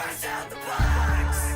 out the box.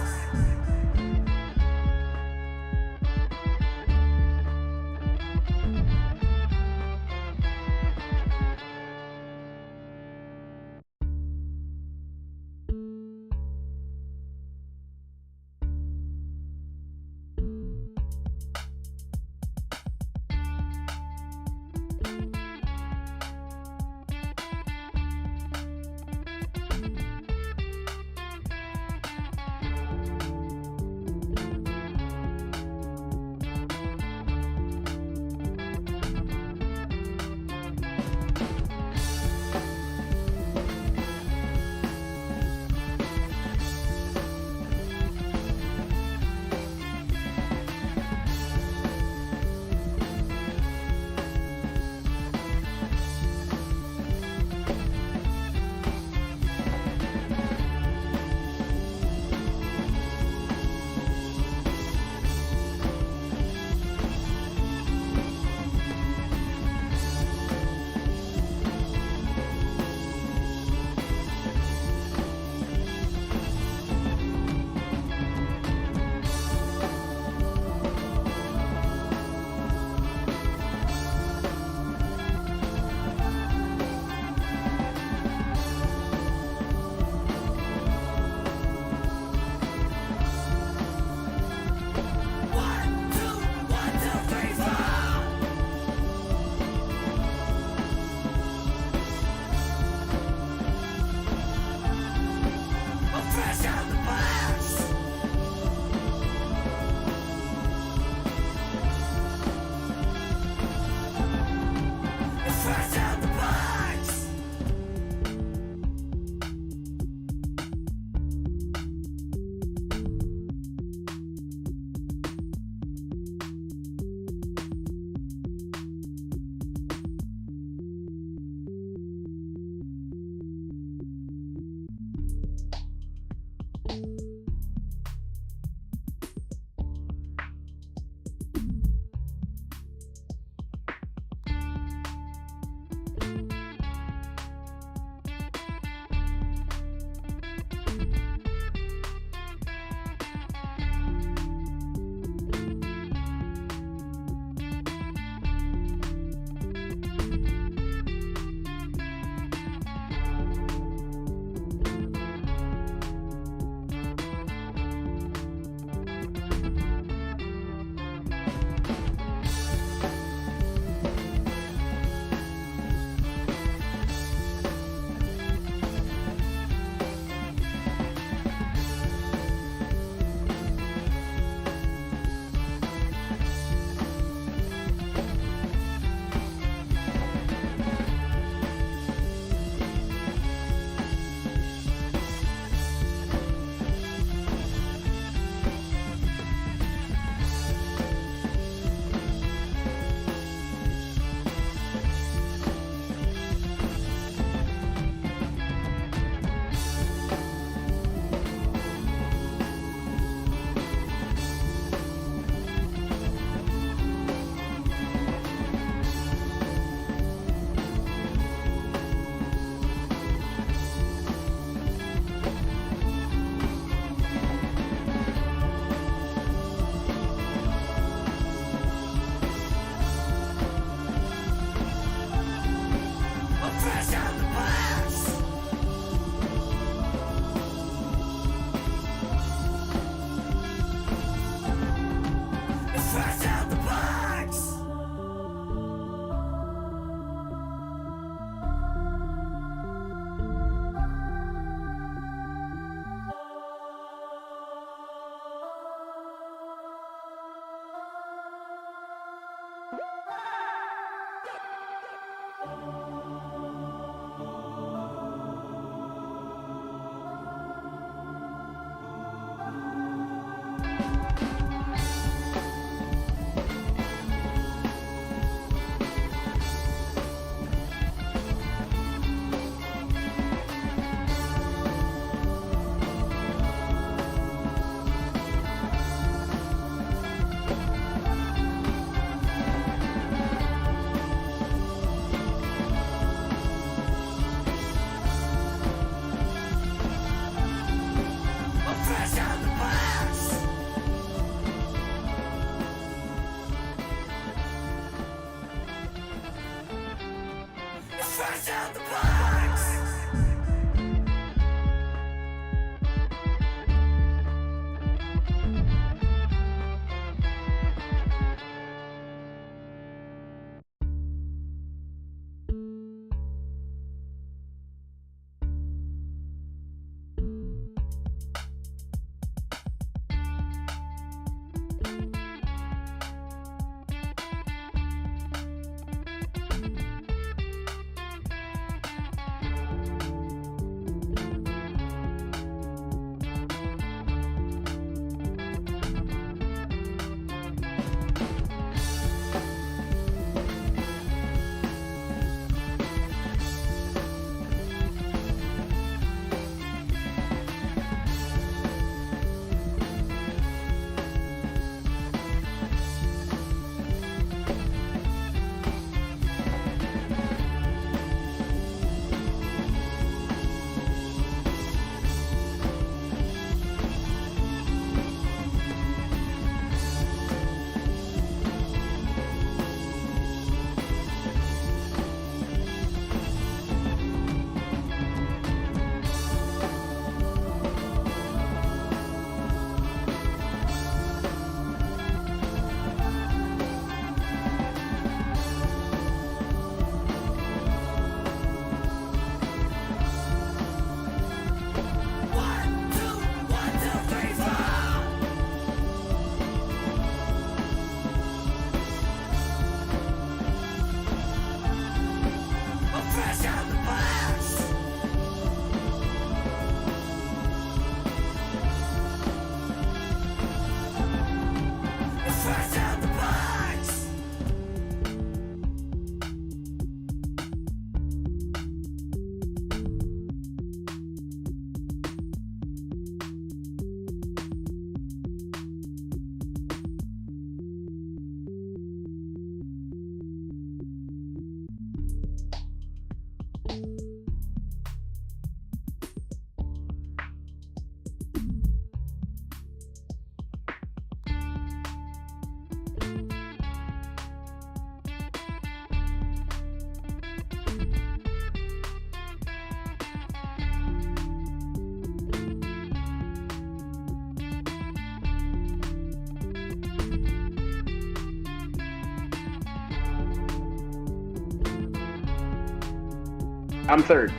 I'm third.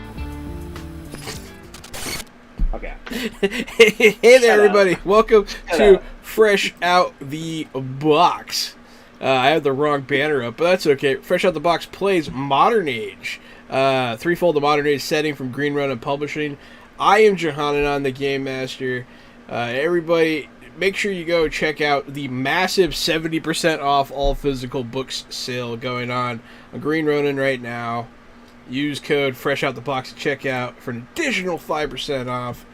Okay. Hey there, everybody. Welcome Shut to up. Fresh Out the Box. I have the wrong banner up, but that's okay. Fresh Out the Box plays Modern Age. Threefold, the Modern Age setting from Green Run and Publishing. I am Johanan, the Game Master. Everybody, make sure you go check out the massive 70% off all physical books sale going on Green Ronin right now. Use code Fresh Out the Box at checkout for an additional 5% off.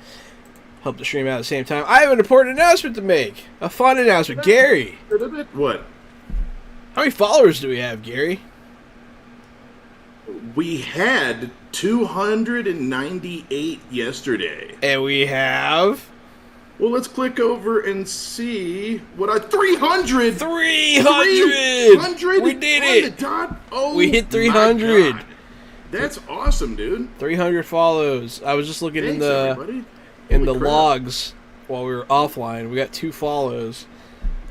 Help the stream out at the same time. I have an important announcement to make. A fun announcement. Gary. What? How many followers do we have, Gary? We had 298 yesterday. And we have... Well, let's click over and see what 300! 300! 300! We did on it! The dot? Oh, We hit my 300. God. That's awesome, dude. 300 follows. I was just looking Thanks, in the everybody. in Holy the crap. logs while we were offline. We got 2 follows.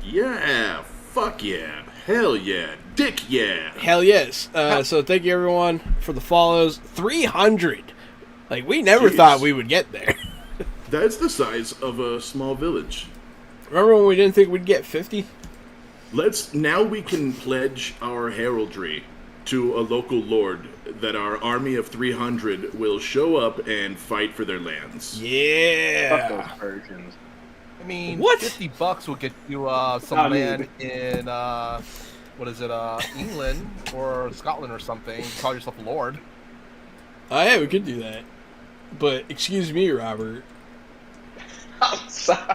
Yeah, fuck yeah. Hell yeah. Dick yeah. Hell yes. So thank you everyone for the follows. 300. Like, we never Jeez. thought we would get there. That's the size of a small village. Remember when we didn't think we'd get 50? Now we can pledge our heraldry to a local lord that our army of 300 will show up and fight for their lands. Fuck Yeah. those Persians. I mean, What? $50 will get you some I mean- land in England or Scotland or something. Call yourself a lord. Oh yeah, we could do that. But excuse me, Robert. I'm sorry.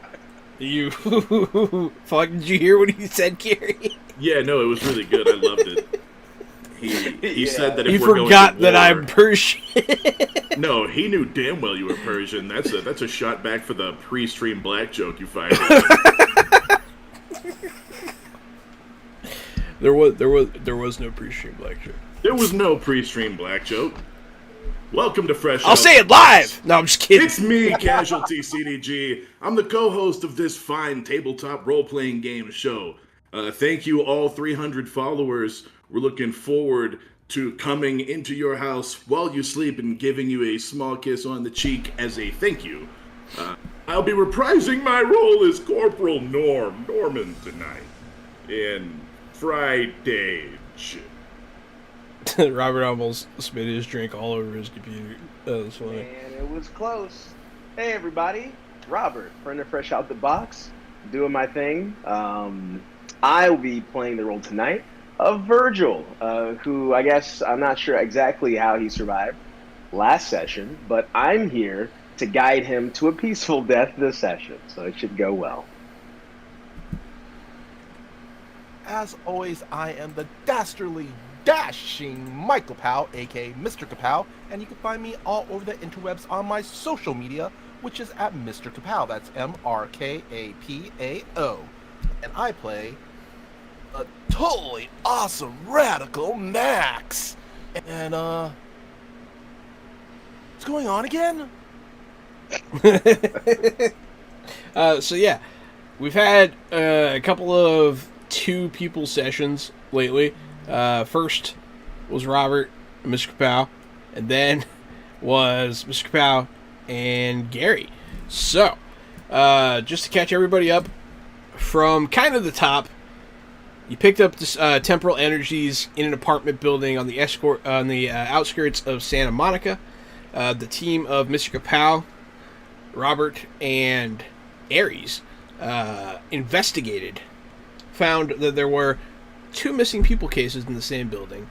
You fuck, did you hear what he said, Gary? Yeah, no, it was really good. I loved it. He Yeah. said that if He we're forgot going to that war, I'm Persian. No, he knew damn well you were Persian. That's a shot back for the pre-stream black joke you fired. There was no pre-stream lecture. There was no pre-stream black joke. Welcome to Fresh I'll Out. say it live. No, I'm just kidding. It's me, Casualty CDG. I'm the co-host of this fine tabletop role-playing game show. Thank you, all 300 followers. We're looking forward to coming into your house while you sleep and giving you a small kiss on the cheek as a thank you. I'll be reprising my role as Corporal Norman tonight in Friday. Robert almost spit his drink all over his computer. That was funny. And it was close. Hey, everybody. Robert, friend of Fresh Out the Box, doing my thing. I will be playing the role tonight of Virgil, who I guess I'm not sure exactly how he survived last session, but I'm here to guide him to a peaceful death this session, so it should go well. As always, I am the dastardly, dashing Michael Kapow, aka Mr. Kapow, and you can find me all over the interwebs on my social media, which is at Mr. Kapow. That's MrKapao. And I play a totally awesome radical Max. And what's going on again? So yeah, we've had a couple of 2-people sessions lately. First was Robert and Mr. Kapow, and then was Mr. Kapow and Gary. So, just to catch everybody up from kind of the top, you picked up this temporal energies in an apartment building on the outskirts of Santa Monica. The team of Mr. Kapow, Robert, and Ares investigated, found that there were 2 missing people cases in the same building,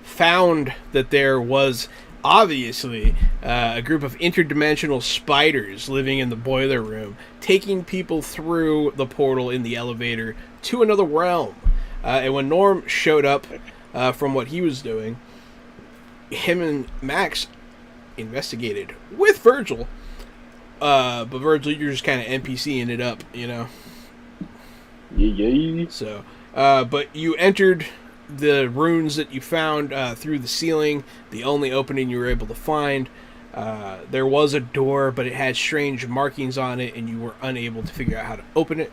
found that there was obviously a group of interdimensional spiders living in the boiler room, taking people through the portal in the elevator to another realm. And when Norm showed up from what he was doing, him and Max investigated with Virgil. But Virgil, you're just kind of NPCing it up, you know? Yeah. So, but you entered the runes that you found through the ceiling, the only opening you were able to find. There was a door, but it had strange markings on it, and you were unable to figure out how to open it.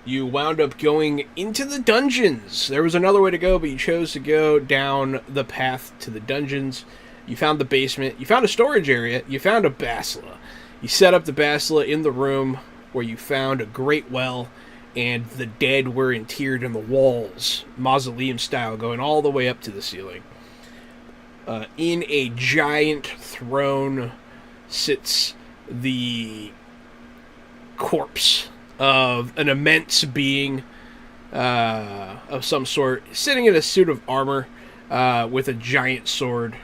you wound up going into the dungeons. There was another way to go, but you chose to go down the path to the dungeons. You found the basement. You found a storage area. You found a basilica. You set up the basilica in the room where you found a great well, and the dead were interred in the walls, mausoleum style, going all the way up to the ceiling. In a giant throne sits the corpse of an immense being of some sort, sitting in a suit of armor with a giant sword.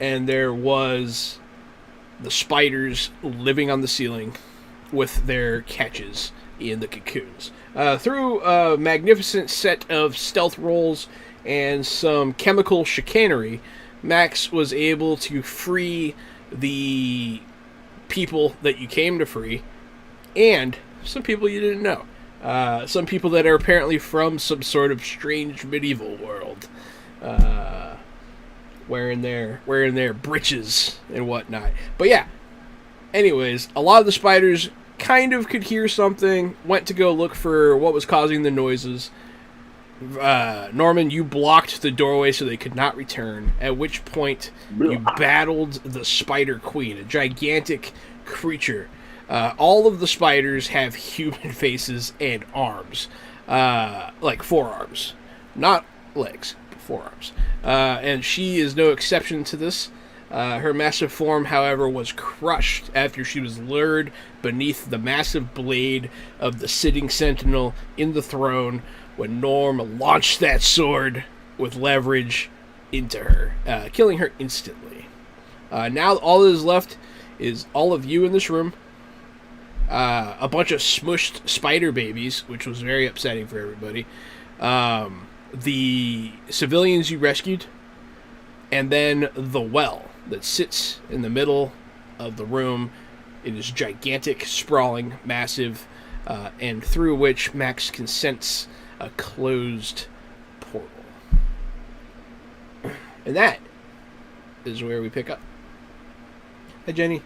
And there was the spiders living on the ceiling with their catches in the cocoons. Through a magnificent set of stealth rolls and some chemical chicanery, Max was able to free the people that you came to free, and some people you didn't know. Some people that are apparently from some sort of strange medieval world, wearing their breeches and whatnot. But yeah, anyways, a lot of the spiders kind of could hear something, went to go look for what was causing the noises. Norman, you blocked the doorway so they could not return, at which point you battled the Spider Queen, a gigantic creature. All of the spiders have human faces and arms, like forearms, not legs, but forearms. And she is no exception to this. Her massive form, however, was crushed after she was lured beneath the massive blade of the sitting sentinel in the throne when Norm launched that sword with leverage into her, killing her instantly. Now all that is left is all of you in this room, a bunch of smushed spider babies, which was very upsetting for everybody, the civilians you rescued, and then the well that sits in the middle of the room. It is gigantic, sprawling, massive, and through which Max can sense a closed portal. And that is where we pick up. Hi, Jenny.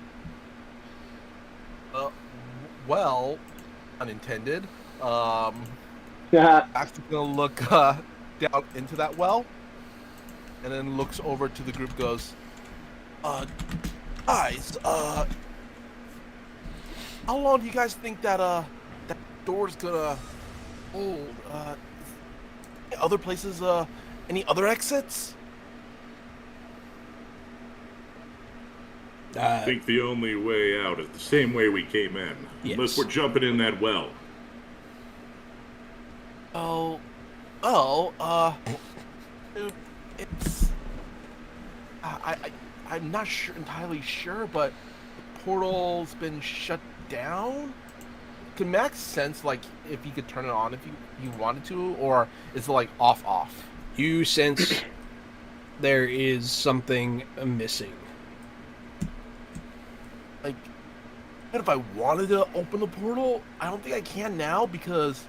Well, unintended. Yeah. Max is gonna look down into that well, and then looks over to the group. Goes, guys, how long do you guys think that that door's gonna hold? Other places? Any other exits? I think the only way out is the same way we came in. Yes. Unless we're jumping in that well. Dude, it's I'm not entirely sure, but the portal's been shut down. Can Max sense like if he could turn it on if he wanted to, or is it like off? You sense there is something missing. Like, and if I wanted to open the portal, I don't think I can now because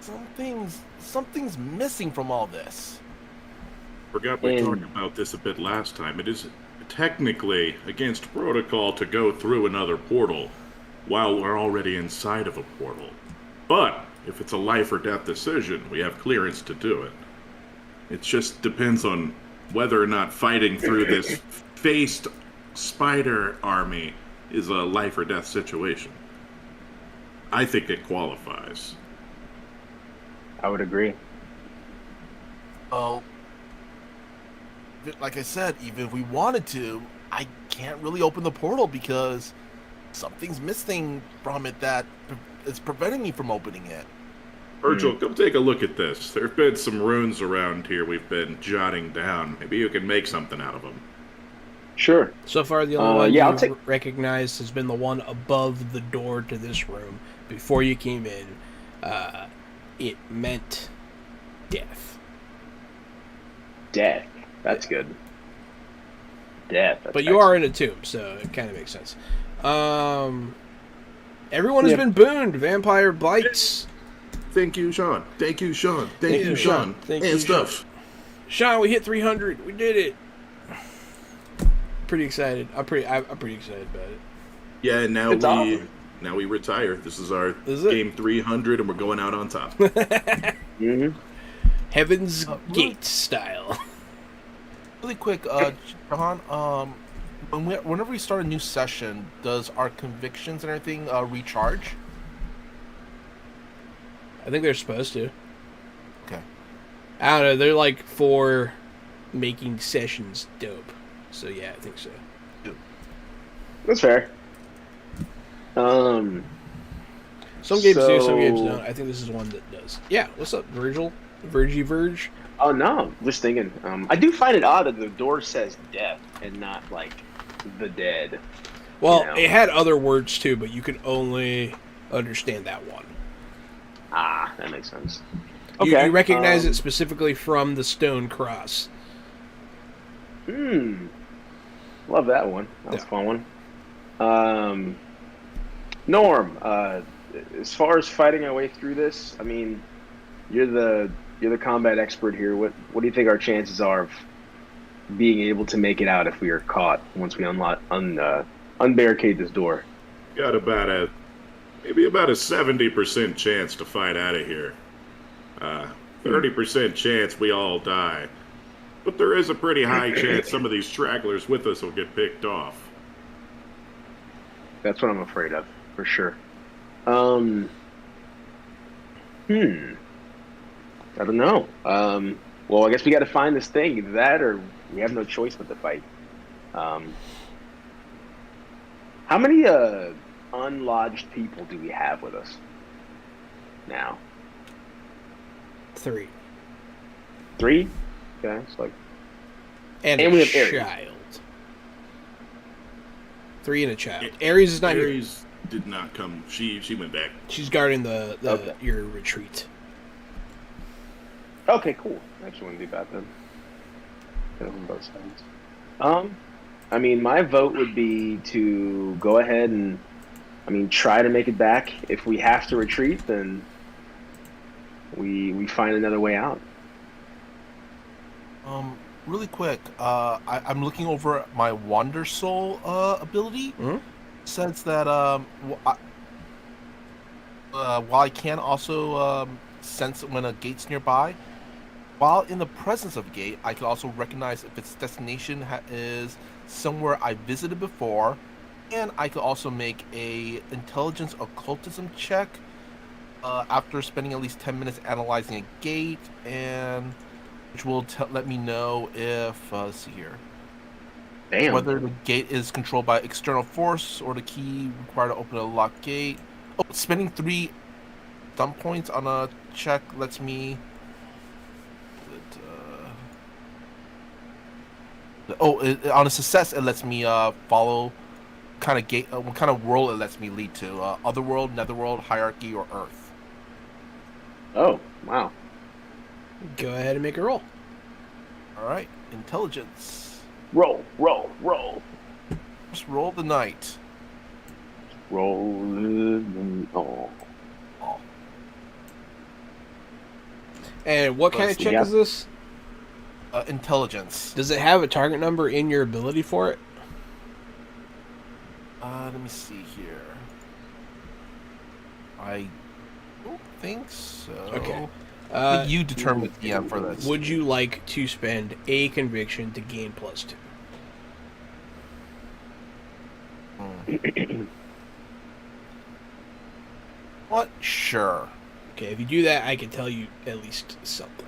something's missing from all this. Forgot we talked about this a bit last time. It is technically against protocol to go through another portal while we're already inside of a portal. But if it's a life or death decision, we have clearance to do it. It just depends on whether or not fighting through this faced spider army is a life or death situation. I think it qualifies. I would agree. Oh, like I said, even if we wanted to, I can't really open the portal because something's missing from it that is preventing me from opening it. Virgil, come take a look at this. There have been some runes around here we've been jotting down. Maybe you can make something out of them. Sure. So far, the only one I'll you've recognized has been the one above the door to this room. Before you came in, it meant death. Death. That's good. Death. That's But you are in a tomb, so it kind of makes sense. Everyone has been booned. Vampire bites. Thank you, Sean. Thank you, Sean. Thank you, Sean. Thank and you, stuff. Sean, we hit 300. We did it. Pretty excited. I'm pretty excited about it. Yeah, now It's awesome. Now we retire. This is our This is it. game 300, and we're going out on top. Mm-hmm. Heaven's Gate style. Really quick, John. Whenever we start a new session, does our convictions and everything recharge? I think they're supposed to. Okay. I don't know. They're like for making sessions dope. So yeah, I think so. That's fair. Some games do, some games don't. I think this is one that does. Yeah. What's up, Virgil? Verge? Oh no, just thinking. I do find it odd that the door says death and not like the dead. Well, You know? it had other words too, but you could only understand that one. Ah, that makes sense. You recognize um, it specifically from the stone cross. Love that one. That was a fun one. Norm, as far as fighting our way through this, I mean, you're the combat expert here. What do you think our chances are of being able to make it out if we are caught once we unbarricade this door? Got maybe about a 70% chance to fight out of here. 30% chance we all die. But there is a pretty high chance some of these stragglers with us will get picked off. That's what I'm afraid of, for sure. I don't know. Well, I guess we got to find this thing. Either that, or we have no choice but to fight. How many unlodged people do we have with us now? 3. 3? Okay, it's like And we a have Ares. child. 3 and a child. Ares is not here. Ares did not come. She went back. She's guarding the Okay. your retreat. Okay, cool. Actually, wouldn't be bad then. Get on both sides. I mean, my vote would be to go ahead and, try to make it back. If we have to retreat, then we find another way out. Really quick, I'm looking over my Wander Soul ability. Mm-hmm. Says that while I can also sense when a gate's nearby, while in the presence of a gate, I can also recognize if its destination is somewhere I visited before, and I could also make a intelligence occultism check after spending at least 10 minutes analyzing a gate, and which will let me know if let's see here. Damn. Whether the gate is controlled by external force or the key required to open a locked gate. Oh, spending 3 thumb points on a check lets me. On a success, it lets me follow kind of gate, what kind of world it lets me lead to: Otherworld, Netherworld, Hierarchy, or Earth. Oh, wow. Go ahead and make a roll. All right, intelligence. Roll. Just roll the knight. Oh. And what kind of check is this? Intelligence. Does it have a target number in your ability for it? Let me see here. I don't think so. Okay. You determine the DM for this. Would you like to spend a conviction to gain +2? What? Sure. Okay, if you do that, I can tell you at least something.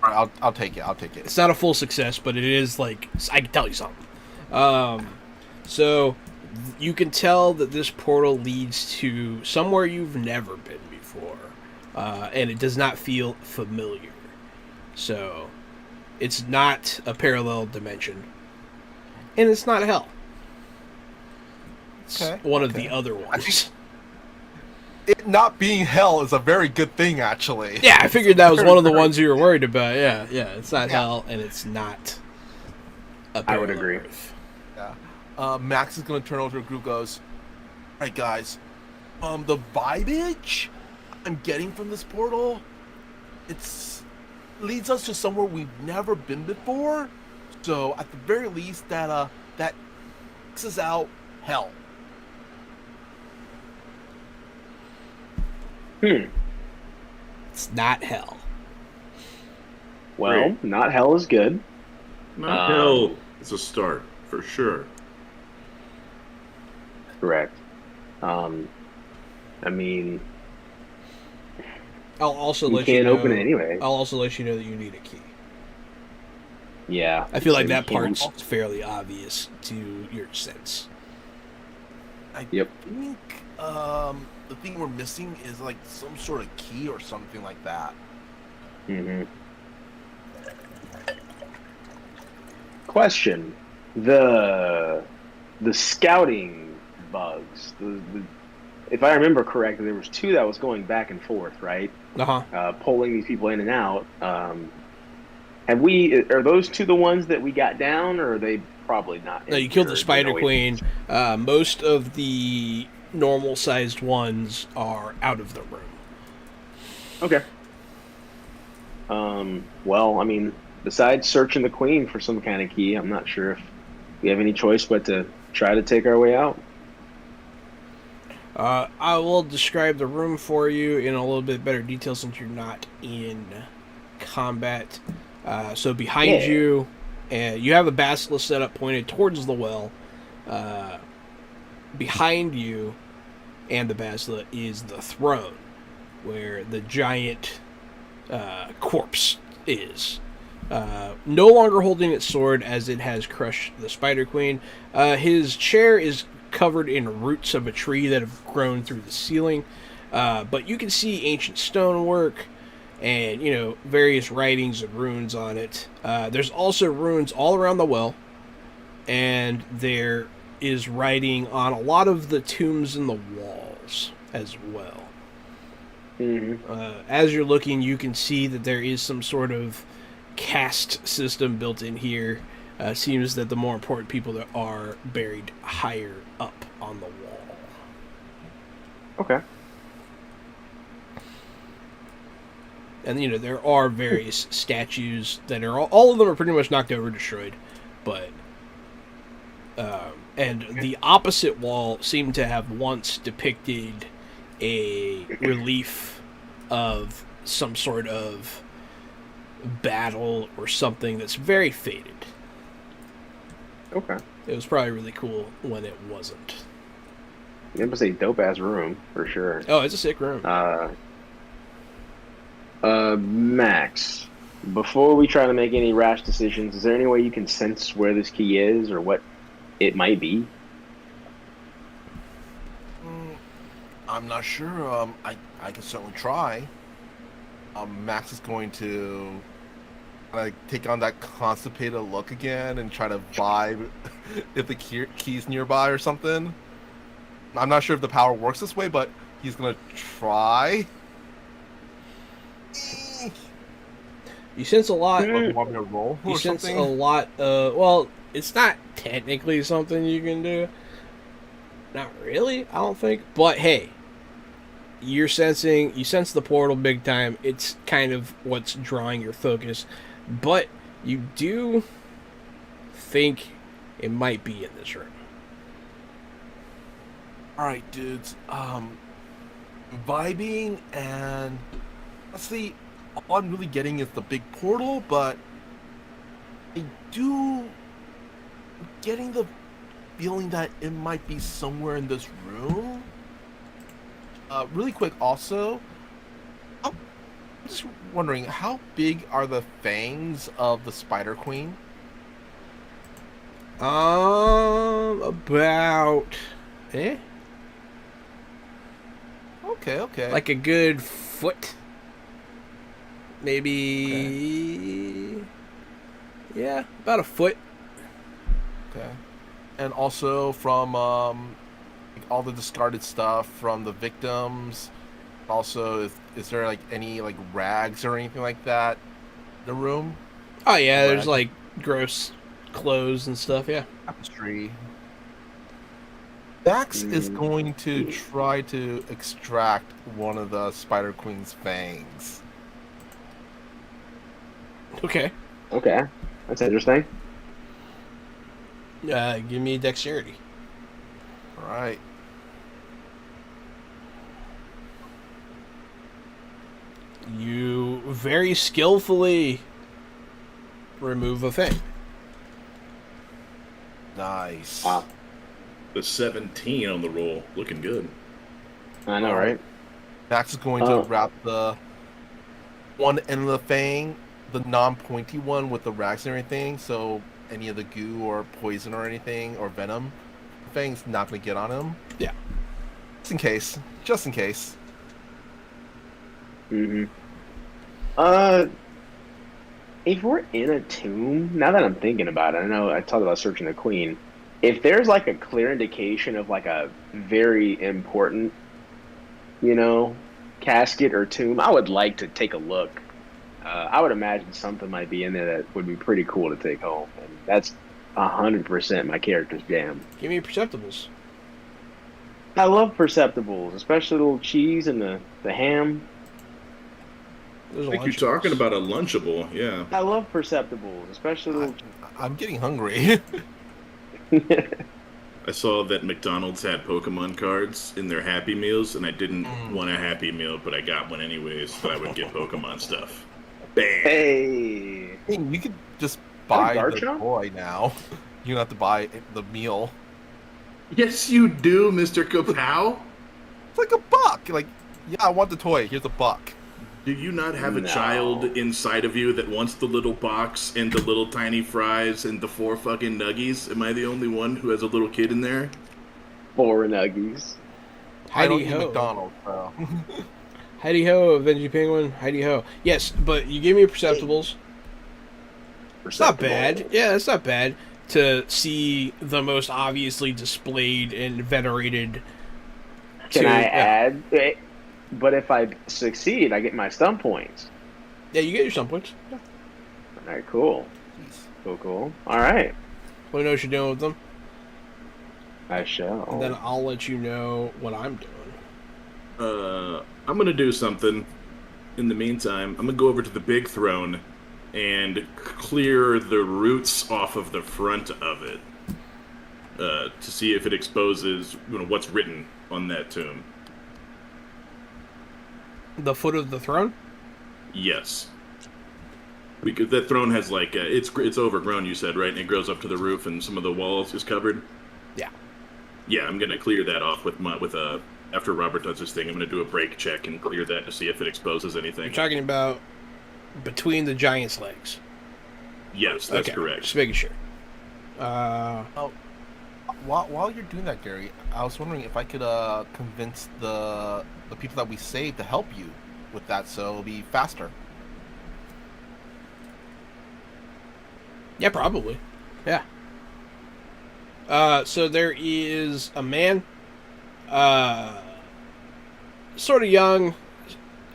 All right, I'll take it. It's not a full success, but it is like I can tell you something. So you can tell that this portal leads to somewhere you've never been before, and it does not feel familiar. So it's not a parallel dimension, and it's not hell. It's one of the other ones. It not being hell is a very good thing, actually. Yeah, I figured that was one of the ones you were worried about. Yeah, it's not hell, and it's not a parallel I would agree. Earth. Yeah. Max is going to turn over to the group, goes, all right, guys, the vibage I'm getting from this portal, it's leads us to somewhere we've never been before. So at the very least, that X's out hell. It's not hell. Well, Great. not hell is good. Not hell. It's a start for sure. Correct. I mean, I'll also you let you can't know. open it anyway. I'll also let you know that you need a key. Yeah. I feel so like you that can't- part's fairly obvious to your sense. I Yep. think the thing we're missing is like some sort of key or something like that. Mhm. Question: the scouting bugs. If I remember correctly, there was two that was going back and forth, right? Pulling these people in and out. Are those two the ones that we got down, or are they probably not? No, you killed the Spider Queen. Most of the normal-sized ones are out of the room. Okay. Well, I mean, besides searching the Queen for some kind of key, I'm not sure if we have any choice but to try to take our way out. I will describe the room for you in a little bit better detail since you're not in combat. So behind you, you have a basilisk set up pointed towards the well. Behind you and the basilisk is the throne, where the giant corpse is. No longer holding its sword as it has crushed the Spider Queen. His chair is covered in roots of a tree that have grown through the ceiling. But you can see ancient stonework and, various writings and runes on it. There's also runes all around the well, and there is writing on a lot of the tombs in the walls as well. Mm-hmm. As you're looking, you can see that there is some sort of caste system built in here. Seems that the more important people that are buried higher up on the wall. Okay. And there are various statues that are all of them are pretty much knocked over, destroyed, but and the opposite wall seemed to have once depicted a relief of some sort of battle or something that's very faded. Okay. It was probably really cool when it wasn't. It was a dope ass room for sure. Oh, it's a sick room. Max, before we try to make any rash decisions, is there any way you can sense where this key is or what it might be? I'm not sure. I can certainly try. Max is going to take on that constipated look again and try to vibe if the key's nearby or something. I'm not sure if the power works this way, but he's gonna try. You sense a lot. You want me to roll You or sense something? a lot. Well, it's not technically something you can do. Not really, I don't think. But hey, you sense the portal big time. It's kind of what's drawing your focus. But you do think it might be in this room. Alright, dudes. Vibing and let's see. All I'm really getting is the big portal, but getting the feeling that it might be somewhere in this room. Really quick, also, I'm just wondering, how big are the fangs of the Spider Queen? About, Okay. like a good foot, maybe. Okay. Yeah, about a foot. Okay. And also from all the discarded stuff from the victims. Also, is there like any like rags or anything like that in the room? Oh yeah, there's like gross clothes and stuff. Yeah. Tapestry. Dax is going to try to extract one of the Spider Queen's fangs. Okay. Okay. That's interesting. Give me dexterity. All right. you very skillfully remove a thing. Nice. Wow. The 17 on the roll, looking good. I know, right? Max is going to wrap the one end of the fang, the non-pointy one with the rags and everything, so any of the goo or poison or anything or venom, fang's not going to get on him. Yeah. Just in case. Just in case. Mm-hmm. If we're in a tomb, now that I'm thinking about it, I know I talked about searching the queen. If there's like a clear indication of like a very important, casket or tomb, I would like to take a look. I would imagine something might be in there that would be pretty cool to take home, and that's 100% my character's jam. Give me perceptibles. I love perceptibles, especially the little cheese and the ham. There's I a think you're Lunchables. talking about a Lunchable, yeah. I love perceptibles, especially the little. I'm getting hungry. I saw that McDonald's had Pokemon cards in their Happy Meals, and I didn't want a Happy Meal, but I got one anyways, so I would get Pokemon stuff. Bam! Hey. Hey, you could just buy the Garchomp? toy now. You don't have to buy the meal. Yes, you do, Mr. Kapow! It's like $1. Like, yeah, I want the toy. Here's $1. Do you not have a No. child inside of you that wants the little box and the little tiny fries and the 4 fucking nuggies? Am I the only one who has a little kid in there? 4 nuggies. I don't Heidi eat ho. McDonald's, bro. Heidi ho, Avenging Penguin. Heidi ho. Yes, but you gave me perceptibles. It's not bad. Yeah, it's not bad to see the most obviously displayed and venerated. Can I add? But if I succeed, I get my stun points. Yeah, you get your stun points. Yeah. All right, cool. Cool. All right. Let me know what you're doing with them, I shall. and then I'll let you know what I'm doing. I'm gonna do something. In the meantime, I'm gonna go over to the big throne and clear the roots off of the front of it to see if it exposes what's written on that tomb. The foot of the throne? Yes. Because that throne has like it's overgrown. You said, right? And it grows up to the roof, and some of the walls is covered. Yeah. Yeah, I'm gonna clear that off with a. After Robert does his thing, I'm gonna do a break check and clear that to see if it exposes anything. You're talking about between the giant's legs. Yes, that's Okay, correct. just making sure. While you're doing that, Gary, I was wondering if I could convince the people that we saved to help you with that, so it'll be faster. Yeah, probably. Yeah. So there is a man, sort of young,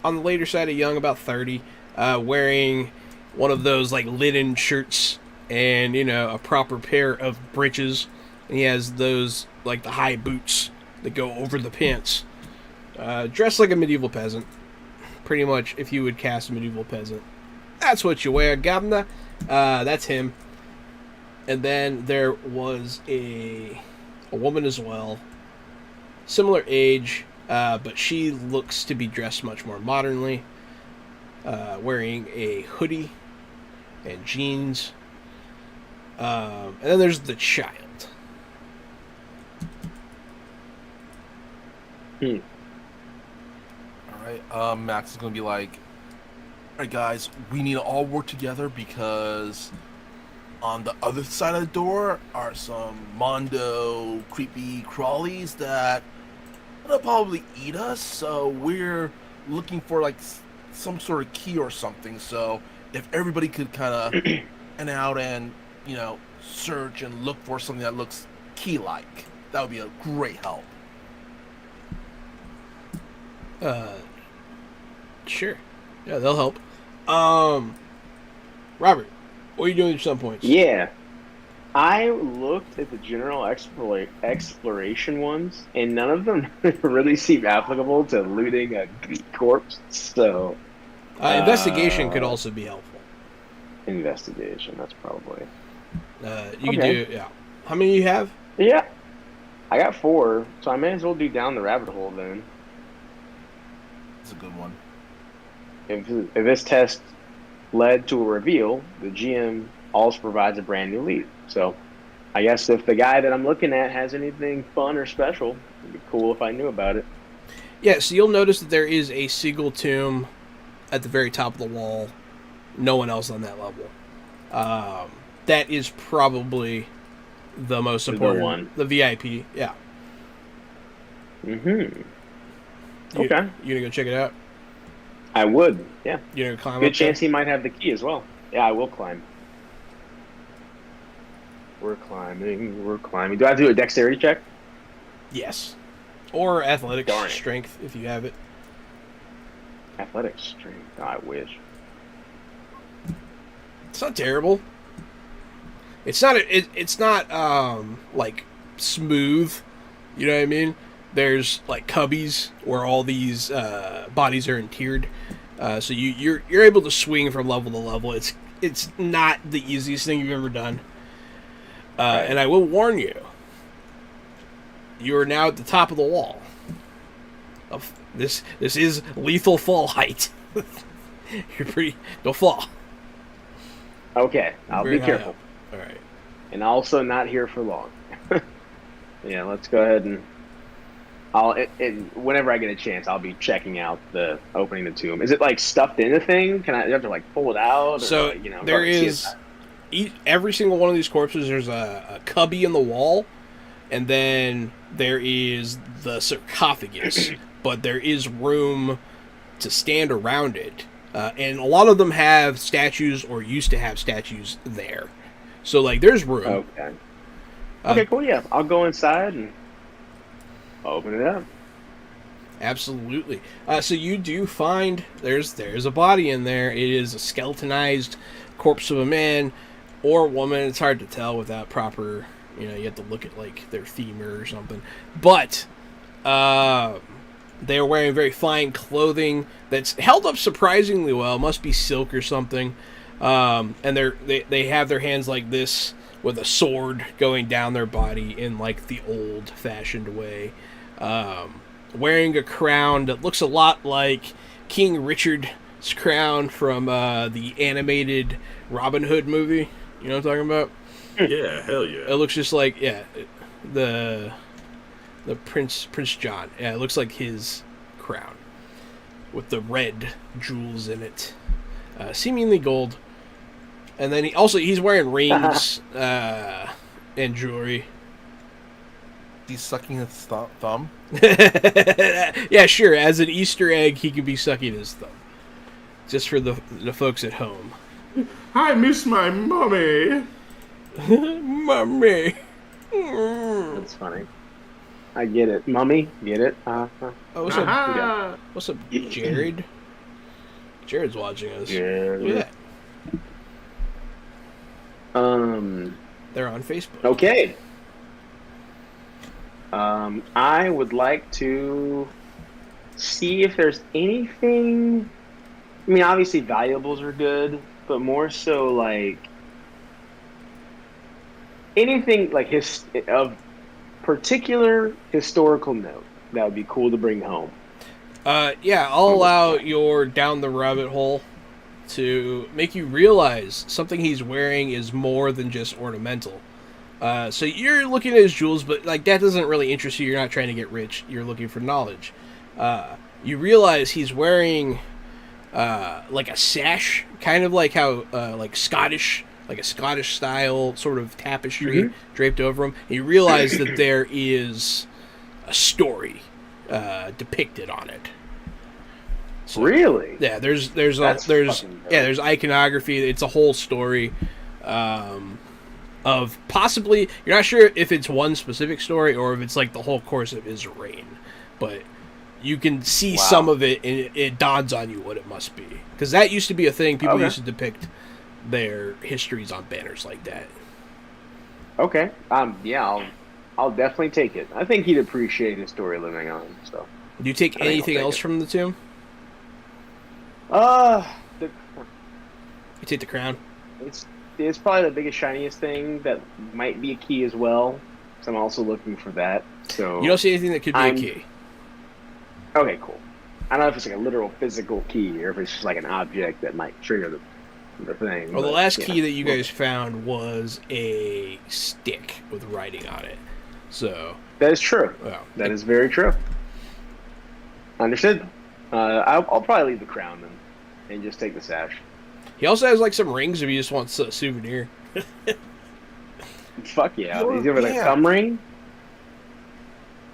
on the later side of young, about 30, wearing one of those like linen shirts and a proper pair of breeches. And he has those like the high boots that go over the pants. Dressed like a medieval peasant, pretty much. If you would cast a medieval peasant, that's what you wear, Gabna. That's him. And then there was a woman as well, similar age, but she looks to be dressed much more modernly, wearing a hoodie and jeans. And then there's the child. Alright, Max is gonna be like, alright guys, we need to all work together because on the other side of the door are some Mondo creepy crawlies that will probably eat us, so we're looking for like some sort of key or something, so if everybody could kind of and out and, search and look for something that looks key-like, that would be a great help. Sure. Yeah, they'll help. Robert, what are you doing at some points? Yeah. I looked at the general exploration ones, and none of them really seem applicable to looting a corpse. So, Investigation could also be helpful. investigation. That's probably. You Okay. could do, yeah. How many you have? Yeah. I got 4, so I may as well do down the rabbit hole then. It's a good one. if this test led to a reveal, the GM also provides a brand new lead. So I guess if the guy that I'm looking at has anything fun or special, it'd be cool if I knew about it. Yeah, so you'll notice that there is a single tomb at the very top of the wall. No one else on that level. That is probably the most important one. The VIP, yeah. Mm-hmm. Okay. You gonna go check it out? I would, yeah. You gonna climb Good up chance there? he might have the key as well. Yeah, I will climb. We're climbing. Do I have to do a dexterity check? Yes. Or athletics, Darn it. strength, if you have it. Athletics strength. Oh, I wish. It's not terrible. It's not. It's not like smooth. You know what I mean? There's like cubbies where all these bodies are tiered. So you're able to swing from level to level. It's not the easiest thing you've ever done. Right. And I will warn you. You are now at the top of the wall. Of this is lethal fall height. Don't fall. Okay, I'll Very be high careful. up. All right. And also not here for long. Yeah, let's go ahead and whenever I get a chance, I'll be checking out the opening the tomb. Is it like stuffed in a thing? Can I you have to like pull it out? So or, like, there go see is it? every single one of these corpses. There's a cubby in the wall, and then there is the sarcophagus. But there is room to stand around it, and a lot of them have statues or used to have statues there. So like, there's room. Okay. Okay, cool. Yeah, I'll go inside and open it up. Absolutely. So you do find there's a body in there. It is a skeletonized corpse of a man or a woman. It's hard to tell without proper. You have to look at like their femur or something. But they are wearing very fine clothing that's held up surprisingly well. Must be silk or something. And they have their hands like this with a sword going down their body in like the old-fashioned way. Wearing a crown that looks a lot like King Richard's crown from the animated Robin Hood movie. You know what I'm talking about? Yeah, hell yeah. It looks just like the Prince John. Yeah, it looks like his crown with the red jewels in it, seemingly gold. And then he's wearing rings and jewelry. He's sucking his thumb. Yeah, sure. As an Easter egg, he can be sucking his thumb. Just for the folks at home. I miss my mommy. Mommy. That's funny. I get it. Mummy, get it? Oh, what's up, Jared? Jared's watching us. Yeah. Look at that. They're on Facebook. Okay. I would like to see if there's anything. I mean, obviously valuables are good, but more so like anything like of particular historical note that would be cool to bring home. Yeah, I'll allow your down the rabbit hole to make you realize something he's wearing is more than just ornamental. So you're looking at his jewels, but like that doesn't really interest you. You're not trying to get rich. You're looking for knowledge. You realize he's wearing like a sash, kind of like how like Scottish, like a Scottish style sort of tapestry draped over him. And you realize that there is a story depicted on it. So, Really? yeah, there's fucking dope. iconography. It's a whole story of possibly, you're not sure if it's one specific story or if it's like the whole course of his reign, but you can see some of it and it dawns on you what it must be, because that used to be a thing. People used to depict their histories on banners like that. Okay. Yeah, I'll definitely take it. I think he'd appreciate his story living on. So. Do you take anything else from the tomb? The You take the crown. It's probably the biggest, shiniest thing that might be a key as well. So I'm also looking for that. So You don't see anything that could be a key. Okay, cool. I don't know if it's like a literal physical key or if it's just like an object that might trigger the thing. Well, the but, last yeah. key that you guys found was a stick with writing on it. So That is true. well, That is very true. Understood. I'll probably leave the crown then, and just take the sash. he also has like some rings if you just want a souvenir. Fuck yeah! You're He's over a like man. thumb ring.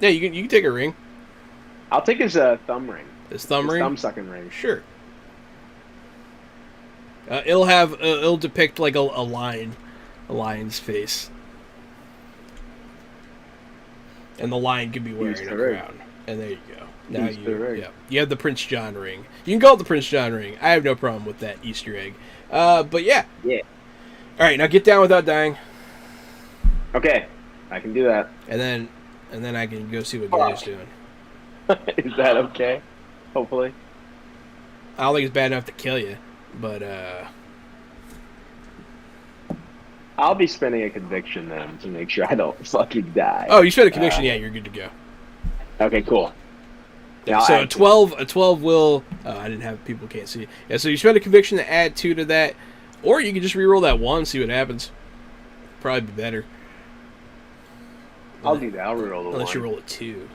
Yeah, you can take a ring. I'll take his thumb ring. His thumb His ring. thumb sucking ring. Sure. It'll depict like a lion's face, and the lion can be wearing He's a the ring. crown. And there you go. Now He's the ring. you have the Prince John ring. You can call it the Prince John ring. I have no problem with that Easter egg. But yeah. Yeah. All right, now get down without dying, Okay, I can do that. and then I can go see what Gary's doing. Is that okay? Hopefully. I don't think it's bad enough to kill you, but I'll be spending a conviction then to make sure I don't fucking die. oh, you spent a conviction. Yeah, you're good to go. Okay, cool. Yeah, So I'll a 12 will. Oh, I didn't have people can't see. Yeah, so you spend a conviction to add 2 to that, or you can just reroll that 1, see what happens. Probably be better. I'll do that. I'll reroll the Unless one. you roll a 2.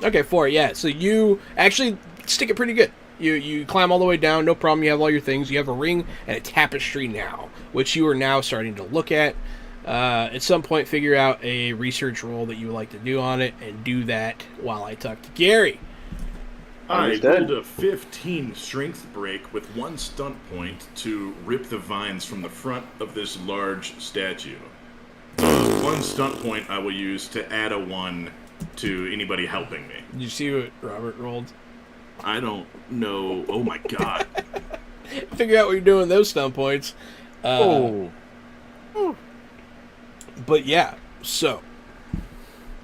Okay, 4. Yeah, so you actually stick it pretty good. You climb all the way down, no problem. You have all your things. You have a ring and a tapestry now, which you are now starting to look at. At some point, figure out a research roll that you would like to do on it, and do that while I talk to Gary. I Understood. rolled a 15 strength break with 1 stunt point to rip the vines from the front of this large statue. 1 stunt point I will use to add a 1 to anybody helping me. Did you see what Robert rolled? I don't know. Oh my god. Figure out what you're doing with those stun points. But yeah, so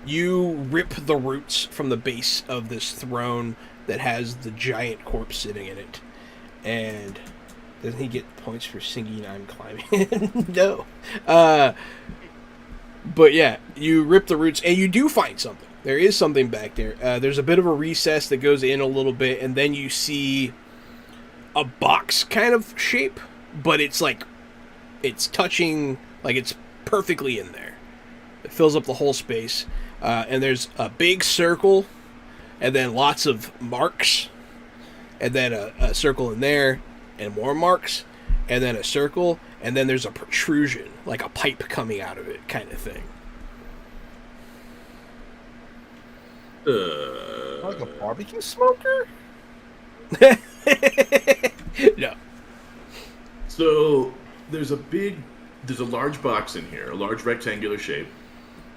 you rip the roots from the base of this throne that has the giant corpse sitting in it. And doesn't he get points for singing I'm climbing? No. But yeah, you rip the roots and you do find something. There is something back there. There's a bit of a recess that goes in a little bit, and then you see a box kind of shape, but it's like it's touching, like it's perfectly in there. It fills up the whole space, and there's a big circle, and then lots of marks, and then a circle in there, and more marks, and then a circle, and then there's a protrusion, like a pipe coming out of it, kind of thing. Like a barbecue smoker? No. So there's a large box in here, a large rectangular shape.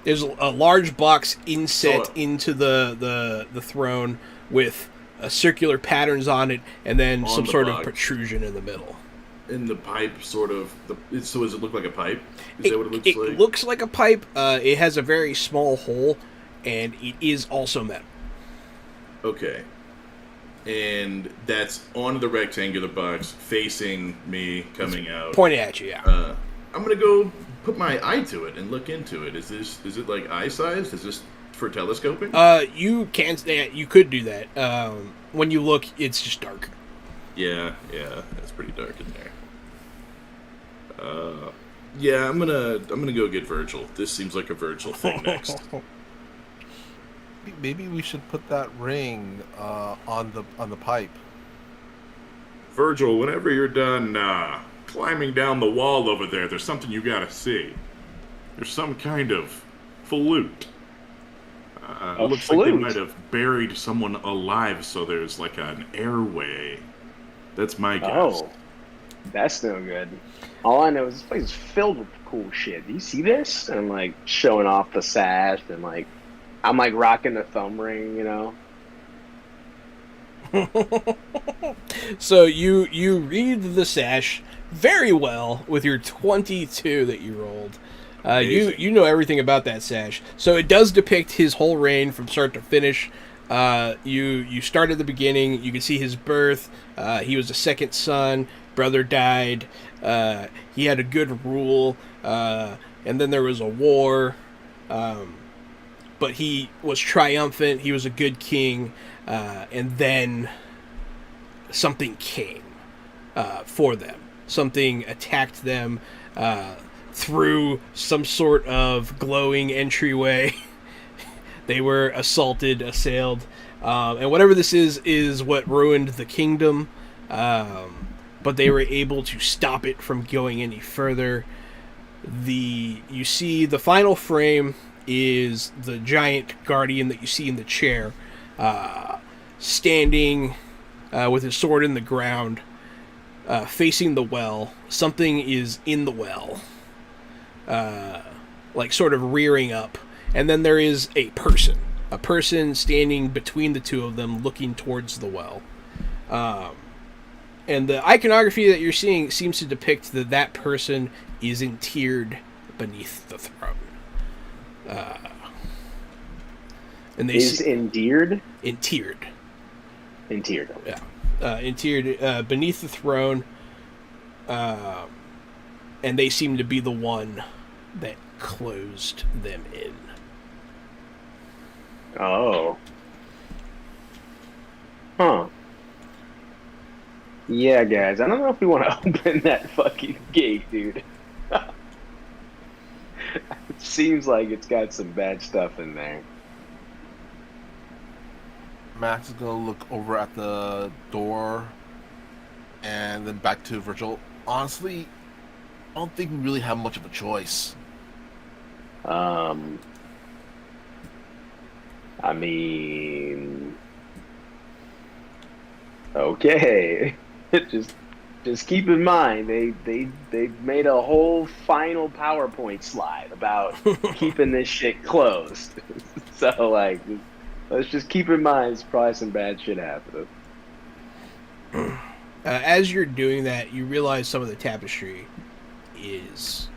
There's a large box inset So, into the throne with circular patterns on it, and then On some the sort of box. protrusion in the middle. And the pipe so does it look like a pipe? Is that what it looks It like? looks like a pipe. It has a very small hole, and it is also metal. Okay. And that's on the rectangular box facing me coming out. Pointed at you, yeah. I'm gonna go put my eye to it and look into it. Is it like eye sized? Is this for telescoping? You could do that. When you look, it's just dark. Yeah, that's pretty dark in there. Yeah, I'm gonna go get Virgil. This seems like a Virgil thing next. Maybe we should put that ring on the pipe. Virgil, whenever you're done climbing down the wall over there, there's something you gotta see. There's some kind of flute. A Looks like they flute? might have buried someone alive, so there's like an airway. That's my guess. Oh, that's no good. All I know is this place is filled with cool shit. Do you see this? And I'm like showing off the sash, and like I'm like rocking the thumb ring, you know. So you read the sash very well with your 22 that you rolled. You know everything about that sash. So it does depict his whole reign from start to finish. You start at the beginning. You can see his birth. He was a second son. Brother died. He had a good rule. and then there was a war, but he was triumphant. He was a good king, and then something came for them. Something attacked them through some sort of glowing entryway. They were assailed, and whatever this is what ruined the kingdom. But they were able to stop it from going any further. You see the final frame is the giant guardian that you see in the chair, standing with his sword in the ground, facing the well. Something is in the well, like sort of rearing up. And then there is a person standing between the two of them, looking towards the well. And the iconography that you're seeing seems to depict that person is interred beneath the throne. And they endeared? Interred. Interred. Yeah. Interred beneath the throne. And they seem to be the one that closed them in. Oh. Huh. Yeah, guys, I don't know if we want to open that fucking gate, dude. It seems like it's got some bad stuff in there. Max is gonna look over at the door and then back to Virgil. Honestly, I don't think we really have much of a choice. I mean, okay. just keep in mind they made a whole final PowerPoint slide about keeping this shit closed. So like, let's just keep in mind there's probably some bad shit happening. As you're doing that, you realize some of the tapestry is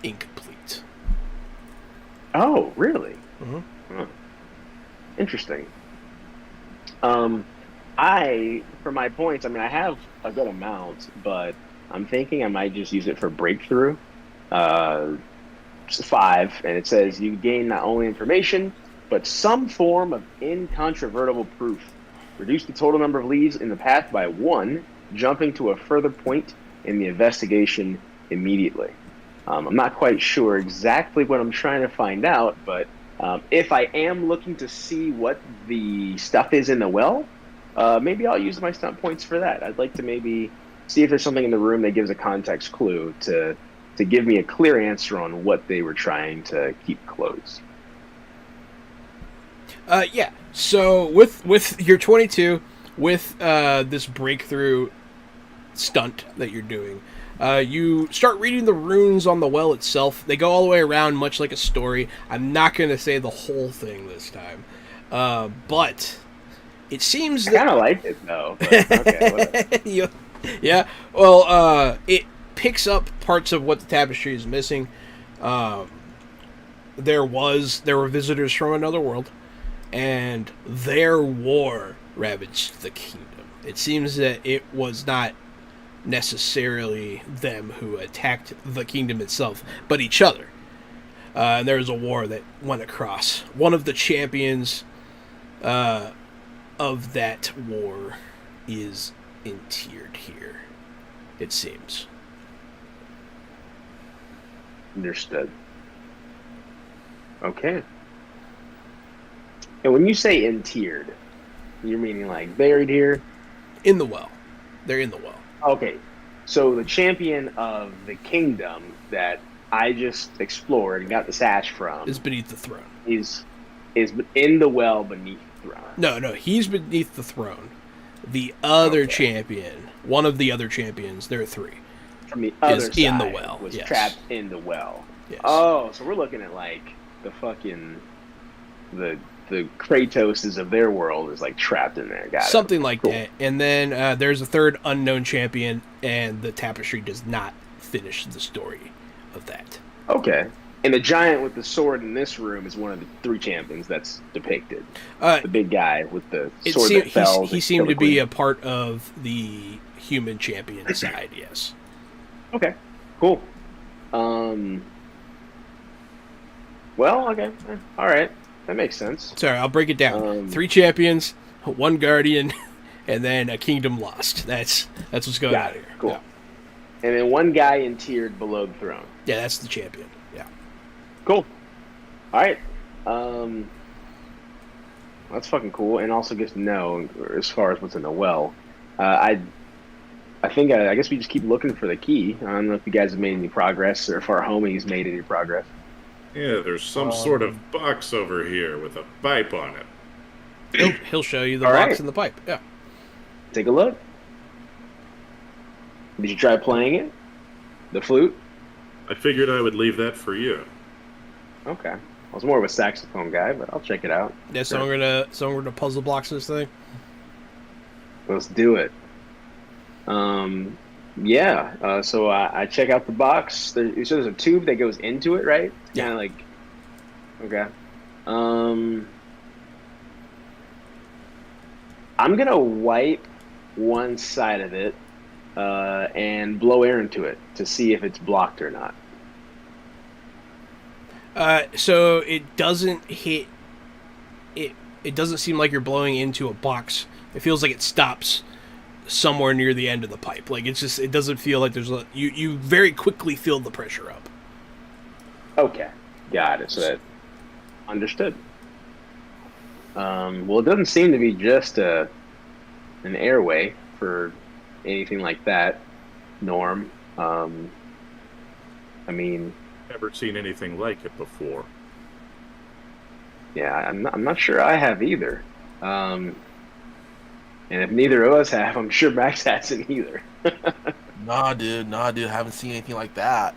incomplete. Oh, really? Mm-hmm. Huh. Interesting. For my points, I mean, I have a good amount, but I'm thinking I might just use it for breakthrough. 5, and it says you gain not only information, but some form of incontrovertible proof. Reduce the total number of leads in the path by 1, jumping to a further point in the investigation immediately. I'm not quite sure exactly what I'm trying to find out, but if I am looking to see what the stuff is in the well, maybe I'll use my stunt points for that. I'd like to maybe see if there's something in the room that gives a context clue to give me a clear answer on what they were trying to keep closed. Yeah. So with your 22, with this breakthrough stunt that you're doing, you start reading the runes on the well itself. They go all the way around, much like a story. I'm not going to say the whole thing this time, but it seems that... I kind of like it though. But okay, whatever. Yeah. Well, it picks up parts of what the tapestry is missing. There were visitors from another world, and their war ravaged the kingdom. It seems that it was not necessarily them who attacked the kingdom itself, but each other. And there was a war that went across. One of the champions of that war is interred here, it seems. Understood. Okay. And when you say interred, you're meaning like buried here? In the well. They're in the well. Okay. So the champion of the kingdom that I just explored and got the sash from Is beneath the throne. is in the well beneath the throne. No, he's beneath the throne. The other Okay. champion, one of the other champions, there are 3, From the other is side in the well, was yes. trapped in the well. Yes. Oh, so we're looking at like the fucking the Kratoses of their world is like trapped in there. Got it. Something like Cool. that. And then there's a third unknown champion, and the tapestry does not finish the story of that. Okay. And the giant with the sword in this room is one of the 3 champions that's depicted. The big guy with the sword that fell. He seemed to be a part of the human champion side, yes. Okay, cool. Um. Well, okay, all right, that makes sense. Sorry, I'll break it down. Um, 3 champions, 1 guardian, and then a kingdom lost. That's what's going on Got it. here. Cool. Yeah. And then 1 guy in tiered below the throne. Yeah, that's the champion. Yeah. Cool. All right. That's fucking cool, and also gets to know as far as what's in the well. I think I guess we just keep looking for the key. I don't know if you guys have made any progress, or if our homie's made any progress. Yeah, there's some sort of box over here with a pipe on it. He'll show you the All box right. and the pipe. Yeah. Take a look. Did you try playing it? The flute? I figured I would leave that for you. Okay. I was more of a saxophone guy, but I'll check it out. Yeah, so Sure. we're gonna puzzle box this thing. Let's do it. Yeah. So I check out the box. So there's a tube that goes into it, right? Yeah. Kind of like. Okay. I'm gonna wipe one side of it, and blow air into it to see if it's blocked or not. So it doesn't hit. It doesn't seem like you're blowing into a box. It feels like it stops somewhere near the end of the pipe. Like it doesn't feel like there's you very quickly feel the pressure up. Okay, got it. So that understood. Well, it doesn't seem to be just an airway for anything like that, Norm. I mean, Never seen anything like it before. yeah, I'm not sure I have either. And if neither of us have, I'm sure Max hasn't either. Nah, dude. Haven't seen anything like that.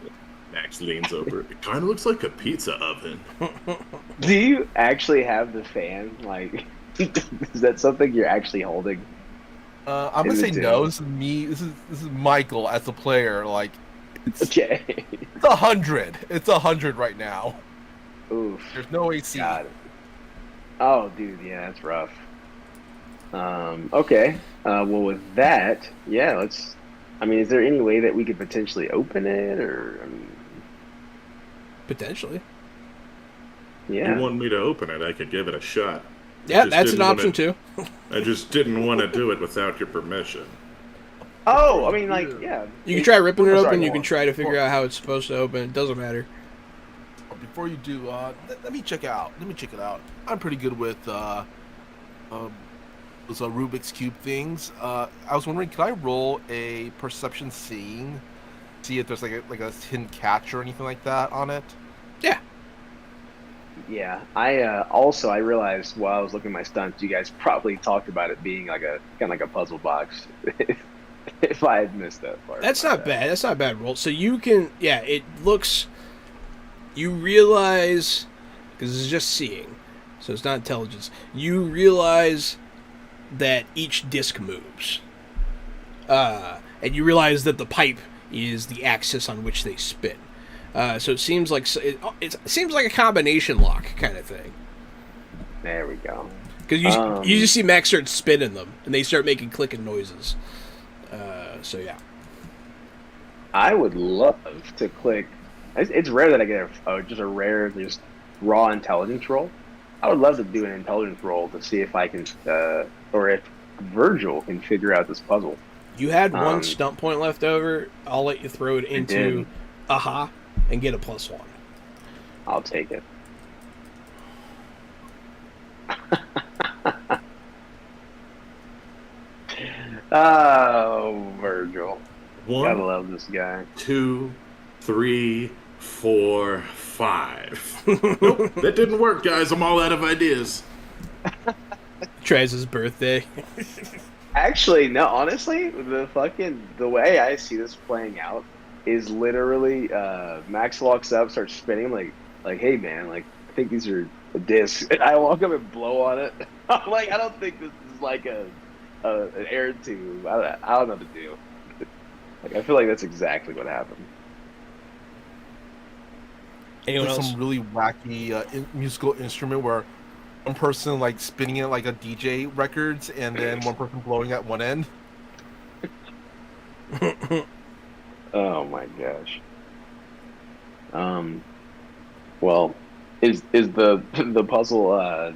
Max leans over. It kind of looks like a pizza oven. Do you actually have the fan? Like, is that something you're actually holding? I'm gonna In the say tin. no. This is me. This is Michael as a player. Like, it's Okay. it's 100. It's 100 right now. Oof. There's no AC. Got it. Oh, dude, yeah, that's rough. Okay. Well, with that, yeah, let's. I mean, is there any way that we could potentially open it, or? Potentially. Yeah. You want me to open it, I could give it a shot. Yeah, Just that's an didn't wanna- option too. I just didn't want to do it without your permission. Oh, I mean, like, yeah. You can try ripping it I'm open. sorry, You go can on. try to figure out how it's supposed to open. It doesn't matter. Before you do, let me check out. Let me check it out. I'm pretty good with those Rubik's Cube things. I was wondering, can I roll a perception seeing, see if there's like a hidden catch or anything like that on it? Yeah. Yeah. I realized while I was looking at my stunts, you guys probably talked about it being like a kind of like a puzzle box. If I had missed that part. That's My not bad. That's not a bad roll. So you can, yeah, it looks. You realize, because this is just seeing, so it's not intelligence. You realize that each disc moves, and you realize that the pipe is the axis on which they spin. So it seems like it seems like a combination lock kind of thing. There we go. Because you just see Max start spinning them, and they start making clicking noises. So yeah. I would love to click. It's rare that I get just a rare, just raw intelligence roll. I would love to do an intelligence roll to see if I can, or if Virgil can figure out this puzzle. You had one stump point left over. I'll let you throw it into aha and get a +1. I'll take it. Oh, Virgil. Gotta 1, love this guy. 2, 3, 4, 5. Nope, that didn't work, guys. I'm all out of ideas. Tries his birthday. Actually, no, honestly, the way I see this playing out is literally Max walks up, starts spinning, like, hey man, like, I think these are a disc. And I walk up and blow on it. I'm like, I don't think this is like an air tube. I don't know what to do. Like, I feel like that's exactly what happened. Anyone Like else? some really wacky musical instrument where one person like spinning it like a DJ records, and then one person blowing at one end. Oh my gosh. Well, is the puzzle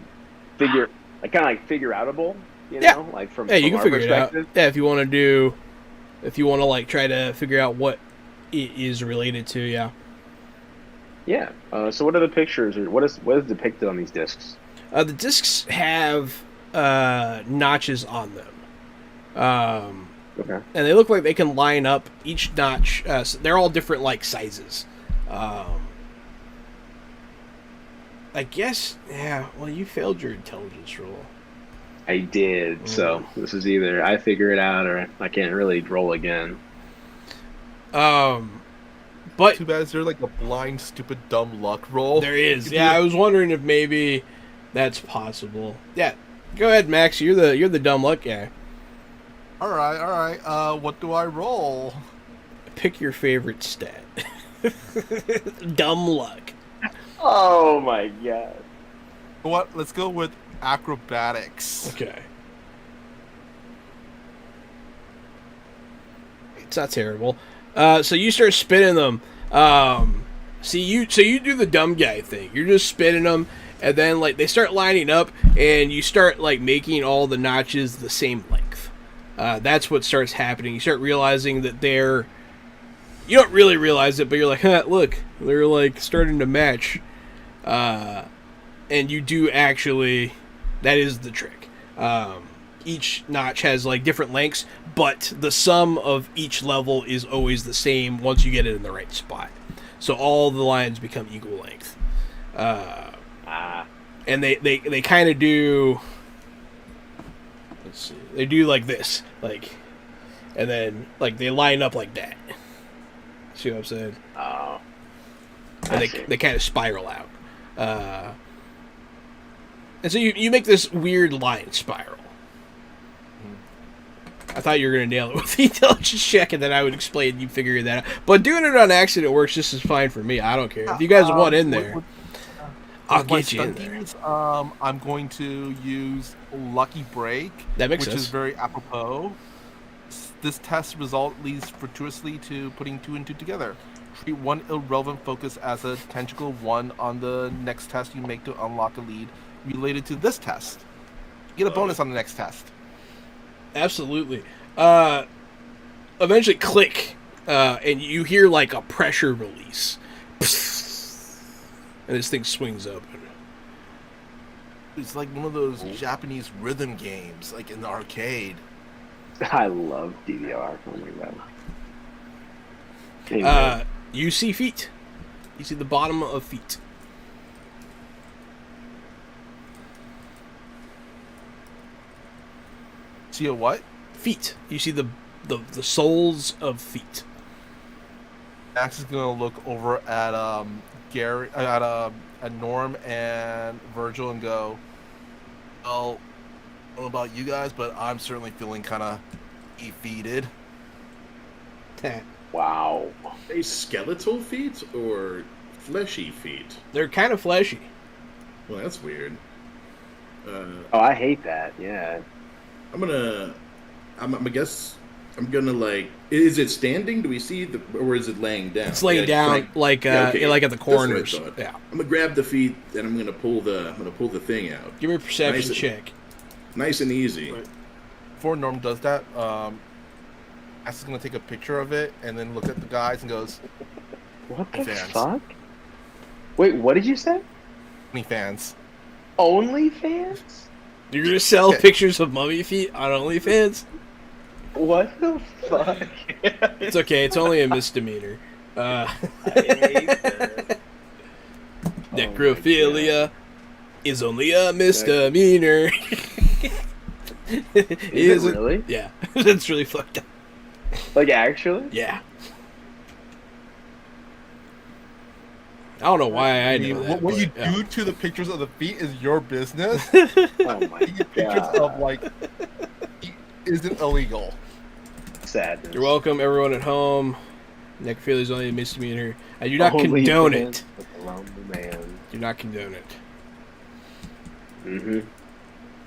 figure kind of like figure outable? You Yeah. know, like Yeah, you from can our figure it out. perspective. Yeah, if you want to like try to figure out what it is related to, yeah. Yeah. So what are the pictures, or what is depicted on these discs? The discs have notches on them. Okay. And they look like they can line up each notch. So they're all different like sizes. I guess, yeah. Well, you failed your intelligence roll. I did. So this is either I figure it out or I can't really roll again. But Too bad is there like a blind, stupid, dumb luck roll? there is. Yeah, I was wondering if maybe that's possible. Yeah, go ahead, Max. You're the dumb luck guy. All right. What do I roll? Pick your favorite stat. Dumb luck. Oh my god. What? Let's go with acrobatics. Okay. It's not terrible. So you start spinning them. So you do the dumb guy thing. You're just spinning them, and then like they start lining up, and you start like making all the notches the same length. That's what starts happening. You start realizing that they're. You don't really realize it, but you're like, look, they're like starting to match. And you do actually. That is the trick. Each notch has like different lengths, but the sum of each level is always the same once you get it in the right spot. So all the lines become equal length. And they kind of do. Let's see. They do like this, like, and then like they line up like that. See what I'm saying? Oh. And they kind of spiral out. And so you make this weird line spiral. I thought you were going to nail it with the intelligence check, and then I would explain you figure that out. But doing it on accident works just as fine for me. I don't care. If you guys want in there, I'll get you in there. I'm going to use Lucky Break. That makes sense. Which is very apropos. This test result leads fortuitously to putting 2 and 2 together. Treat one irrelevant focus as a tangential 1 on the next test you make to unlock a lead related to this test. Get a bonus on the next test. Absolutely. Eventually click, and you hear like a pressure release. And this thing swings open. It's like one of those Japanese rhythm games, like in the arcade. I love DDR. Oh my god. Anyway. You see feet. You see the bottom of feet. See a what? Feet. You see the soles of feet. Max is gonna look over at Gary, at Norm and Virgil, and go, "Well, I don't know about you guys, but I'm certainly feeling kind of defeated." Wow. Are they skeletal feet or fleshy feet? They're kind of fleshy. Well, that's weird. Oh, I hate that. Yeah. I guess I'm gonna like. Is it standing? Do we see or is it laying down? It's laying down, like at the corners. That's what I thought. Yeah. I'm gonna grab the feet and I'm gonna pull the thing out. Give me a perception check. Nice and easy. Right. Before Norm does that, Max is gonna take a picture of it and then look at the guys and goes, What the Fans. fuck? Wait, what did you say? "Any fans?" OnlyFans? You're gonna sell Okay. pictures of mummy feet on OnlyFans? What the fuck? It's okay. It's only a misdemeanor. I hate that. Necrophilia is only a misdemeanor. Is it really? Yeah, that's really fucked up. Like, actually? Yeah. I don't know why I know that. What but, you yeah. do to the pictures of the feet is your business. Oh my Taking pictures god. of like feet isn't illegal. Sadness. You're welcome, everyone at home. Necrophilia is only a misdemeanor. I do not condone it. Man. Do not condone it. Mm-hmm.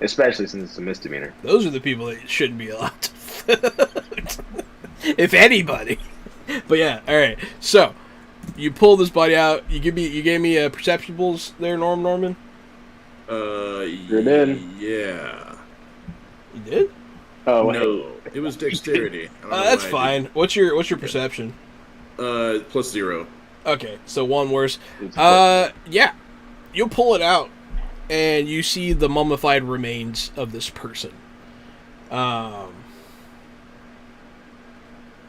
Especially since it's a misdemeanor. Those are the people that shouldn't be allowed to vote. If anybody. But yeah, alright. So, You pull this body out. You gave me perceptibles there, Norman. You're dead. Yeah. You did? Oh No, it was dexterity. I don't know That's why I fine. What's your perception? +0. Okay, so one worse. It's Yeah, you'll pull it out, and you see the mummified remains of this person.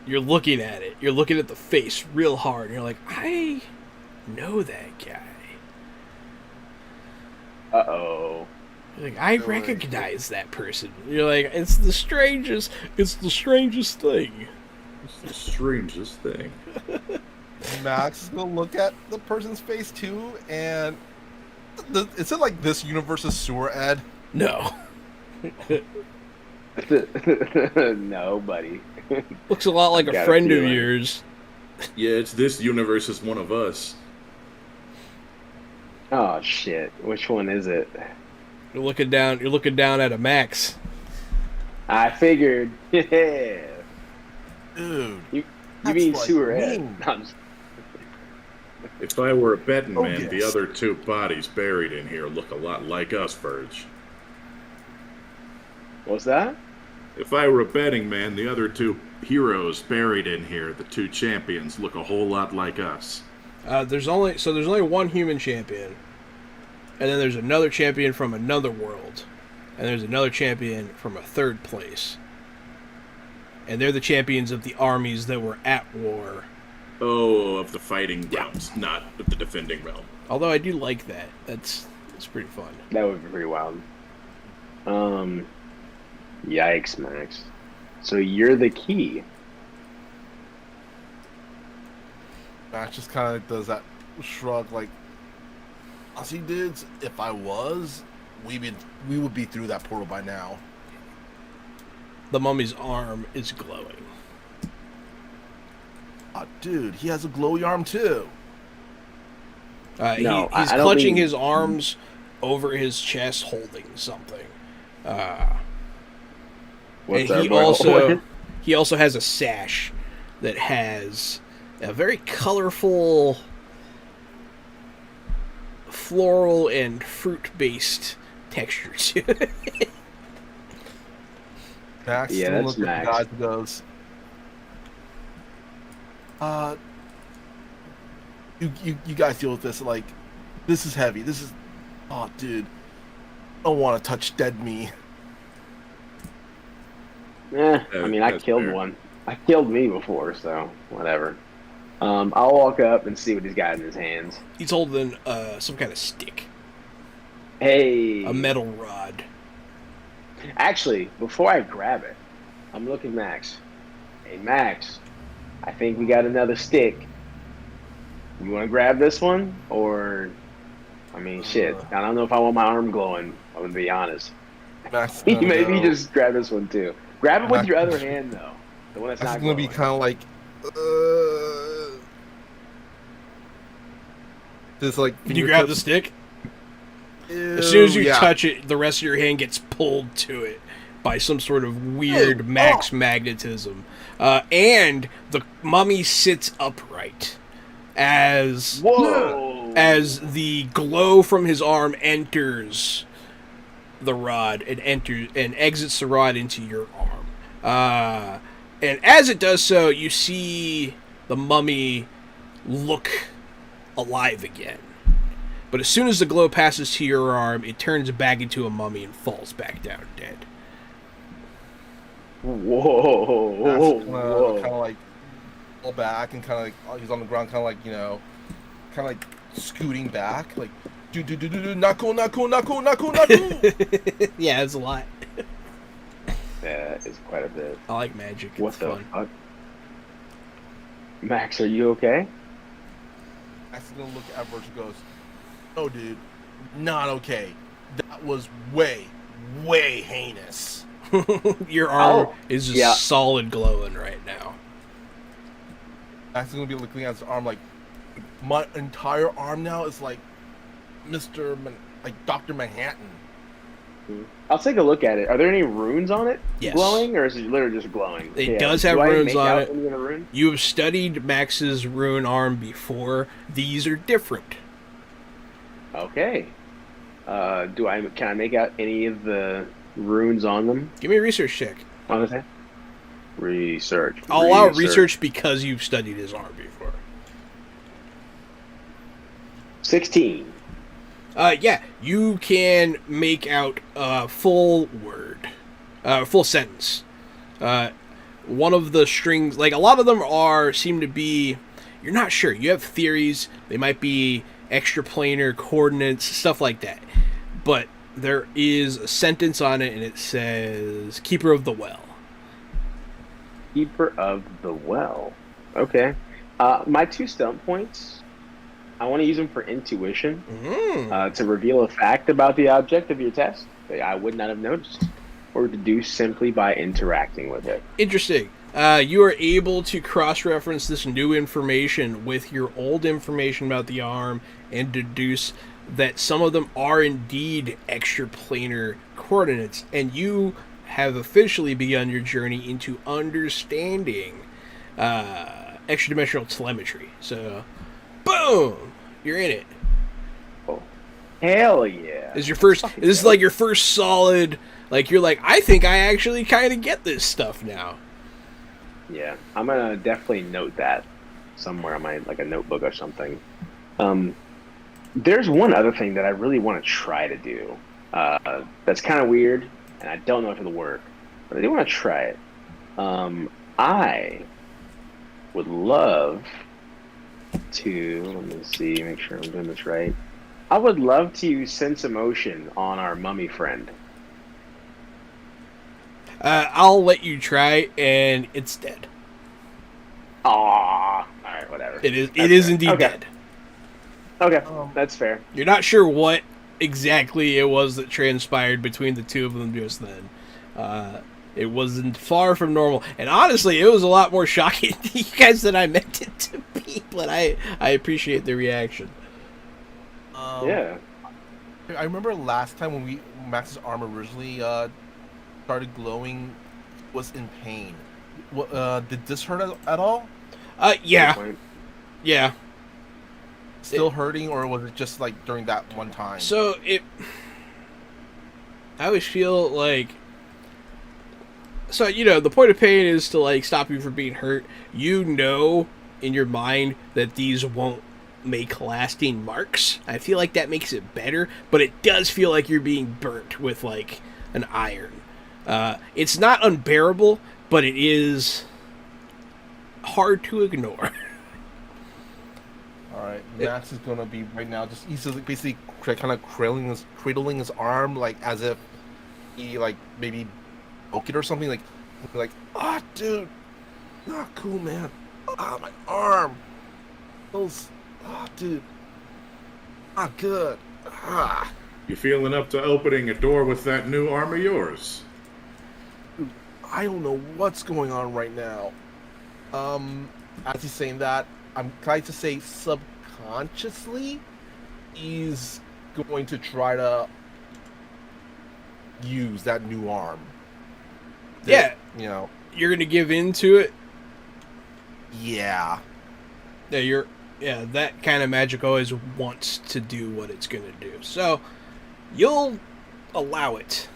You're looking at it. You're looking at the face real hard. And you're like, I know that guy. Uh-oh. You're like, I recognize that person. You're like, it's the strangest thing. It's the strangest thing. Max is gonna look at the person's face too, and is it like this universe's sewer, Ed? No. No, buddy. Looks a lot like a Got a friend of feeling. yours. Yeah, it's this universe is one of us. Oh shit! Which one is it? You're looking down at a Max. I figured. Yeah. Dude, You that's mean like sewer head? mean. No, I'm just- If I were a betting man, yes. the other two bodies buried in here look a lot like us, Verge. What's that? If I were a betting man, the other two heroes buried in here, the two champions, look a whole lot like us. There's only one human champion, and then there's another champion from another world, and there's another champion from a third place, and they're the champions of the armies that were at war. Oh, of the fighting realms, not of the defending realm. Although I do like that. That's pretty fun. That would be pretty wild. Yikes, Max. So you're the key. Max just kind of does that shrug, like, honestly, dudes, if I was, we would be through that portal by now. The mummy's arm is glowing. Oh, dude, he has a glowy arm too. No, He's I don't clutching think- his arms over his chest, holding something. What's And that, boy? he also has a sash that has a very colorful floral and fruit-based texture to it. Max Yeah, still that's looks at Max. the guy and goes, you guys deal with this, like, this is heavy. This is, oh, dude, I don't want to touch dead me. I mean, I That's killed fair. one. I killed me before, so whatever. I'll walk up and see what he's got in his hands. He's holding some kind of stick, Hey. a metal rod. Actually, before I grab it, I'm looking Max. Hey, Max, I think we got another stick. You want to grab this one? Or, I mean, shit. I don't know if I want my arm glowing. I'm going to be honest. Max is gonna Maybe go- just grab this one, too. Grab it with Max- your other hand, though. The one that's Max not is gonna be glowing. kind of like, just like. Can you grab the stick? As soon as you touch it, the rest of your hand gets pulled to it by some sort of weird max magnetism. And the mummy sits upright as Whoa! as the glow from his arm enters the rod and exits the rod into your arm. And as it does so, you see the mummy look alive again. But as soon as the glow passes to your arm, it turns back into a mummy and falls back down dead. Whoa! Kind Whoa! of like fall back and kind of like he's on the ground, kind of like kind of like scooting back, like do not cool, not cool, not cool, not cool, not cool. Yeah, it's a lot. Yeah, it's quite a bit. I like magic. What It's the fun. fuck? Max, are you okay? Max is gonna look at Verge and goes, "No, dude, not okay. That was way heinous." Your arm Oh, is just yeah. solid glowing right now. Max is gonna be looking at his arm like, my entire arm now is like Dr. Manhattan. I'll take a look at it. Are there any runes on it Yes. glowing, or is it literally just glowing? It does have Do I runes make on out it. any of the runes? You have studied Max's rune arm before. These are different. Okay. Can I make out any of the runes on them? Give me a research check. On the thing? Research. I'll allow research because you've studied his arm before. 16. Yeah, you can make out a full word, full sentence. One of the strings, like a lot of them seem to be, you're not sure. You have theories. They might be extraplanar coordinates, stuff like that. But there is a sentence on it, and it says, Keeper of the Well. Keeper of the Well. Okay. My 2 stump points, I want to use them for intuition, to reveal a fact about the object of your test that I would not have noticed, or deduce simply by interacting with it. Interesting. You are able to cross-reference this new information with your old information about the arm and deduce that some of them are indeed extraplanar coordinates, and you have officially begun your journey into understanding extra-dimensional telemetry. So, boom! You're in it. Oh, hell yeah! This is like your first solid, like, you're like, I think I actually kind of get this stuff now. Yeah, I'm gonna definitely note that somewhere on my, like, a notebook or something. There's one other thing that I really want to try to do. That's kind of weird, and I don't know if it'll work, but I do want to try it. I would love to, let me see, make sure I'm doing this right. I would love to sense emotion on our mummy friend. I'll let you try, and it's dead. Aww. Alright, whatever. It is indeed dead. Okay, that's fair. You're not sure what exactly it was that transpired between the two of them just then. It wasn't far from normal. And honestly, it was a lot more shocking to you guys than I meant it to be. But I appreciate the reaction. Yeah. I remember last time when Max's arm originally started glowing, was in pain. Did this hurt at all? Yeah. Yeah. Still hurting, or was it just like during that one time? So I always feel like, so, you know, the point of pain is to, like, stop you from being hurt. You know in your mind that these won't make lasting marks. I feel like that makes it better, but it does feel like you're being burnt with, like, an iron. It's not unbearable, but it is hard to ignore. Alright, Max is gonna be right now he's just basically kind of cradling his arm, like as if he, like, maybe broke it or something, like dude, not cool, man. My arm, those, dude, not good. You feeling up to opening a door with that new arm of yours? Dude, I don't know what's going on right now. As he's saying that, I'm trying to say subconsciously, he's going to try to use that new arm. Yeah. You know. You're going to give in to it? Yeah. Yeah, that kind of magic always wants to do what it's going to do. So, you'll allow it.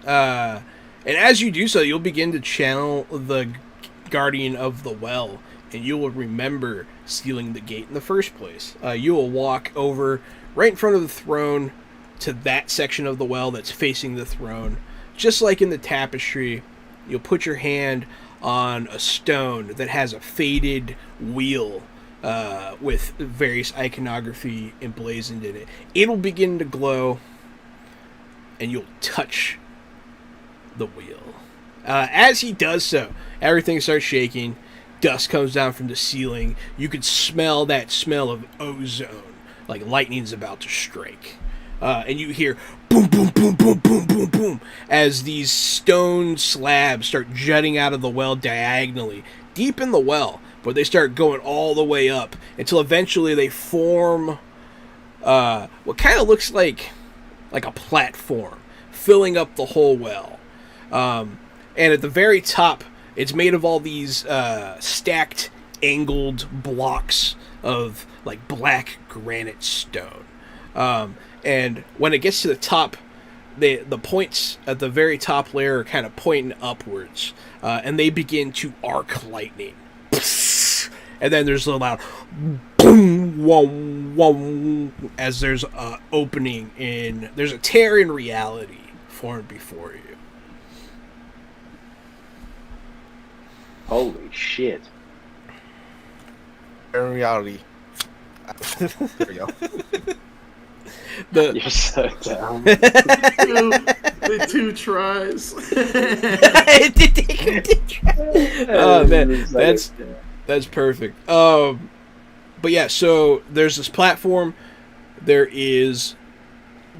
And as you do so, you'll begin to channel the Guardian of the Well, and you will remember sealing the gate in the first place. You will walk over right in front of the throne to that section of the well that's facing the throne. Just like in the tapestry, you'll put your hand on a stone that has a faded wheel with various iconography emblazoned in it. It'll begin to glow, and you'll touch the wheel. As he does so, everything starts shaking. Dust comes down from the ceiling. You can smell that smell of ozone, like lightning's about to strike. And you hear boom, boom, boom, boom, boom, boom, boom, as these stone slabs start jutting out of the well diagonally, deep in the well, but they start going all the way up until eventually they form what kind of looks like a platform filling up the whole well. And at the very top, it's made of all these stacked, angled blocks of like black granite stone. And when it gets to the top, the points at the very top layer are kind of pointing upwards, and they begin to arc lightning. And then there's a loud boom, whoom, whoom, as there's a opening there's a tear in reality formed before you. Holy shit. In reality. There we go. You're so dumb. The two tries. Oh man, that's perfect. But yeah, so there's this platform. There is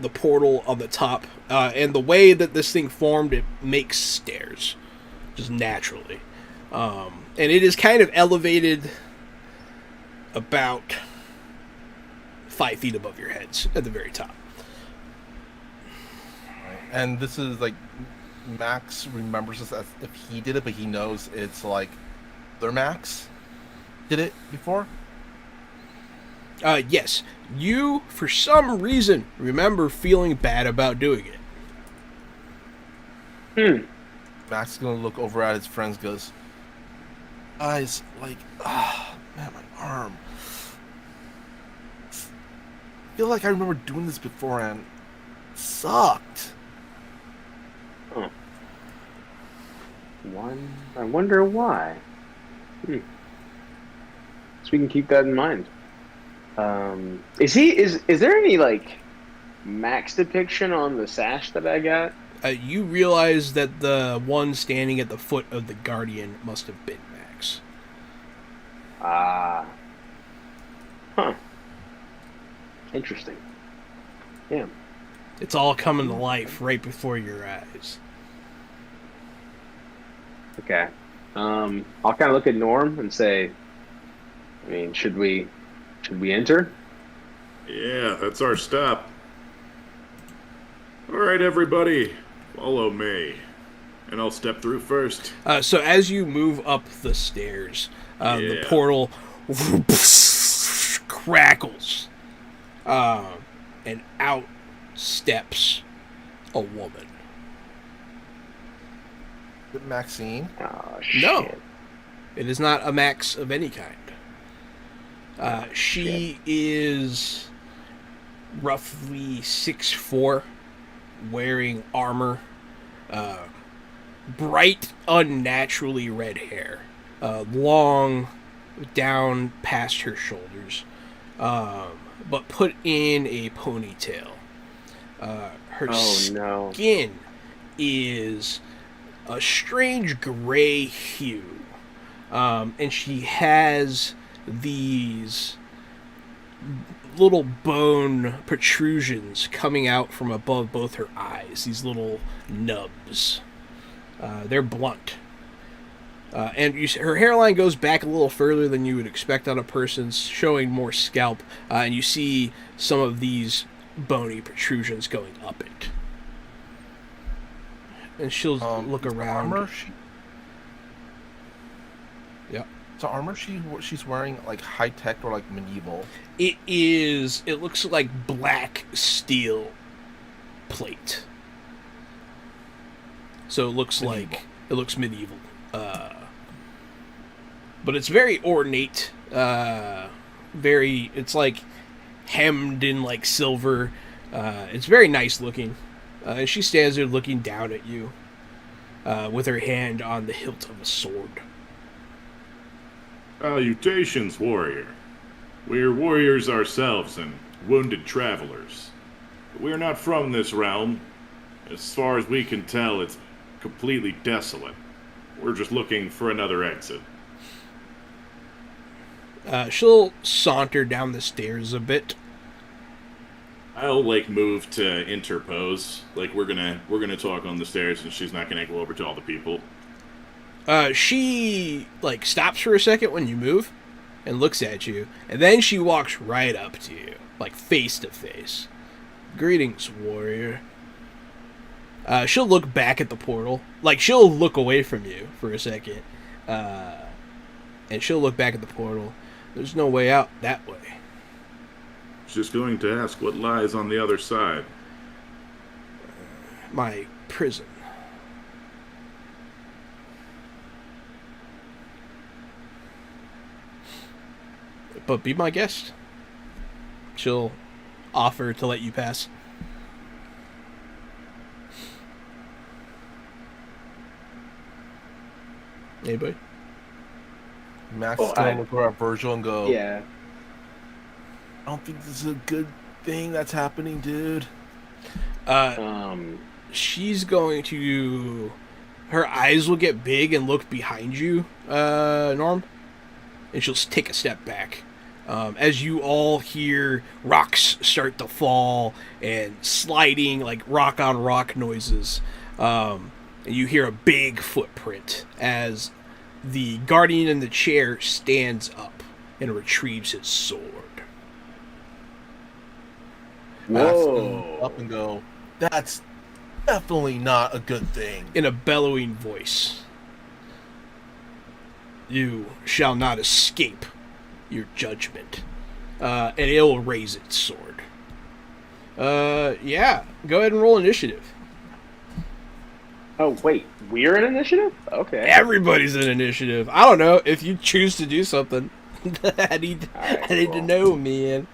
the portal on the top, and the way that this thing formed, it makes stairs, just naturally, and it is kind of elevated about 5 feet above your heads at the very top. And this is like Max remembers this as if he did it, but he knows it's like their Max did it before. Yes, you for some reason remember feeling bad about doing it. Max is gonna look over at his friends, goes, "Guys, like, man, my arm. I feel like I remember doing this before and it sucked." I wonder why. So we can keep that in mind. Is there any like Max depiction on the sash that I got? You realize that the one standing at the foot of the Guardian must have been Max. Huh. Interesting. Yeah. It's all coming to life right before your eyes. Okay. I'll kind of look at Norm and say, I mean, should we enter? Yeah, that's our stop. All right, everybody, follow me. And I'll step through first. So as you move up the stairs, the portal crackles, and out steps a woman. Is it Maxine? Oh, shit. No, it is not a Max of any kind. She is roughly 6'4", wearing armor, bright, unnaturally red hair, long down past her shoulders, but put in a ponytail. Her skin is a strange gray hue, and she has these little bone protrusions coming out from above both her eyes, these little nubs. They're blunt. And her hairline goes back a little further than you would expect on a person, showing more scalp, and you see some of these bony protrusions going up it. And she'll look around. Armor Yeah. So armor she's wearing like high tech or like medieval? It looks like black steel plate. So it looks medieval. But it's very ornate. It's like hemmed in like silver. It's very nice looking. And she stands there looking down at you, with her hand on the hilt of a sword. Salutations, warrior. We're warriors ourselves and wounded travelers. But we're not from this realm. As far as we can tell, it's completely desolate. We're just looking for another exit. She'll saunter down the stairs a bit. I'll move to interpose. We're gonna talk on the stairs, and she's not gonna go over to all the people. She stops for a second when you move, and looks at you, and then she walks right up to you, face to face. Greetings, warrior. She'll look back at the portal. Like, she'll look away from you for a second. And she'll look back at the portal. There's no way out that way. Just going to ask what lies on the other side. My prison. But be my guest. She'll offer to let you pass. Anybody? Max Oh, is gonna I- look at Virgil and go, Yeah. I don't think this is a good thing that's happening, dude. She's going to... Her eyes will get big and look behind you, Norm. And she'll take a step back. As you all hear rocks start to fall and sliding, like rock-on-rock noises. And you hear a big footprint as the guardian in the chair stands up and retrieves his sword. Max Whoa. can up and go, that's definitely not a good thing. In a bellowing voice. You shall not escape your judgment. And it'll raise its sword. Yeah. Go ahead and roll initiative. Oh, wait. We're in initiative? Okay. Everybody's in initiative. I don't know if you choose to do something. I need to cool. know, man.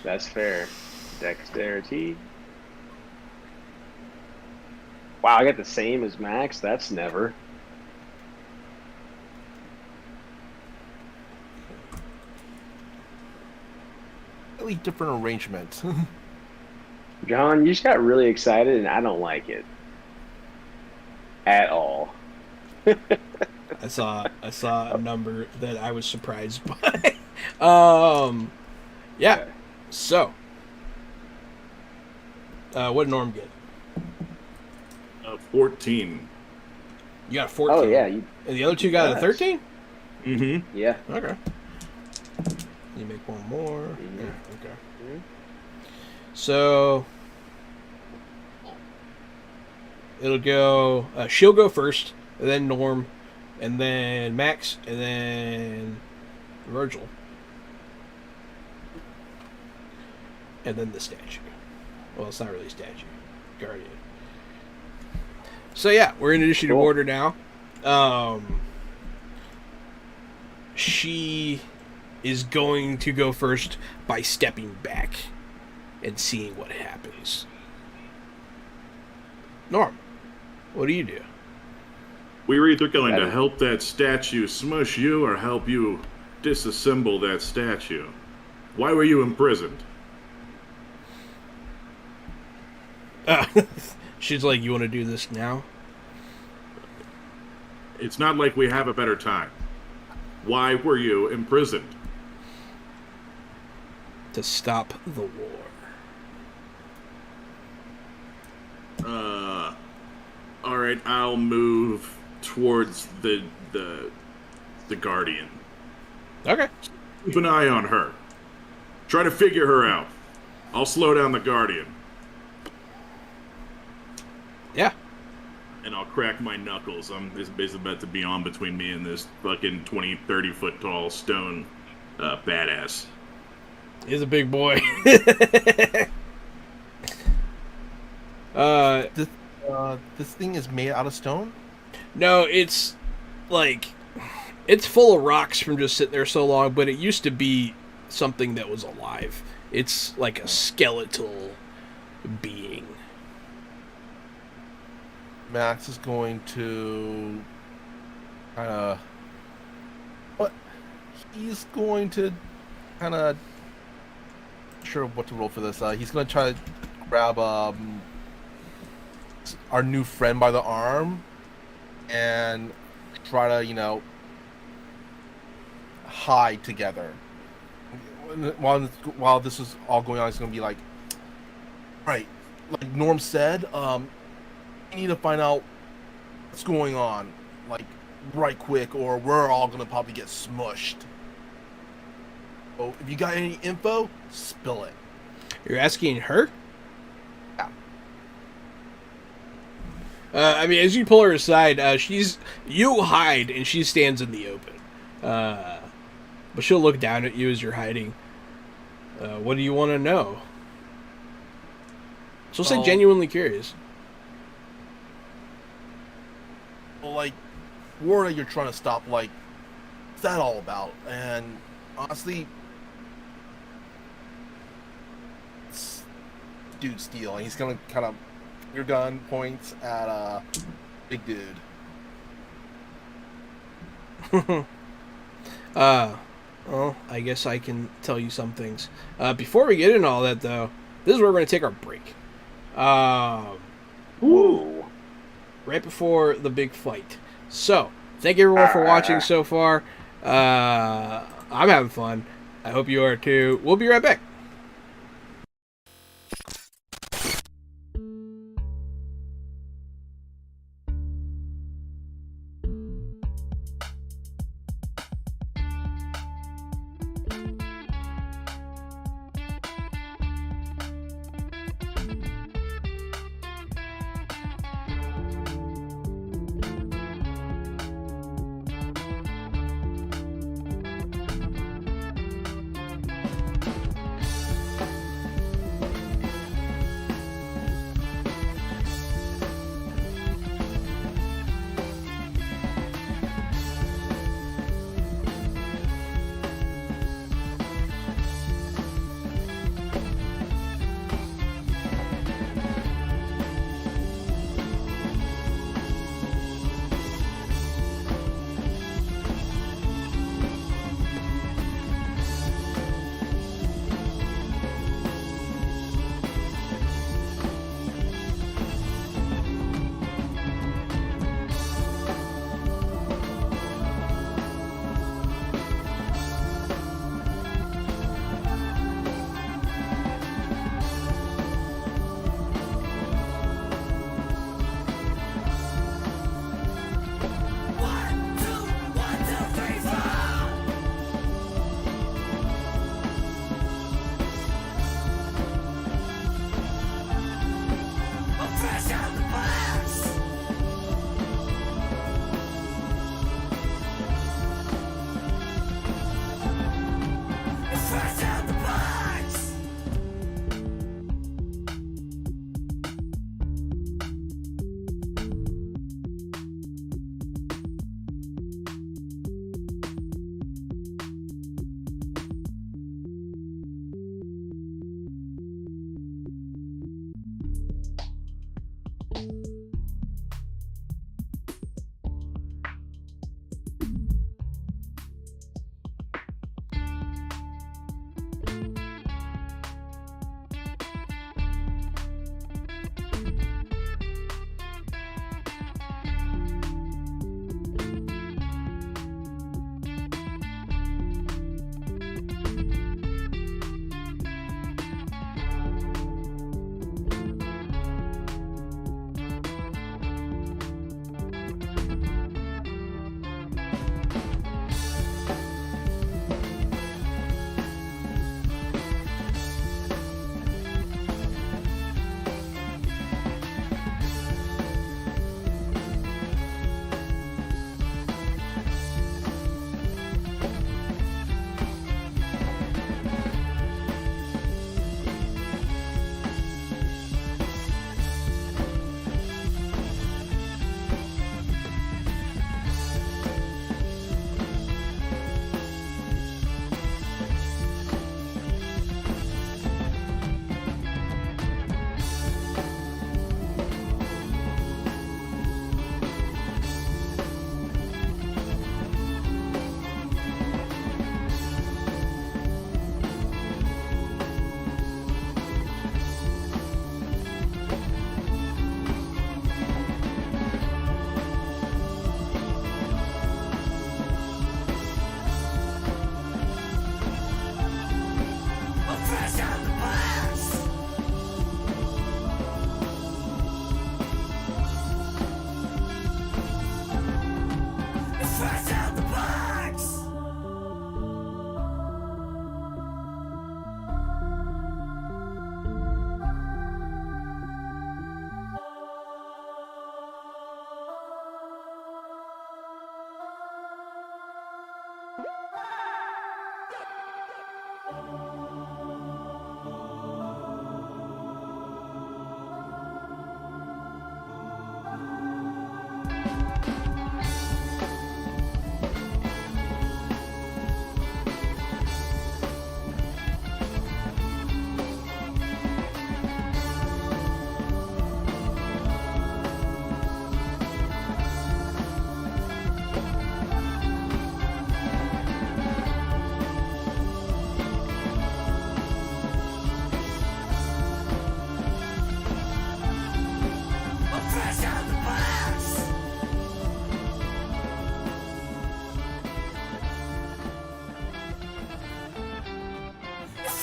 That's fair. Dexterity. Wow, I got the same as Max. That's never. Really different arrangement. John, you just got really excited, and I don't like it. At all. I saw a number that I was surprised by. Yeah. Okay. So, what did Norm get? 14. You got a 14. Oh, yeah. And the other two got a Nice. 13? Mm-hmm. Yeah. Okay. You make one more. Mhm. Yeah, okay. Mhm. So, it'll go, she'll go first, and then Norm, and then Max, and then Virgil. And then the statue. Well, it's not really a statue. Guardian. So yeah, we're in initiative Cool. order now. She is going to go first by stepping back and seeing what happens. Norm, what do you do? We're either going That to is- help that statue smush you or help you disassemble that statue. Why were you imprisoned? She's like, you want to do this now? It's not like we have a better time. Why were you imprisoned? To stop the war. Alright, I'll move towards the Guardian. Okay. Keep an eye on her. Try to figure her out. I'll slow down the Guardian. Yeah. And I'll crack my knuckles. This is about to be on between me and this fucking 20, 30 foot tall stone badass. He's a big boy. This thing is made out of stone? No, it's like, it's full of rocks from just sitting there so long, but it used to be something that was alive. It's like a skeletal being. Max is going to he's going to kind of sure what to roll for this. He's going to try to grab our new friend by the arm and try to hide together. While this is all going on, he's going to be like, right, like Norm said, we need to find out what's going on, like, right quick, or we're all gonna probably get smushed. So, if you got any info, spill it. You're asking her? Yeah. I mean, as you pull her aside, you hide and she stands in the open. But she'll look down at you as you're hiding. What do you want to know? She'll say genuinely curious. Like, war that you're trying to stop, like, what's that all about? And honestly, dude steal. And he's gonna kind of, your gun points at big dude. Well, I guess I can tell you some things. Before we get into all that, though, this is where we're going to take our break. Ooh. Right before the big fight. So, thank you everyone for watching so far. I'm having fun. I hope you are too. We'll be right back.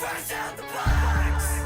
Fresh out the box.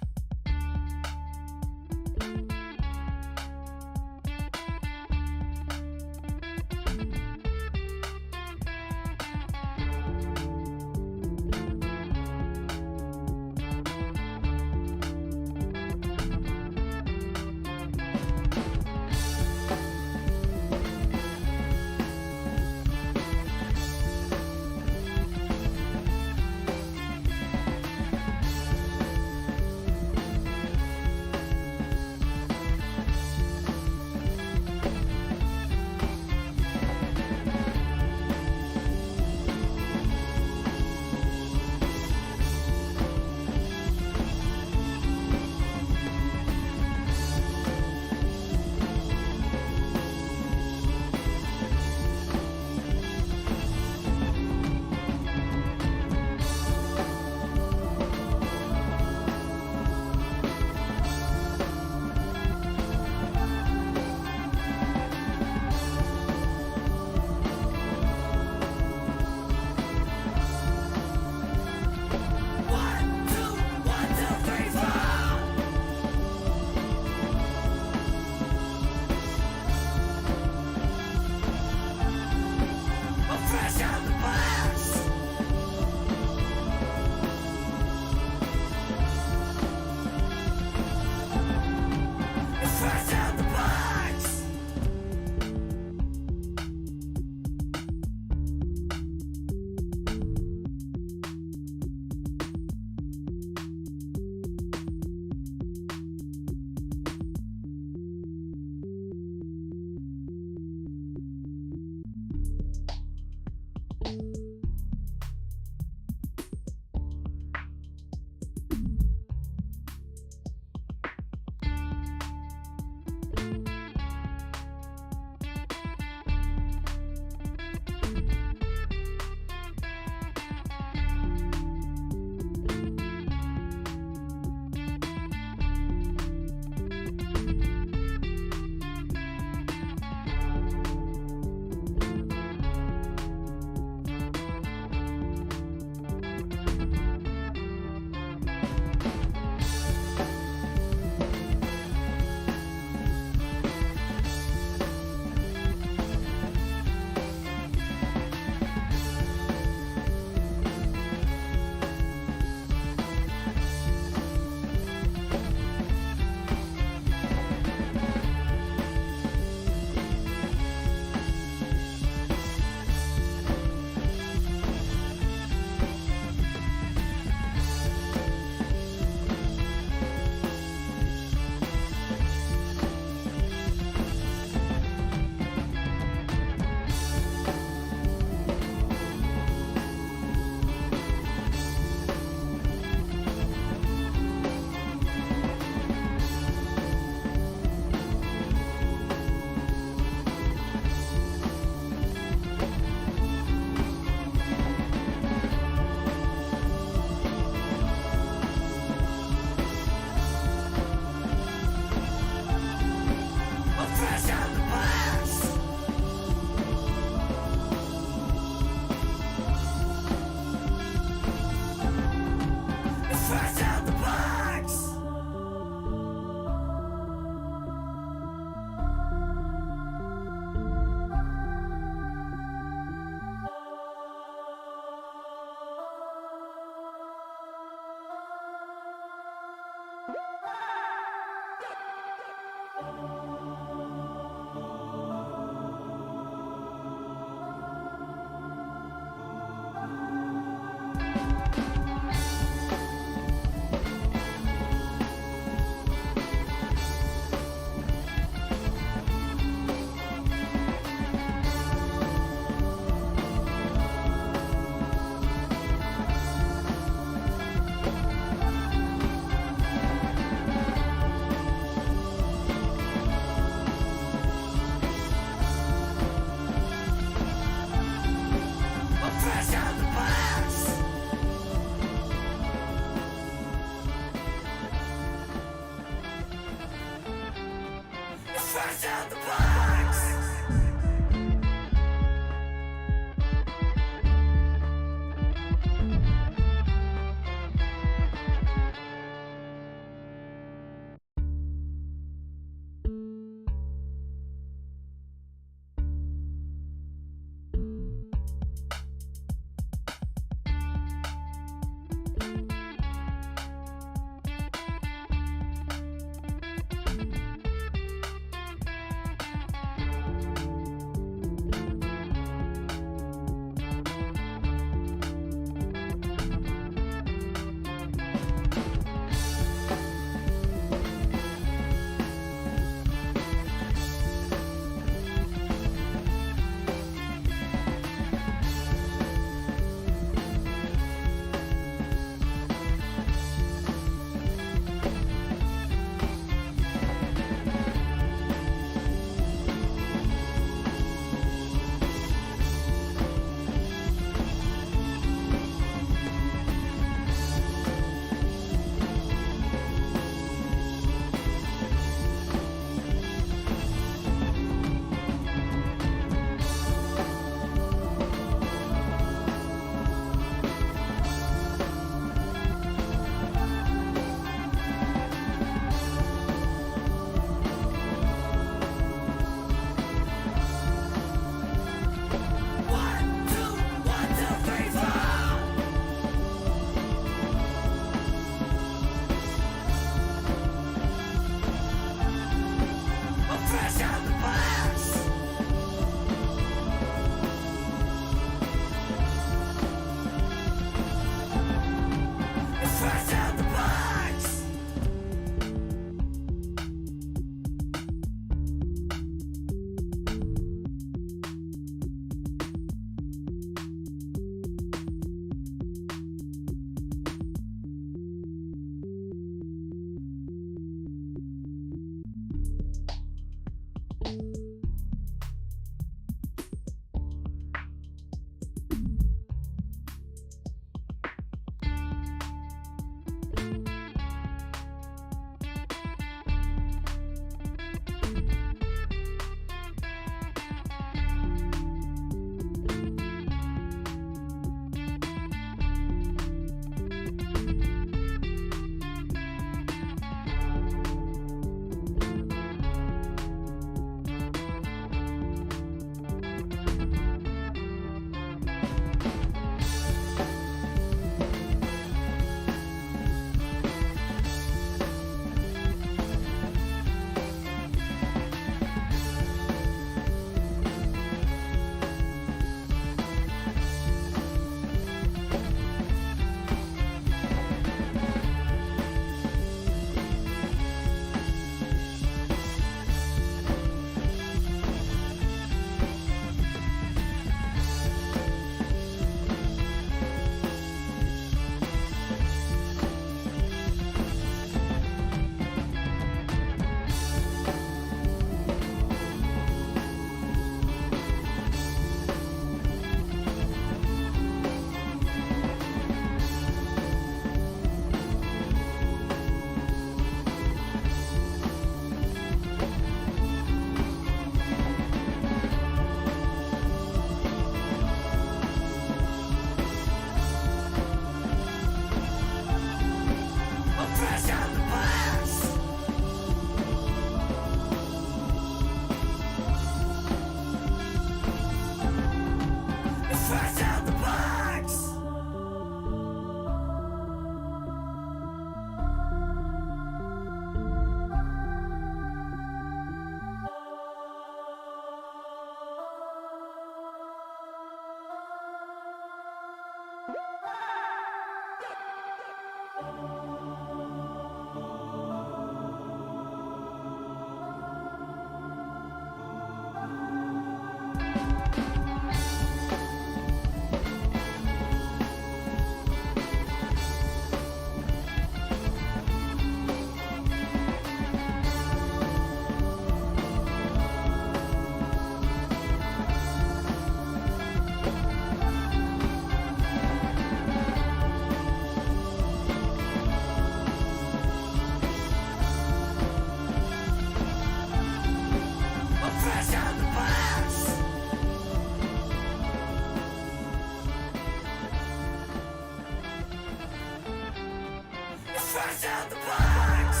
out the box.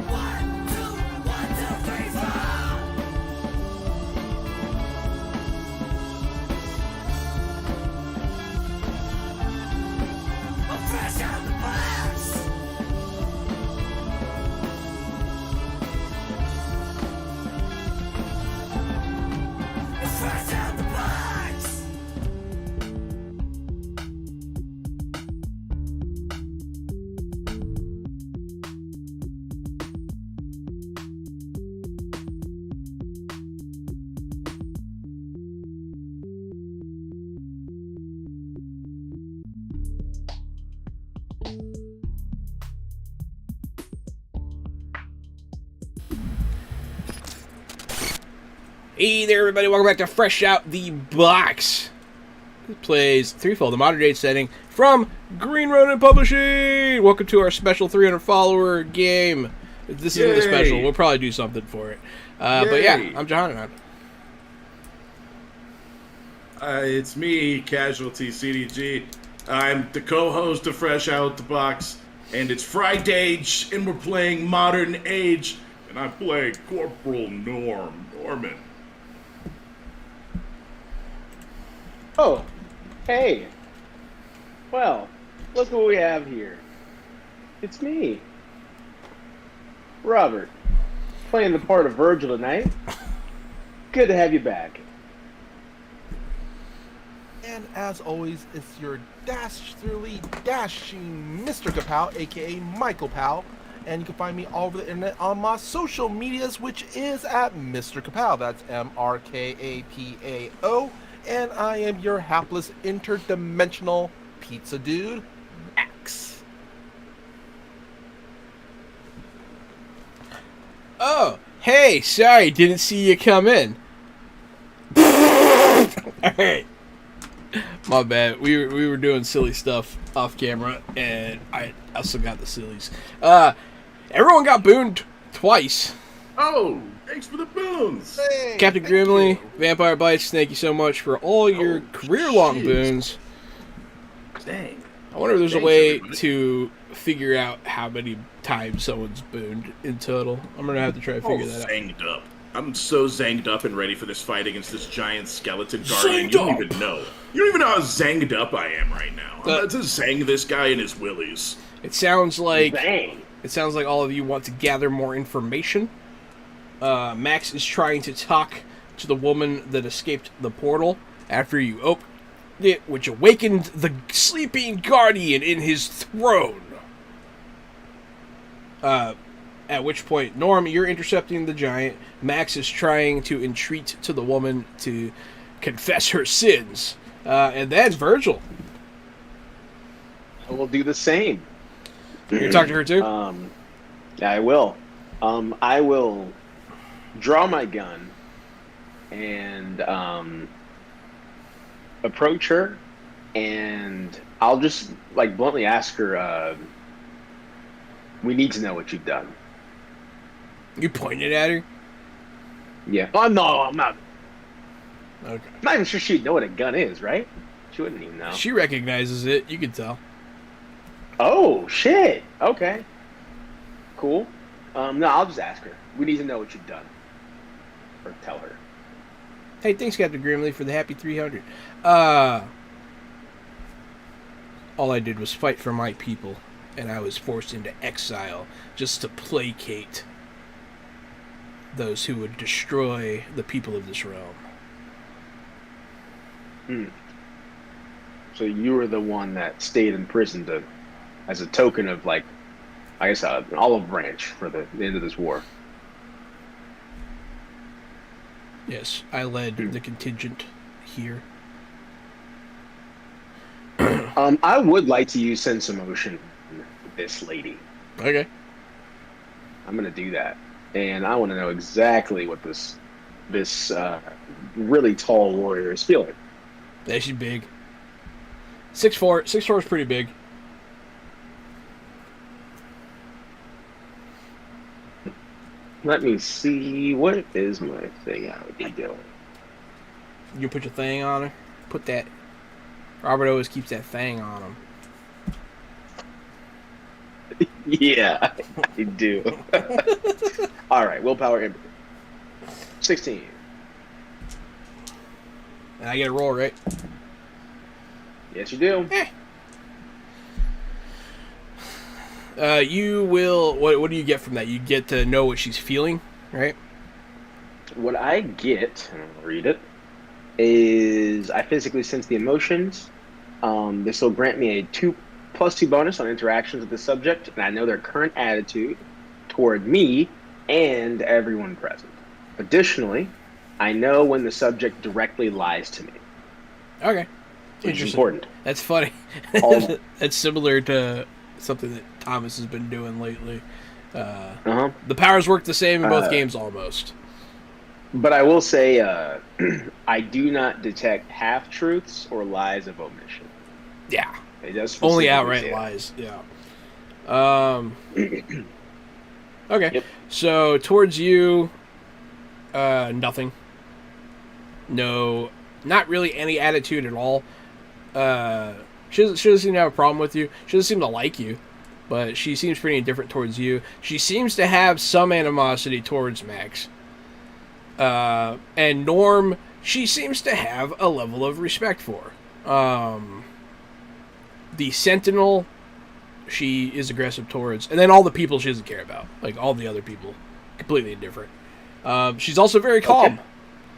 One, two, 3, 4. I'm fresh out the box. I'm fresh out the box. Hey there, everybody. Welcome back to Fresh Out the Box. It plays Threefold, the modern day setting from Green Ronin Publishing. Welcome to our special 300 follower game. This isn't the special. We'll probably do something for it. But yeah, I'm Johanan. It's me, Casualty CDG. I'm the co-host of Fresh Out the Box, and it's Friday, and we're playing Modern Age, and I'm playing Corporal Norman. Oh, hey. Well, look what we have here. It's me, Robert, playing the part of Virgil tonight. Good to have you back. And as always, it's your dastardly, dashing Mr. Kapow, aka Michael Pow. And you can find me all over the internet on my social medias, which is at Mr. Kapow. That's MrKAPAO. And I am your hapless interdimensional pizza dude, Max. Oh, hey, sorry, didn't see you come in. Alright. My bad. We were doing silly stuff off camera, and I also got the sillies. Everyone got booned twice. Oh, thanks for the boons. Hey, Captain thank Grimley, you. Vampire Bites, thank you so much for all your career-long shit. boons. Dang. I wonder if there's a Thanks, way everybody. to figure out how many times someone's booned in total. I'm gonna have to try to figure that out. Zanged up. I'm so zanged up and ready for this fight against this giant skeleton guardian. Zanged You don't up. even know. You don't even know how zanged up I am right now. I'm about to zang this guy in his willies. It sounds like Bang. all of you want to gather more information. Max is trying to talk to the woman that escaped the portal after you opened it, which awakened the sleeping guardian in his throne. At which point, Norm, you're intercepting the giant. Max is trying to entreat to the woman to confess her sins. And then Virgil. I will do the same. You gonna talk to her too? Yeah, I will. I will draw my gun and approach her and I'll just like bluntly ask her. We need to know what you've done. You pointed at her? Yeah. Oh no, I'm not. Okay. I'm not even sure she'd know what a gun is, right? She wouldn't even know. She recognizes it. You can tell. Oh shit. Okay. Cool. No, I'll just ask her. We need to know what you've done, or tell her. Hey, thanks, Captain Grimley, for the happy 300. All I did was fight for my people, and I was forced into exile just to placate those who would destroy the people of this realm. So you were the one that stayed in prison as a token of, like, I guess, an olive branch for the end of this war. Yes, I led the contingent here. I would like to use sense emotion with this lady. Okay. I'm gonna do that, and I want to know exactly what this really tall warrior is feeling. Yeah, she's big. 6'4". 6'4" is pretty big. Let me see. What is my thing I would be doing? You put your thing on her? Put that. Robert always keeps that thing on him. Yeah, I do. All right, willpower empathy. 16. And I get a roll, right? Yes, you do. You will. What do you get from that? You get to know what she's feeling, right? What I get, and I'll read it, is I physically sense the emotions. This will grant me a 2+2 bonus on interactions with the subject, and I know their current attitude toward me and everyone present. Additionally, I know when the subject directly lies to me. Okay. Which is important. That's funny. All- That's similar to something that Thomas has been doing lately. Uh-huh. The powers work the same in both games almost. But I will say, I do not detect half-truths or lies of omission. Yeah. It does Only specifically outright say that. lies. Yeah. Okay. Yep. So towards you, nothing. No, not really any attitude at all. She doesn't seem to have a problem with you. She doesn't seem to like you, but she seems pretty indifferent towards you. She seems to have some animosity towards Max. And Norm, she seems to have a level of respect for. The Sentinel, she is aggressive towards, and then all the people she doesn't care about, like all the other people, completely indifferent. She's also very calm. Okay.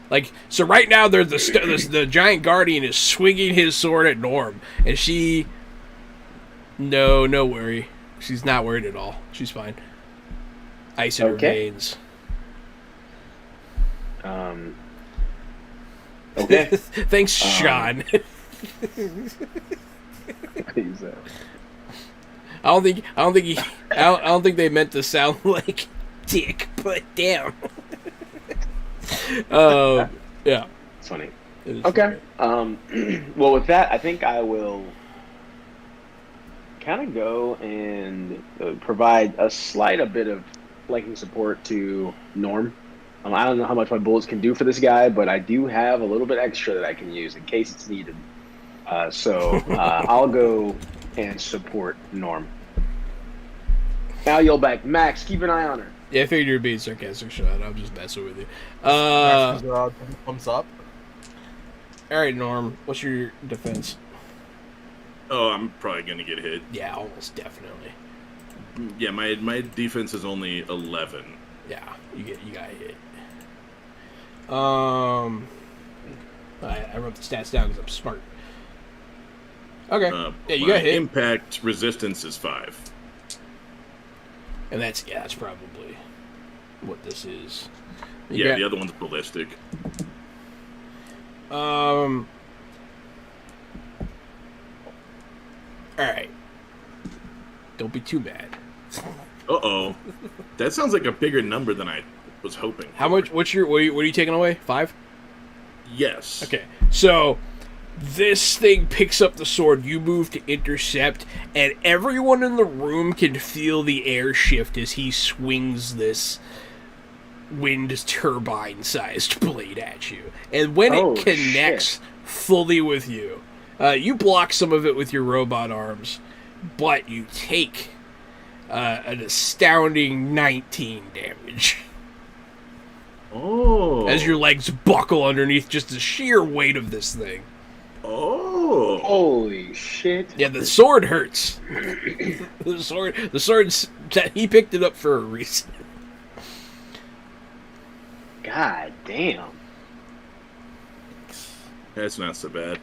Like, so right now, there's the giant guardian is swinging his sword at Norm, and she, no worry, she's not worried at all. She's fine. Ice in her veins. Okay. Thanks, Sean. I don't think they meant to sound like dick, but damn. Yeah. It's funny. It is Okay. funny. Well, with that, I think I will kind of go and provide a bit of flanking support to Norm. I don't know how much my bullets can do for this guy, but I do have a little bit extra that I can use in case it's needed. So I'll go and support Norm. Now yell back, Max, keep an eye on her. Yeah, I figured you were being sarcastic, Sean. I'm just messing with you. Thumbs up. All right, Norm. What's your defense? Oh, I'm probably gonna get hit. Yeah, almost definitely. Yeah, my defense is only 11. Yeah, you got hit. I wrote the stats down because I'm smart. Okay. Yeah, you My got hit. Impact resistance is 5. And that's probably what this is. Yeah, the other one's ballistic. All right. Don't be too mad. Uh-oh. That sounds like a bigger number than I was hoping. How much? What are you taking away? 5? Yes. Okay. So This thing picks up the sword, you move to intercept, and everyone in the room can feel the air shift as he swings this wind turbine-sized blade at you. And when it connects fully with you, you block some of it with your robot arms, but you take an astounding 19 damage. Oh. As your legs buckle underneath just the sheer weight of this thing. Oh. Holy shit. Yeah, the sword hurts. the sword's, he picked it up for a reason. God damn. That's not so bad.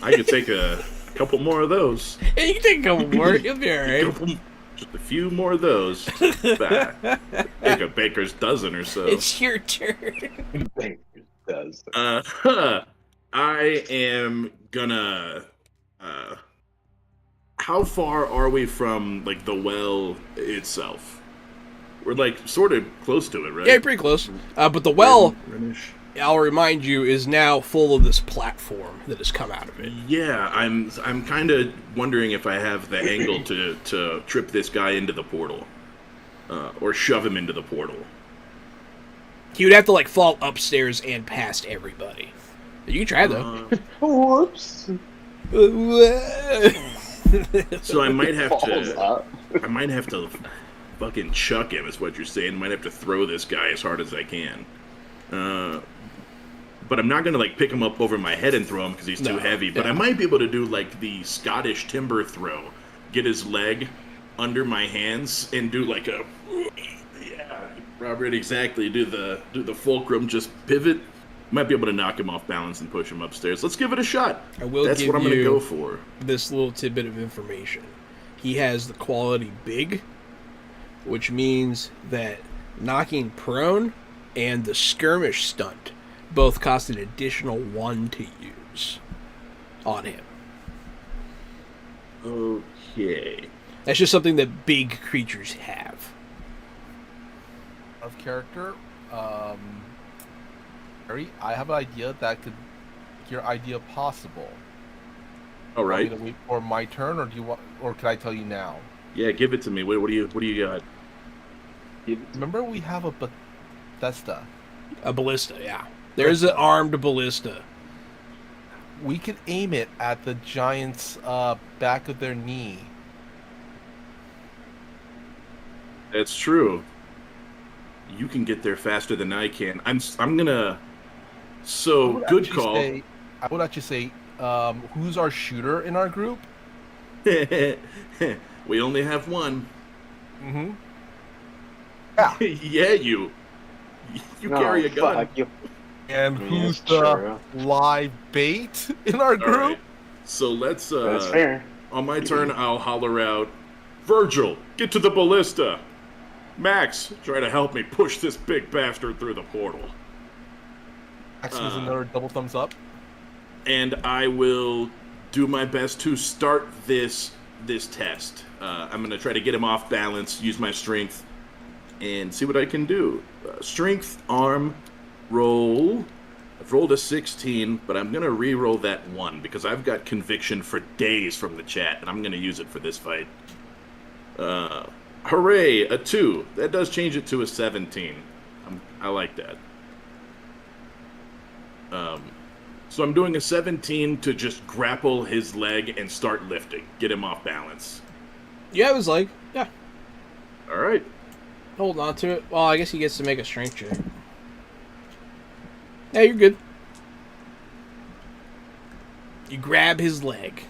I could take a couple more of those. Yeah, you can take a couple more. You'll be alright. Just a few more of those. Take a baker's dozen or so. It's your turn. It does. I am gonna. How far are we from like the well itself? We're like sort of close to it, right? Yeah, pretty close. But the well, Renish. I'll remind you, is now full of this platform that has come out of it. Yeah, I'm kind of wondering if I have the angle to trip this guy into the portal, or shove him into the portal. He would have to like fall upstairs and past everybody. You can try though. Whoops. So I might have Falls to. up. I might have to fucking chuck him, is what you're saying. I might have to throw this guy as hard as I can. But I'm not gonna like pick him up over my head and throw him because he's too heavy. But I might be able to do like the Scottish timber throw, get his leg under my hands and do like a Robert, exactly. Do the fulcrum, just pivot. Might be able to knock him off balance and push him upstairs. Let's give it a shot. That's what I'm gonna go for. This little tidbit of information. He has the quality big, which means that knocking prone and the skirmish stunt both cost an additional 1 to use on him. Okay. That's just something that big creatures have. Of character, Harry, I have an idea that could make your idea possible. All right. Want me to wait for my turn, or do you want, or can I tell you now? Yeah, give it to me. What do you got? Remember, we have a Bethesda. A ballista, yeah. There's an armed ballista. We could aim it at the giant's back of their knee. That's true. You can get there faster than I can. I'm gonna. So good call. I would actually say, who's our shooter in our group? We only have one. Mm-hmm. Yeah. Yeah, you carry a gun. Fuck you. And Yeah, who's sure. the live bait in our All group? right. So let's. That's fair. On my turn, I'll holler out, Virgil, get to the ballista. Max, try to help me push this big bastard through the portal. Max gives another double thumbs up. And I will do my best to start this test. I'm going to try to get him off balance, use my strength, and see what I can do. Strength, arm, roll. I've rolled a 16, but I'm going to re-roll that 1 because I've got conviction for days from the chat, and I'm going to use it for this fight. Hooray, a 2. That does change it to a 17. I like that. So I'm doing a 17 to just grapple his leg and start lifting. Get him off balance. Yeah, it was like, yeah. All right. Hold on to it. Well, I guess he gets to make a strength check. Yeah, you're good. You grab his leg.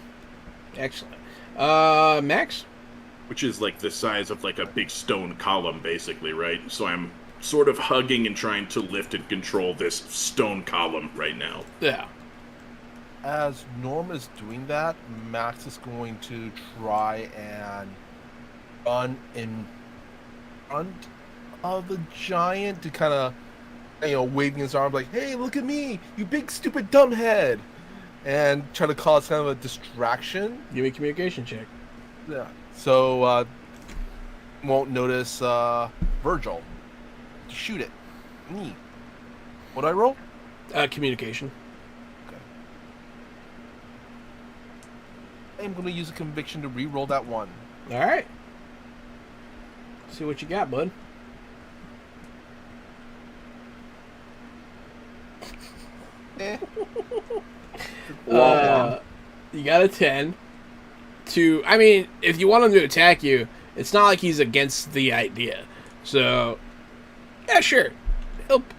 Excellent. Max? Which is like the size of like a big stone column, basically, right? So I'm sort of hugging and trying to lift and control this stone column right now. Yeah. As Norm is doing that, Max is going to try and run in front of the giant to kind of, waving his arms like, "Hey, look at me, you big stupid dumbhead," and try to cause kind of a distraction. Give me a communication check. Yeah. So won't notice Virgil. Shoot it. Me. What do I roll? Communication. I'm going to use a conviction to re-roll that 1. All right. See what you got, bud. Eh. You got a 10. I mean, if you want him to attack you, it's not like he's against the idea. So, yeah, sure.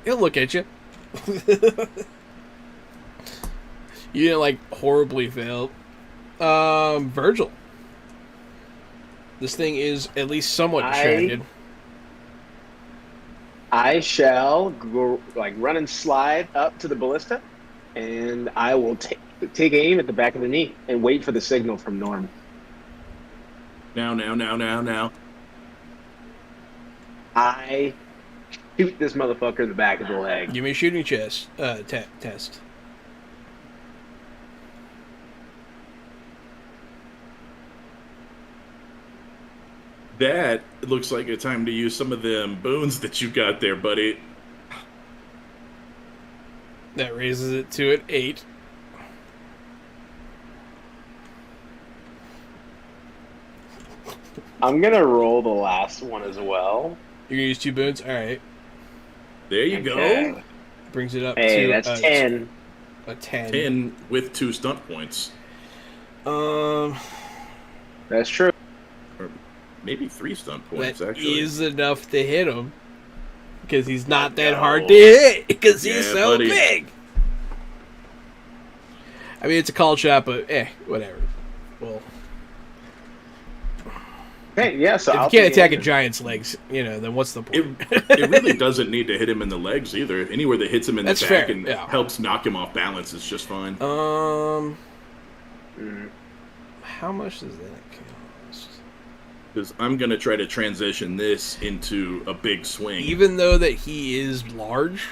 He'll look at you. You didn't, like, horribly fail. Virgil. This thing is at least somewhat distracted. I shall go, like, run and slide up to the ballista, and I will take aim at the back of the knee and wait for the signal from Norm. Now. I shoot this motherfucker in the back of the leg. Give me a shooting test. That looks like a time to use some of them boons that you got there, buddy. That raises it to an 8. I'm gonna roll the last one as well. You're gonna use 2 boons? Alright. There you Okay. go. Brings it up Hey, to that's 10. a 10. 10 with 2 stunt points. That's true. Or maybe 3 stunt points, That actually. is enough to hit him. Because he's not that No. hard to hit. Because he's Yeah, so buddy. big. I mean, it's a call shot, but whatever. Well, Hey, yeah, so if I'll you can't take attack a aim. giant's legs, then what's the point? It really doesn't need to hit him in the legs either. Anywhere that hits him in That's the back fair, and yeah. helps knock him off balance is just fine. How much does that cost? Because I'm going to try to transition this into a big swing. Even though that he is large,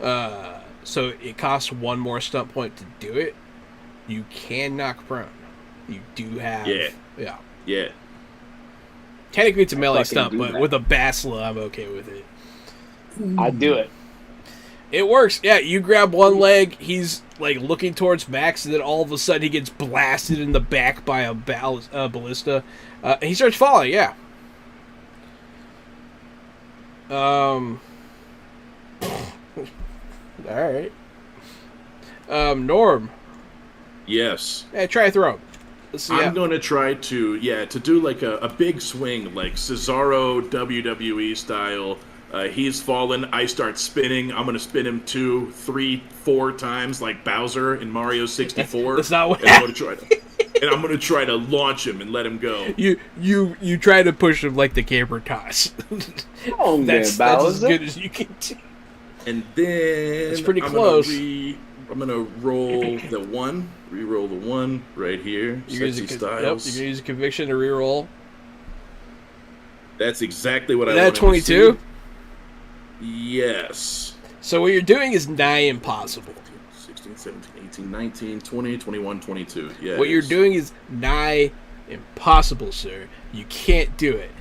so it costs 1 more stunt point to do it, you can knock prone. You do have... Yeah. Yeah. Technically it's a melee fucking stunt, do but that. with a Basila, I'm okay with it. I'd do it. It works. Yeah, you grab one leg, he's like looking towards Max, and then all of a sudden he gets blasted in the back by a ballista. And he starts falling, yeah. Alright. Norm. Yes. Yeah, try to throw him. Let's see. I'm going to try to do like a big swing, like Cesaro WWE style. He's fallen. I start spinning. I'm going to spin him 2, 3, 4 times like Bowser in Mario 64. That's not what and I'm going to try to launch him and let him go. You try to push him like the camper toss. Oh, man, That's as Bowser. good as you can do. And then It's pretty I'm close. I'm going to roll the 1. Re-roll the 1 right here. You're Sexy gonna Styles. use a conviction to reroll. That's exactly what I Is that wanted 22? to see. Yes. So what you're doing is nigh impossible. 16, 17, 18, 19, 20, 21, 22. Yeah. What you're doing is nigh impossible, sir. You can't do it.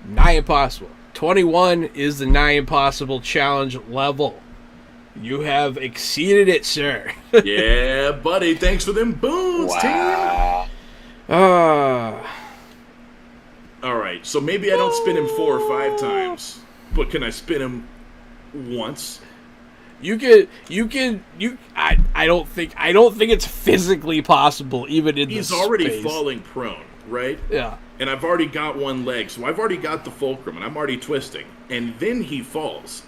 Nigh impossible. 21 is the nigh impossible challenge level. You have exceeded it, sir. Yeah, buddy. Thanks for them boons, Wow. All right. So maybe I don't spin him 4 or 5 times, but can I spin him once? I don't think it's physically possible even in He's this already space. falling prone, right? Yeah. And I've already got 1 leg, so I've already got the fulcrum, and I'm already twisting. And then he falls.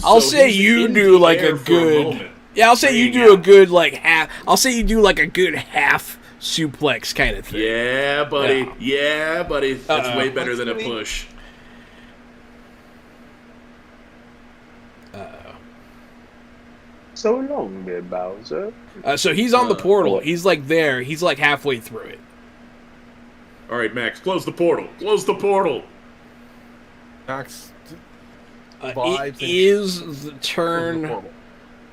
I'll So say he's you in do the like air a for good. moment. Yeah, I'll say you Hanging do a out. good like half. I'll say you do like a good half suplex kind of thing. Yeah, buddy. Yeah. Yeah, buddy. That's Uh-oh. way better than a Actually- push. So long, dear Bowser. So he's on the portal. oh. He's like there. He's like halfway through it. All right, Max, close the portal. Close the portal. Max, It Vibes and- is the turn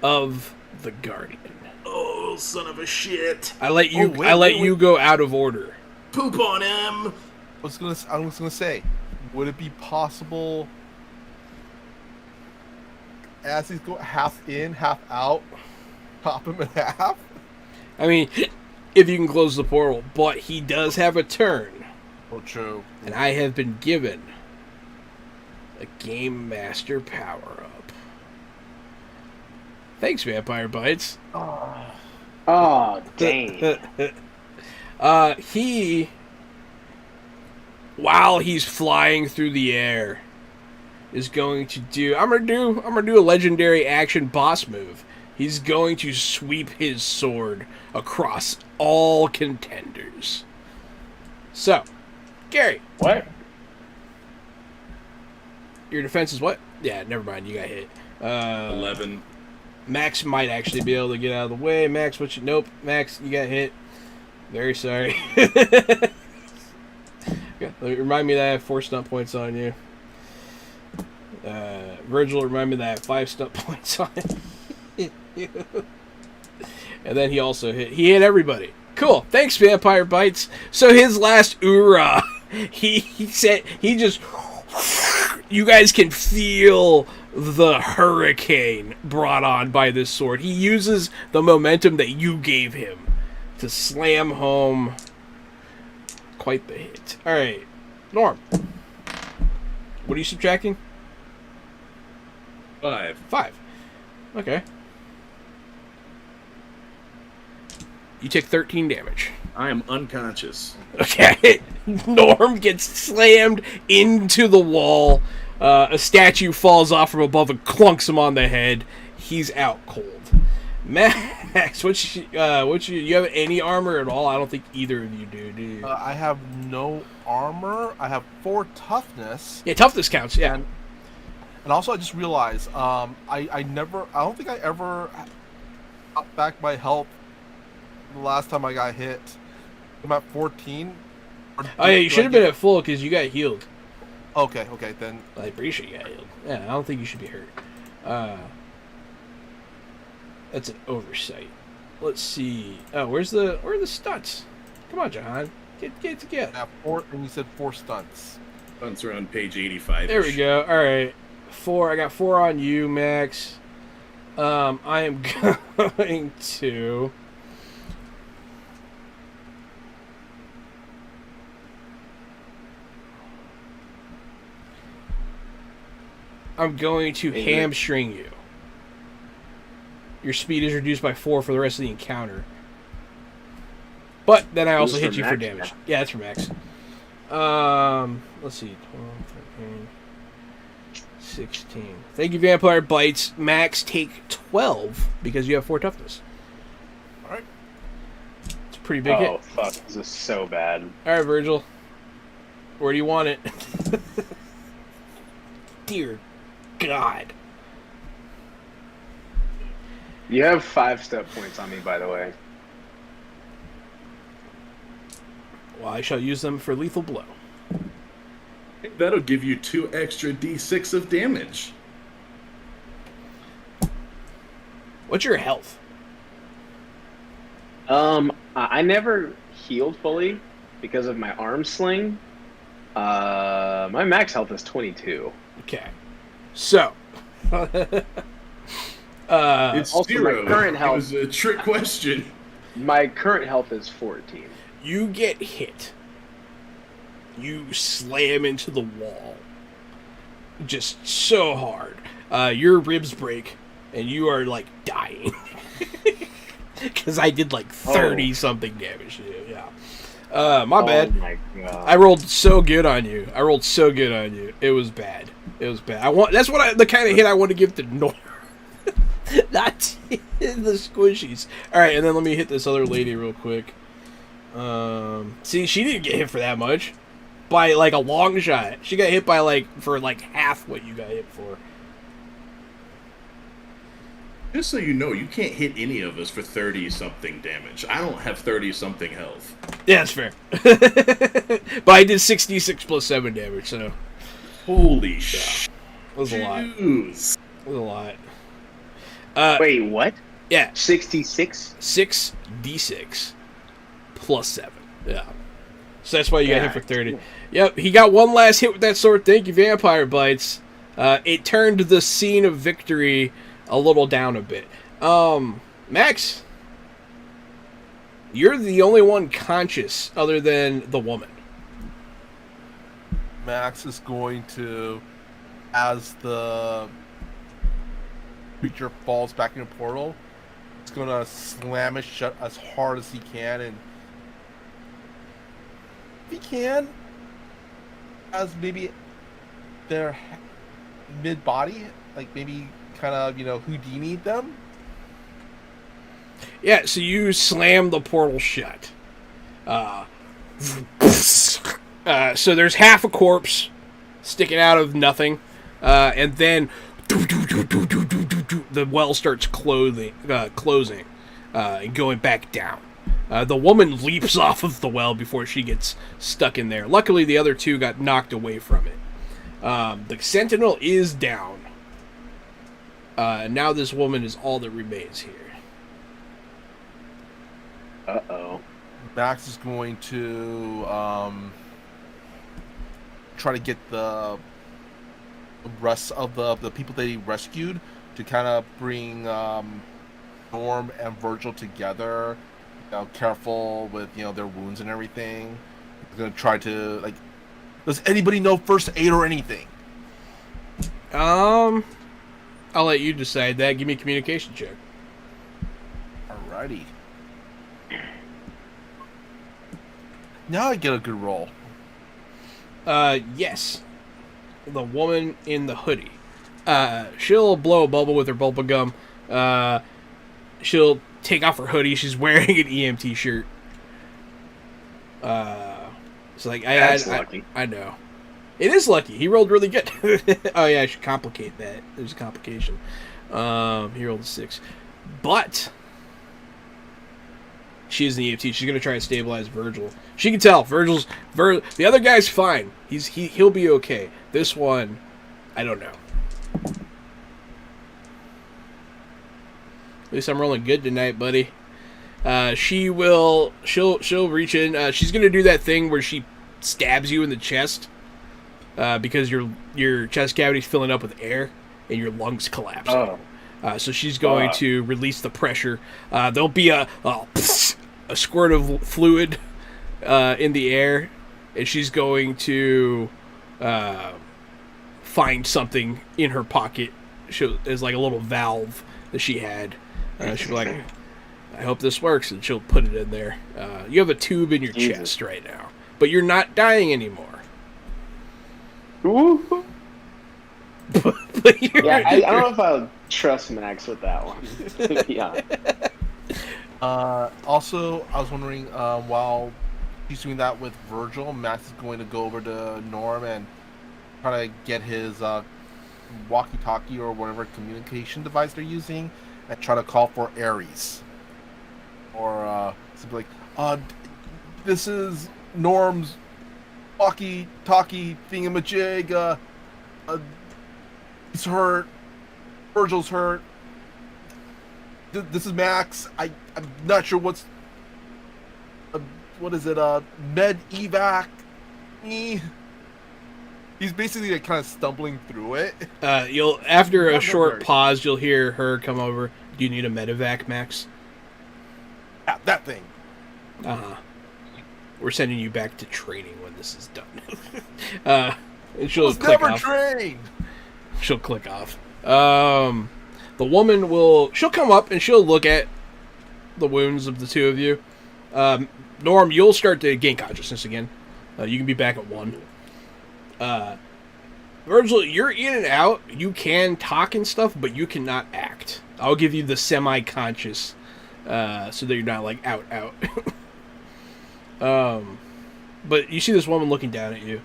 of the Guardian. Oh, son of a shit. I let you. Oh, wait, I let wait, you wait. go out of order. Poop on him. I was gonna say, would it be possible, as he's going half in, half out, pop him in half? I mean, if you can close the portal. But he does have a turn, Oh, true. and I have been given a Game Master power-up. Thanks, Vampire Bites. Oh, dang. He, while he's flying through the air, is going to do. I'm gonna do a legendary action boss move. He's going to sweep his sword across all contenders. So, Gary, What? your defense is what? Yeah, never mind. You got hit. 11. Max might actually be able to get out of the way. Max, nope. Max, you got hit. Very sorry. Yeah, remind me that I have 4 stunt points on you. Virgil, remind me that I have 5 stunt points on you. And then he also hit. He hit everybody. Cool. Thanks, Vampire Bites. So his last oorah, he said he just. You guys can feel the hurricane brought on by this sword. He uses the momentum that you gave him to slam home quite the hit. All right, Norm. What are you subtracting? 5. 5. Okay. You take 13 damage. I am unconscious. Okay. Norm gets slammed into the wall. A statue falls off from above and clunks him on the head. He's out cold. Max, you have any armor at all? I don't think either of you do you? I have no armor. I have 4 toughness. Yeah, toughness counts, yeah. And also, I just realized, I don't think I ever got back my health the last time I got hit. I'm at 14. Oh, yeah, you should have been at full because you got healed. Okay, then. I'm pretty sure you got healed. Yeah, I don't think you should be hurt. That's an oversight. Let's see. Oh, where are the stunts? Come on, Jahan. Get together. Yeah, 4, and you said 4 stunts. Stunts are on page 85. There we go. All right. 4. I got 4 on you, Max. I am going to. Hamstring you. Your speed is reduced by 4 for the rest of the encounter. But then I also hit you for damage. Max? Yeah, that's for Max. Let's see. 12, 13, 16. Thank you, Vampire Bites. Max, take 12 because you have 4 toughness. Alright. It's a pretty big hit. Oh, fuck. This is so bad. Alright, Virgil. Where do you want it? Dear God. You have 5 step points on me, by the way. Well, I shall use them for lethal blow. That'll give you 2 extra d6 of damage. What's your health? I never healed fully because of my arm sling. My max health is 22. Okay. So. It's also, 0. my current It health- was a trick question. My current health is 14. You get hit. You slam into the wall. Just so hard. Your ribs break, and you are, like, dying. Because I did, like, 30-something damage to you, yeah. My bad. Oh my god. I rolled so good on you. It was bad. That's the kind of hit I want to give to Norm. Not in the squishies. Alright, and then let me hit this other lady real quick. See, she didn't get hit for that much. By, like, a long shot. She got hit by, for half what you got hit for. Just so you know, you can't hit any of us for 30-something damage. I don't have 30-something health. Yeah, that's fair. But I did 66 plus 7 damage, so. Holy shit. It was a lot. Juice. It was a lot. Wait, what? Yeah. 66? 6d6 plus 7. Yeah. So that's why you got hit for God. 30. Yep, he got one last hit with that sword. Thank you, Vampire Bites. It turned the scene of victory a little down a bit. Max? You're the only one conscious other than the woman. Max is going to, as the creature falls back in the portal, he's going to slam it shut as hard as he can, and if he can, as maybe their mid-body, like maybe kind of, Houdini them. Yeah, so you slam the portal shut. So there's half a corpse sticking out of nothing, and then the well starts closing and going back down. The woman leaps off of the well before she gets stuck in there. Luckily, the other two got knocked away from it. The sentinel is down. Now this woman is all that remains here. Uh-oh. Max is going to try to get the rest of the people that he rescued to kind of bring Norm and Virgil together. Careful with their wounds and everything. He's gonna try to does anybody know first aid or anything? I'll let you decide that. Give me a communication check. Alrighty. Now I get a good roll. Yes. The woman in the hoodie. She'll blow a bubble with her bubble gum. She'll take off her hoodie. She's wearing an EMT shirt. It's like That's lucky. I know. It is lucky. He rolled really good. Oh yeah, I should complicate that. There's a complication. He rolled a 6, but she's an EMT. She's gonna try to stabilize Virgil. She can tell the other guy's fine. He'll be okay. This one, I don't know. At least I'm rolling good tonight, buddy. She'll reach in. She's gonna do that thing where she stabs you in the chest because your chest cavity's filling up with air and your lungs collapse. Oh. So she's going to release the pressure. There'll be a squirt of fluid in the air, and she's going to find something in her pocket. There's like a little valve that she had. She'll be like, I hope this works, and she'll put it in there. You have a tube in your chest right now, but you're not dying anymore. Ooh. But Yeah, I don't know if I'll trust Max with that one. To be honest. Also, I was wondering, while he's doing that with Virgil, Max is going to go over to Norm and try to get his walkie-talkie or whatever communication device they're using and try to call for Ares. Or simply this is Norm's walkie-talkie thingamajig. He's hurt. Virgil's hurt. This is Max. I'm not sure what is it? Med evac. He's basically kind of stumbling through it. After a short pause, you'll hear her come over. Do you need a medevac, Max? Yeah, that thing. We're sending you back to training when this is done. And she'll click never off. trained. She'll click off. The woman she'll come up and she'll look at the wounds of the two of you. Norm, you'll start to gain consciousness again. You can be back at 1. Virgil, you're in and out. You can talk and stuff, but you cannot act. I'll give you the semi-conscious, so that you're not like out. But you see this woman looking down at you.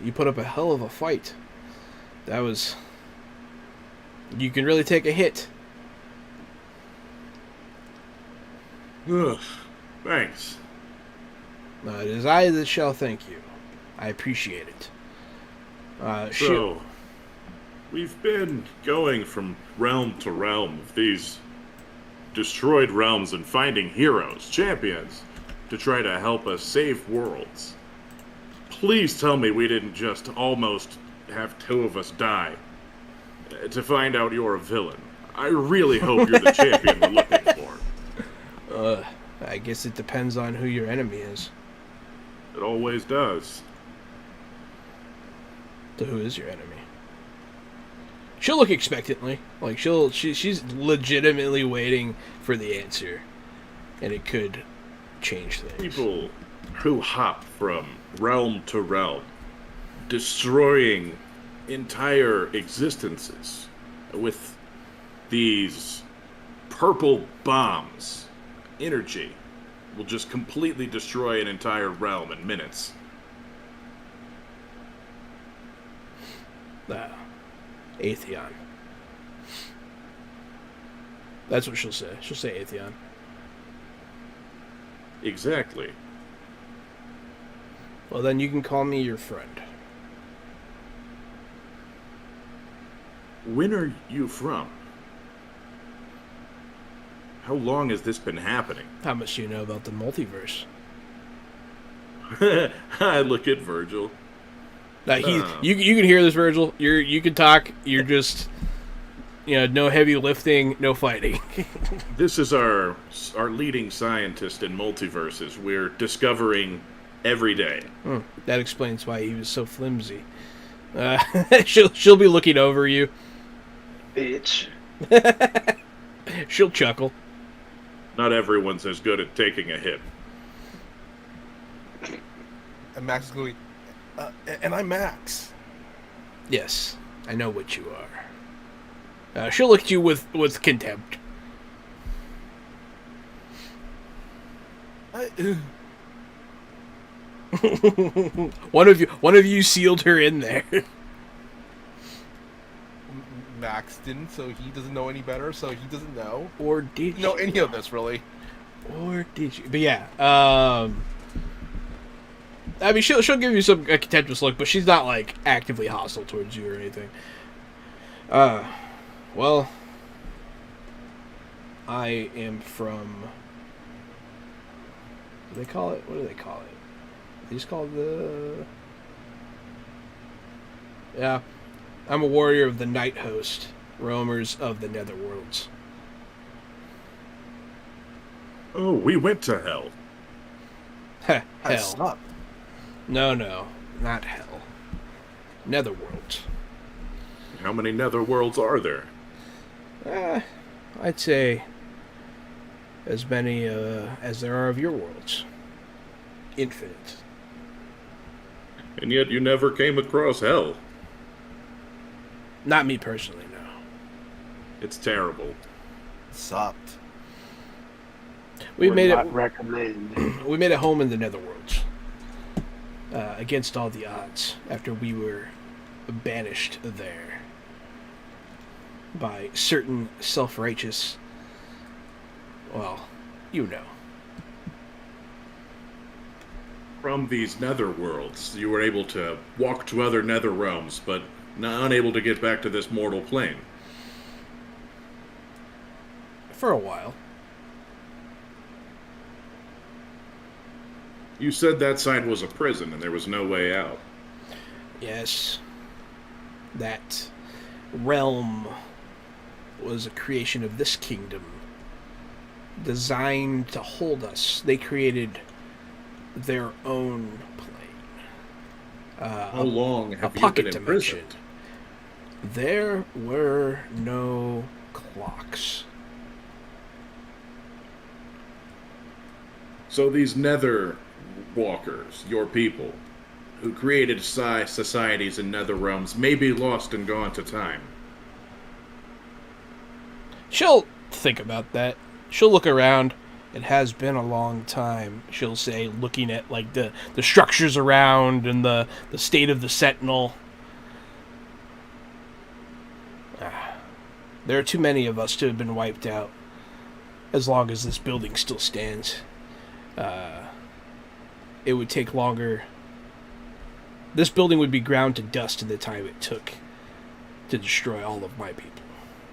You put up a hell of a fight. You can really take a hit. Ugh, thanks. It is I that shall thank you. I appreciate it. So, we've been going from realm to realm of these destroyed realms and finding heroes, champions, to try to help us save worlds. Please tell me we didn't just almost have 2 of us die to find out you're a villain. I really hope you're the champion we're looking for. I guess it depends on who your enemy is. It always does. So who is your enemy? She'll look expectantly. Like she's legitimately waiting for the answer. And it could change things. People who hop from realm to realm, destroying entire existences with these purple bombs. Energy will just completely destroy an entire realm in minutes. Atheon. That's what she'll say. She'll say Atheon. Exactly. Well, then you can call me your friend. When are you from? How long has this been happening? How much do you know about the multiverse? I look at Virgil. Now, you can hear this, Virgil. You can talk. You're just, no heavy lifting, no fighting. This is our leading scientist in multiverses. We're discovering every day. That explains why he was so flimsy. She'll be looking over you. Bitch. She'll chuckle. Not everyone's as good at taking a hit. And Max is going, and I'm Max. Yes, I know what you are. She'll look at you with contempt. One of you sealed her in there. Max didn't, so he doesn't know any better, so he doesn't know. Or did you? Know any of this, really. Or did you? But yeah, I mean, she'll give you a contemptuous look, but she's not, like, actively hostile towards you or anything. Well, I am from... What do they call it? They just call it the... Yeah. I'm a warrior of the Night Host, roamers of the Netherworlds. Oh, we went to hell. Hell. Up. No, not hell. Netherworlds. How many netherworlds are there? I'd say as many as there are of your worlds. Infinite. And yet you never came across hell. Not me personally, no. It's terrible. Sucked. We made not it. recommend. We made it home in the Netherworlds. Against all the odds, after we were banished there by certain self-righteous. Well, you know. From these netherworlds, you were able to walk to other nether realms, but unable to get back to this mortal plane. For a while. You said that side was a prison and there was no way out. Yes. That realm was a creation of this kingdom, designed to hold us. They created their own plane. How long have you pocket been dimension. imprisoned? There were no clocks. So these nether walkers, your people, who created societies in nether realms, may be lost and gone to time. She'll think about that. She'll look around. It has been a long time, she'll say, looking at like the structures around and the state of the Sentinel. There are too many of us to have been wiped out. As long as this building still stands. It would take longer. This building would be ground to dust in the time it took to destroy all of my people.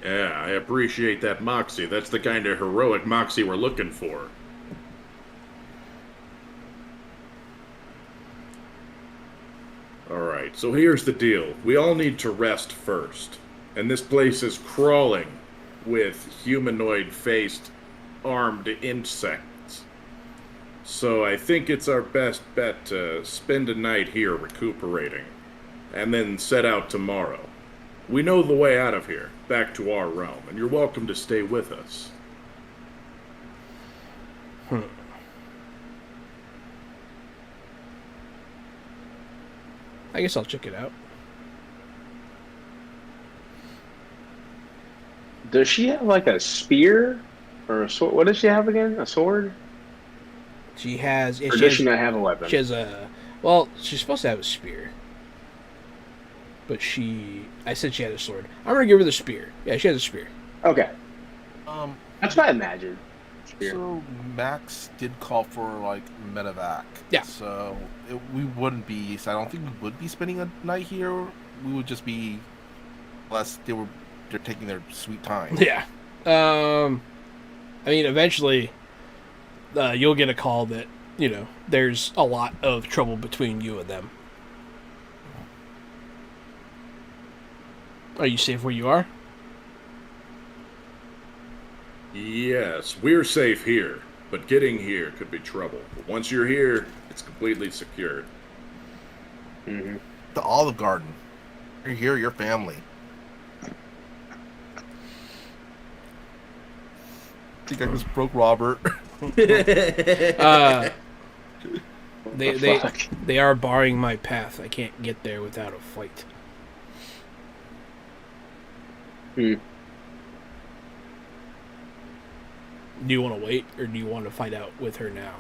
Yeah, I appreciate that moxie. That's the kind of heroic moxie we're looking for. Alright, so here's the deal. We all need to rest first. And this place is crawling with humanoid-faced, armed insects. So I think it's our best bet to spend a night here recuperating, and then set out tomorrow. We know the way out of here, back to our realm, and you're welcome to stay with us. I guess I'll check it out. Does she have like a spear or a sword? What does she have again? A sword? She has. Yeah, Or does she not have a weapon? She has a. Well, she's supposed to have a spear. But I said she had a sword. I'm gonna give her the spear. Yeah, she has a spear. Okay, Um, that's what I imagined. Spear. so Max did call for like medevac. Yeah. So we wouldn't be. So I don't think we would be spending a night here. We would just be, unless they're taking their sweet time. Yeah. I mean, eventually, you'll get a call that there's a lot of trouble between you and them. Are you safe where you are? Yes, we're safe here, but getting here could be trouble. But once you're here, it's completely secured. Mm-hmm. The Olive Garden. You're here. Your family. I think I just broke Robert. They are barring my path. I can't get there without a fight. Hmm. Do you want to wait, or do you want to fight out with her now?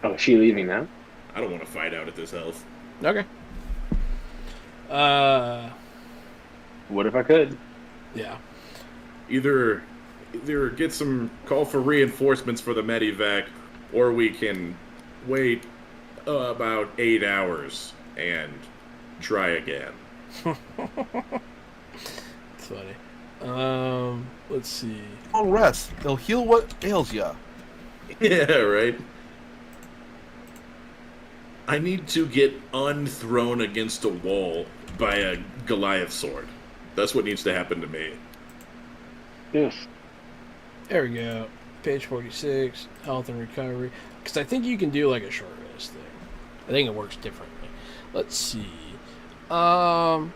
Oh, is she leaving now? I don't want to fight out at this health. Okay. What if I could? Yeah. Either get some call for reinforcements for the medevac, or we can wait about 8 hours and try again. It's funny. Let's see. Oh, rest. They'll heal what ails ya. Yeah, right. I need to get unthrown against a wall by a Goliath sword. That's what needs to happen to me. Yes. There we go. Page 46, health and recovery. Because I think you can do like a short rest thing. I think it works differently. Let's see. You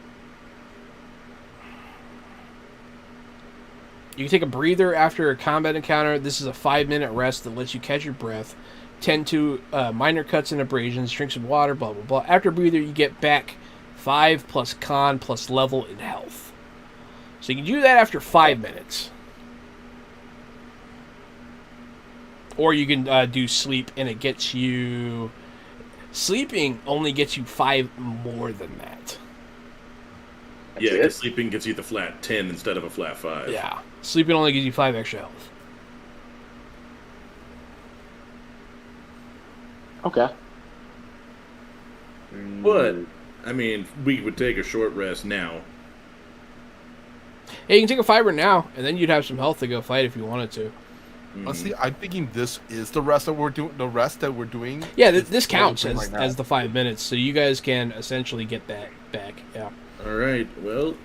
can take a breather after a combat encounter. This is a 5-minute rest that lets you catch your breath. Tend to minor cuts and abrasions. Drink some water, blah, blah, blah. After breather, you get back 5 plus con plus level in health. So you can do that after 5 minutes. Or you can do sleep, and it gets you... Sleeping only gets you 5 more than that. Yeah, it? because sleeping gets you the flat 10 instead of a flat 5. Yeah. Sleeping only gives you 5 extra health. Okay. But, I mean, we would take a short rest now. Yeah, you can take a fiber now, and then you'd have some health to go fight if you wanted to. Honestly, I'm thinking this is the rest that we're doing. The rest that we're doing. Yeah, this counts what we're as, doing right now. as the 5 minutes, so you guys can essentially get that back. Yeah. All right, well,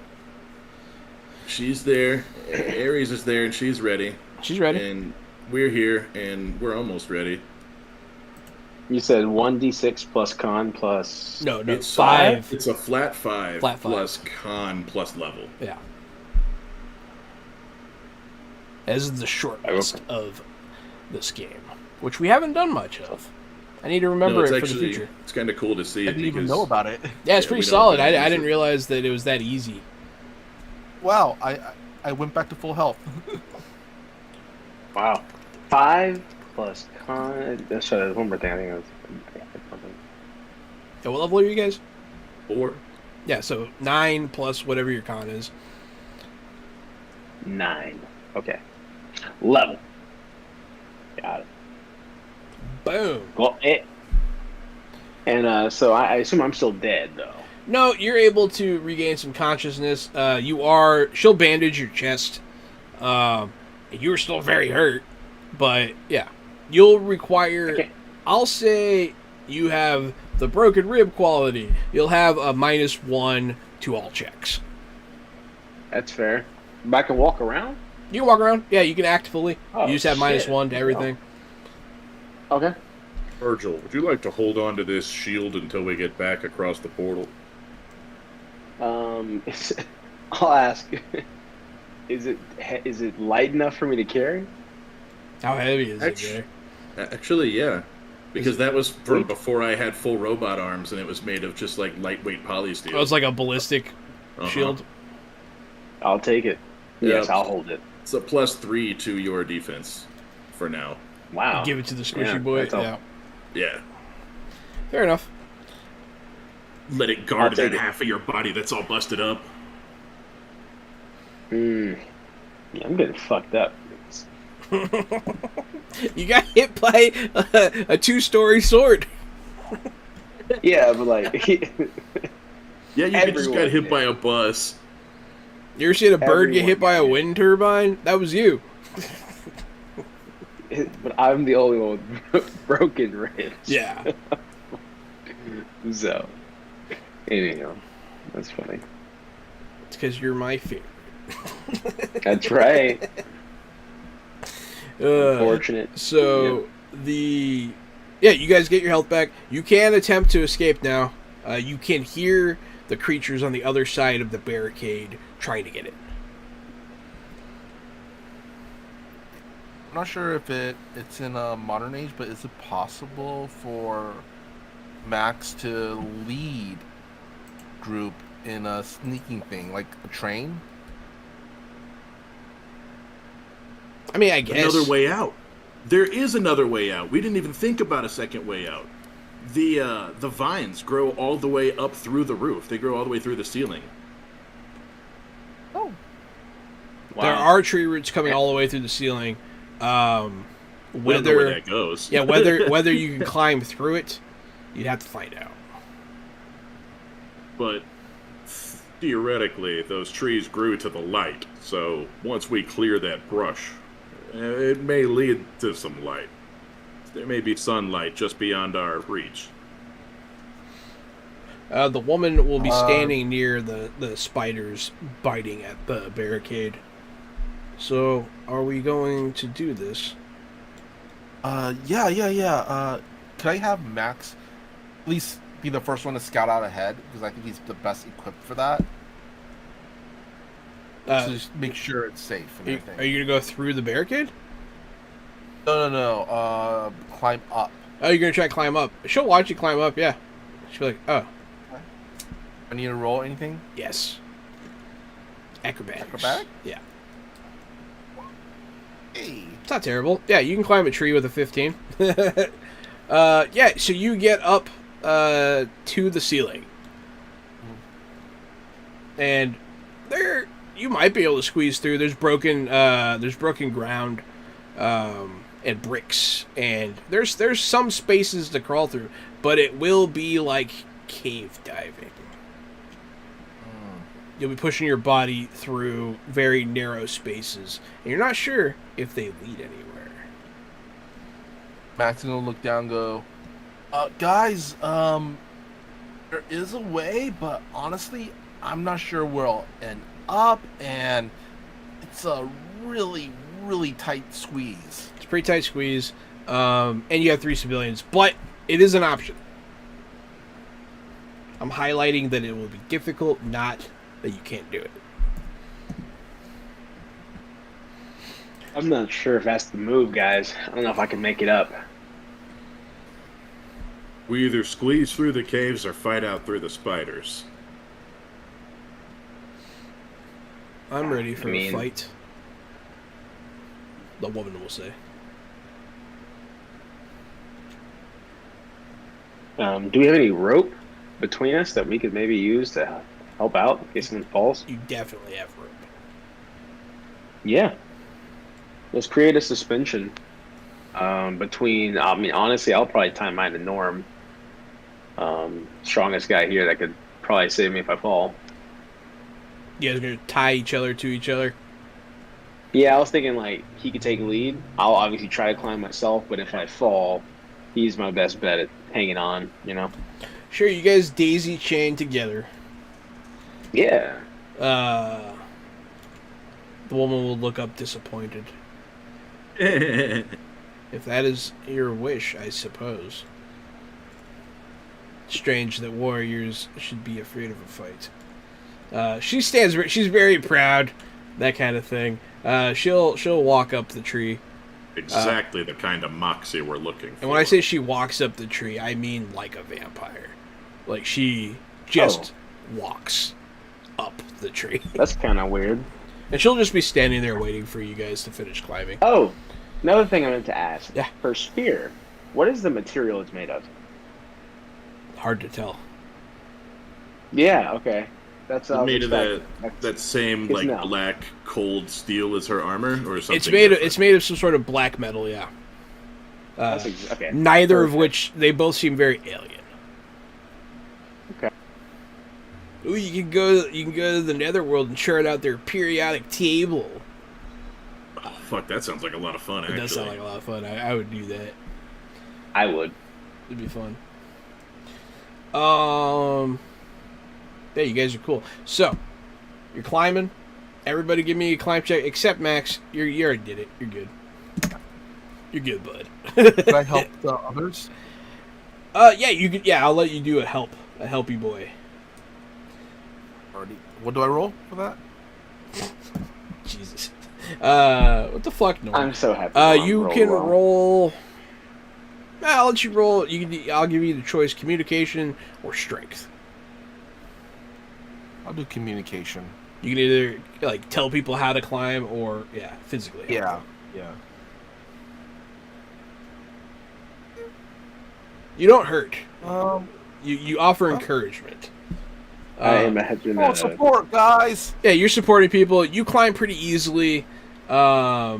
she's there. Ares is there, and she's ready. She's ready. And we're here, and we're almost ready. You said 1d6 plus con plus... No, It's 5. It's a flat 5 Flat 5. plus con plus level. Yeah. This is the short list of this game, which we haven't done much of. I need to remember it's it for actually, the future. It's kind of cool to see I it didn't even because know about it. Yeah, it's Yeah, pretty we don't solid. really I use didn't it. realize that it was that easy. Wow, I went back to full health. Wow. 5 plus con... Sorry, one more thing. I think I was... Yeah, what level are you guys? 4. Yeah, so 9 plus whatever your con is. 9. Okay. Level. Got it. Boom. Well, so I assume I'm still dead, though. No, you're able to regain some consciousness. She'll bandage your chest. You're still very hurt, but yeah. You'll require, Okay. I'll say you have the broken rib quality. You'll have a -1 to all checks. That's fair. But I can walk around? You can walk around. Yeah, you can act fully. Oh, You just have shit. -1 to everything. Okay. Virgil, would you like to hold on to this shield until we get back across the portal? I'll ask. Is it light enough for me to carry? How heavy is it, Actu- Jay? Actually, yeah. Because that was from Sweet. before I had full robot arms, and it was made of just like lightweight polysteel. Oh, it's like a ballistic Uh-huh. shield. I'll take it. Yes, Yep. I'll hold it. It's a +3 to your defense for now. Wow. Give it to the squishy Yeah, boy. that's all. Yeah. Yeah. Fair enough. Let it I'll guard take that it. half of your body that's all busted up. Yeah, I'm getting fucked up. You got hit by a 2-story sword. Yeah, but like, Yeah, you just Everyone got hit did. by a bus. You ever seen a bird get Everyone hit by a did. wind turbine? That was you. but I'm the only one with broken ribs. Yeah. So, anyhow, that's funny. It's because you're my favorite. That's right. Unfortunate. So you guys get your health back. You can attempt to escape now. You can hear the creatures on the other side of the barricade trying to get it. I'm not sure if it's in a modern age, but is it possible for Max to lead group in a sneaking thing, like a train? I mean, I guess. Another way out. There is another way out. We didn't even think about a second way out. The vines grow all the way up through the roof. They grow all the way through the ceiling. Oh, There are tree roots coming all the way through the ceiling. We don't know where Whether that goes. yeah, whether you can climb through it, you'd have to find out. But theoretically, those trees grew to the light. So once we clear that brush, it may lead to some light. There may be sunlight just beyond our reach. The woman will be standing near the spiders biting at the barricade. So, are we going to do this? yeah. Could I have Max at least be the first one to scout out ahead? Because I think he's the best equipped for that. To just make sure it's safe and everything. Are you going to go through the barricade? No. Climb up. Oh, you're going to try to climb up. She'll watch you climb up, yeah. She'll be like, oh, I need to roll anything? yes. Acrobatics. Acrobatic? Yeah. Hey. It's not terrible. Yeah, you can climb a tree with a 15. Yeah, so you get up to the ceiling. And there you might be able to squeeze through. There's broken ground and bricks, and there's some spaces to crawl through, but it will be like cave diving. You'll be pushing your body through very narrow spaces, and you're not sure if they lead anywhere. Max is gonna look down and go, guys, there is a way, but honestly, I'm not sure where I'll end up, and it's a really, really tight squeeze. It's a pretty tight squeeze, and you have 3 civilians, but it is an option. I'm highlighting that it will be difficult, not that you can't do it. I'm not sure if that's the move, guys. I don't know if I can make it up. We either squeeze through the caves or fight out through the spiders. I'm ready for I mean- a fight. The woman will say. Do we have any rope between us that we could maybe use to help out in case someone falls? You definitely have rope. Yeah. Let's create a suspension between. I mean, honestly, I'll probably tie mine to Norm. Strongest guy here that could probably save me if I fall. You guys are going to tie each other to each other? Yeah, I was thinking like he could take lead. I'll obviously try to climb myself, but if I fall, he's my best bet at hanging on, you know? Sure, you guys daisy chain together. Yeah. The woman will look up disappointed. If that is your wish, I suppose. Strange that warriors should be afraid of a fight. She stands. She's very proud. That kind of thing. She'll walk up the tree. Exactly the kind of moxie we're looking for. And when I say she walks up the tree, I mean like a vampire. Like she just walks up the tree. That's kind of weird. And she'll just be standing there waiting for you guys to finish climbing. Oh, another thing I meant to ask. Yeah. Her spear, what is the material it's made of? Hard to tell. Yeah, okay. That's made of expecting. that same Good like to know. black cold steel as her armor, or something. It's made of some sort of black metal. Yeah. Okay. Neither of Perfect. which they both seem very alien. Okay. Ooh, you can go to the netherworld and chart out their periodic table. Oh, fuck, that sounds like a lot of fun. It Actually, does sound like a lot of fun. I would do that. I would. It'd be fun. Yeah, you guys are cool. So, you're climbing. Everybody give me a climb check, except Max. You already did it. You're good. You're good, bud. Can I help the others? Yeah, you could. Yeah, I'll let you do a helpy boy. Already. What do I roll for that? Jesus. What the fuck, Norm? I'm so happy. You can roll. I'll let you roll. I'll give you the choice: communication or strength. I'll do communication. You can either like tell people how to climb or physically. Yeah. You don't hurt. You offer Huh? encouragement. I imagine. Oh, support, guys! Yeah, you're supporting people. You climb pretty easily. The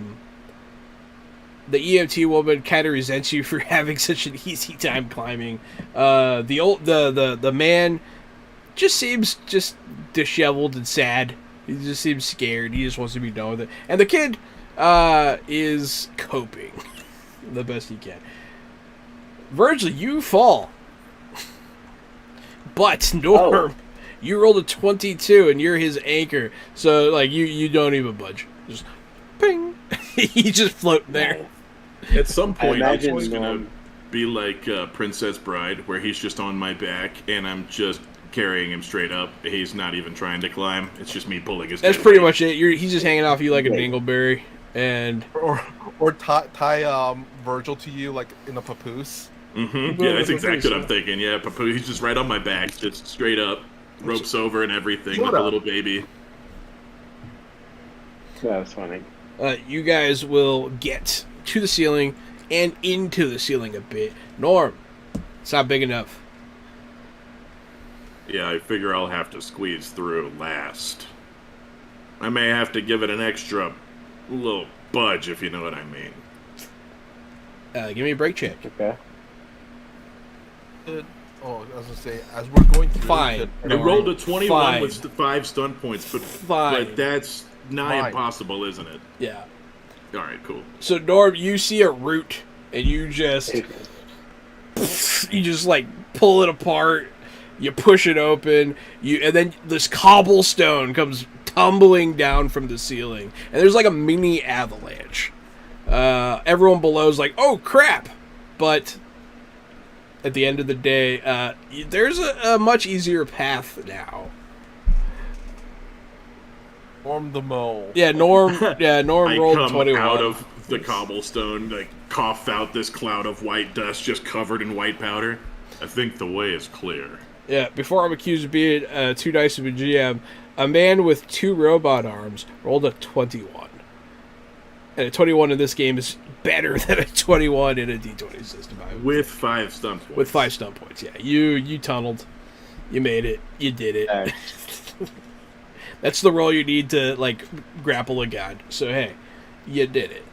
EMT woman kind of resents you for having such an easy time climbing. The man just seems just disheveled and sad. He just seems scared. He just wants to be done with it. And the kid is coping the best he can. Virgil, you fall. But Norm, you rolled a 22 and you're his anchor. So like you don't even budge. Just ping. You just float there. at some point, it's imagine, just gonna be like Princess Bride, where he's just on my back and I'm just carrying him straight up. He's not even trying to climb. It's just me pulling his. That's tail. pretty much it. He's just hanging off you like a dingleberry. And Or tie Virgil to you like in a papoose. Mm-hmm. Yeah, that's exactly what I'm thinking. Yeah, Papu, he's just right on my back, just straight up, ropes over and everything, like a little baby. That was funny. you guys will get to the ceiling and into the ceiling a bit. Norm, it's not big enough. Yeah, I figure I'll have to squeeze through last. I may have to give it an extra little budge, if you know what I mean. Give me a break check. Okay. Oh, I was gonna say, as we're going through, Fine. I Norm, rolled a 21 fine. with 5 stun points, but Fine. that's nigh Fine. impossible, isn't it? Yeah. All right, cool. So Norm, you see a root and you just like pull it apart. You push it open. And then this cobblestone comes tumbling down from the ceiling, and there's like a mini avalanche. Everyone below is like, "Oh crap!" But at the end of the day, there's a much easier path now. Norm the mole. Yeah, Norm. Yeah, Norm I rolled come 21. out of the cobblestone, like cough out this cloud of white dust just covered in white powder. I think the way is clear. Yeah, before I'm accused of being too nice of a GM, a man with 2 robot arms rolled a 21. And a 21 in this game is better than a 21 in a D20 system. With 5 stun points. With 5 stun points, yeah. You tunneled. You made it. You did it. That's the roll you need to, like, grapple a god. So, hey, you did it.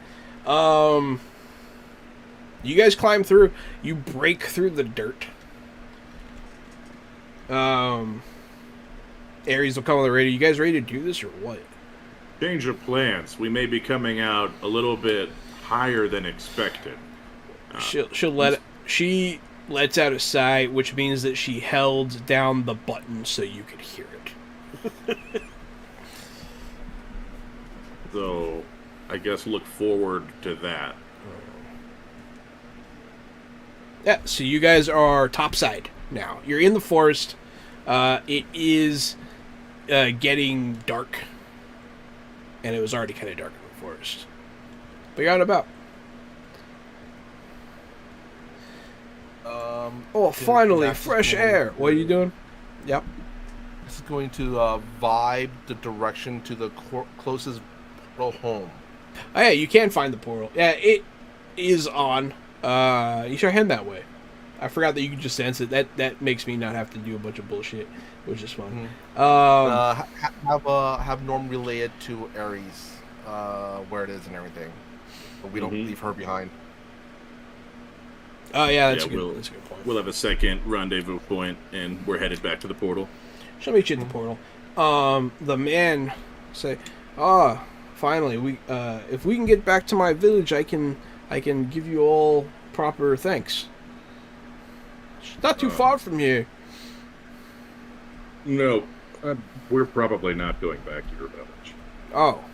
You guys climb through. You break through the dirt. Ares will come on the radio. You guys ready to do this or what? Change of plans. We may be coming out a little bit higher than expected. She lets out a sigh, which means that she held down the button so you could hear it. So, I guess look forward to that. Yeah, so you guys are topside now. You're in the forest. It is getting dark. And it was already kind of dark in the forest. But you're out and about. Oh, finally, fresh air. What are you doing? Yep. This is going to vibe the direction to the closest portal home. Oh, yeah, you can find the portal. Yeah, it is on. You should head that way. I forgot that you could just sense it. That makes me not have to do a bunch of bullshit, which is fun. Have Norm relay it to Ares, where it is and everything, but we don't leave her behind. Oh yeah, that's, Yeah, a good point. We'll have a second rendezvous point, and we're headed back to the portal. She'll meet you at the portal. The man say, finally, we if we can get back to my village, I can give you all proper thanks. It's not too far from here. No, we're probably not going back to your village. Oh.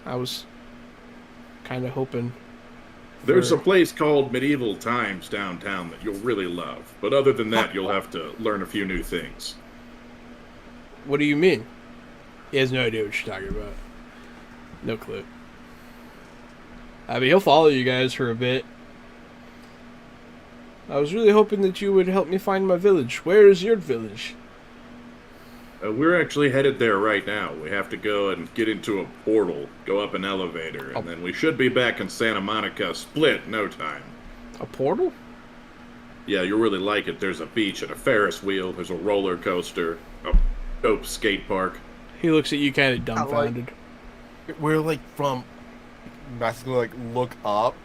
I was kind of hoping. There's a place called Medieval Times downtown that you'll really love. But other than that, you'll have to learn a few new things. What do you mean? He has no idea what you're talking about. No clue. I mean, he'll follow you guys for a bit. I was really hoping that you would help me find my village. Where is your village? We're actually headed there right now. We have to go and get into a portal, go up an elevator, and then we should be back in Santa Monica Split in no time. A portal? Yeah, you'll really like it. There's a beach and a Ferris wheel. There's a roller coaster, a dope skate park. He looks at you kind of dumbfounded. We're like from, basically like look up,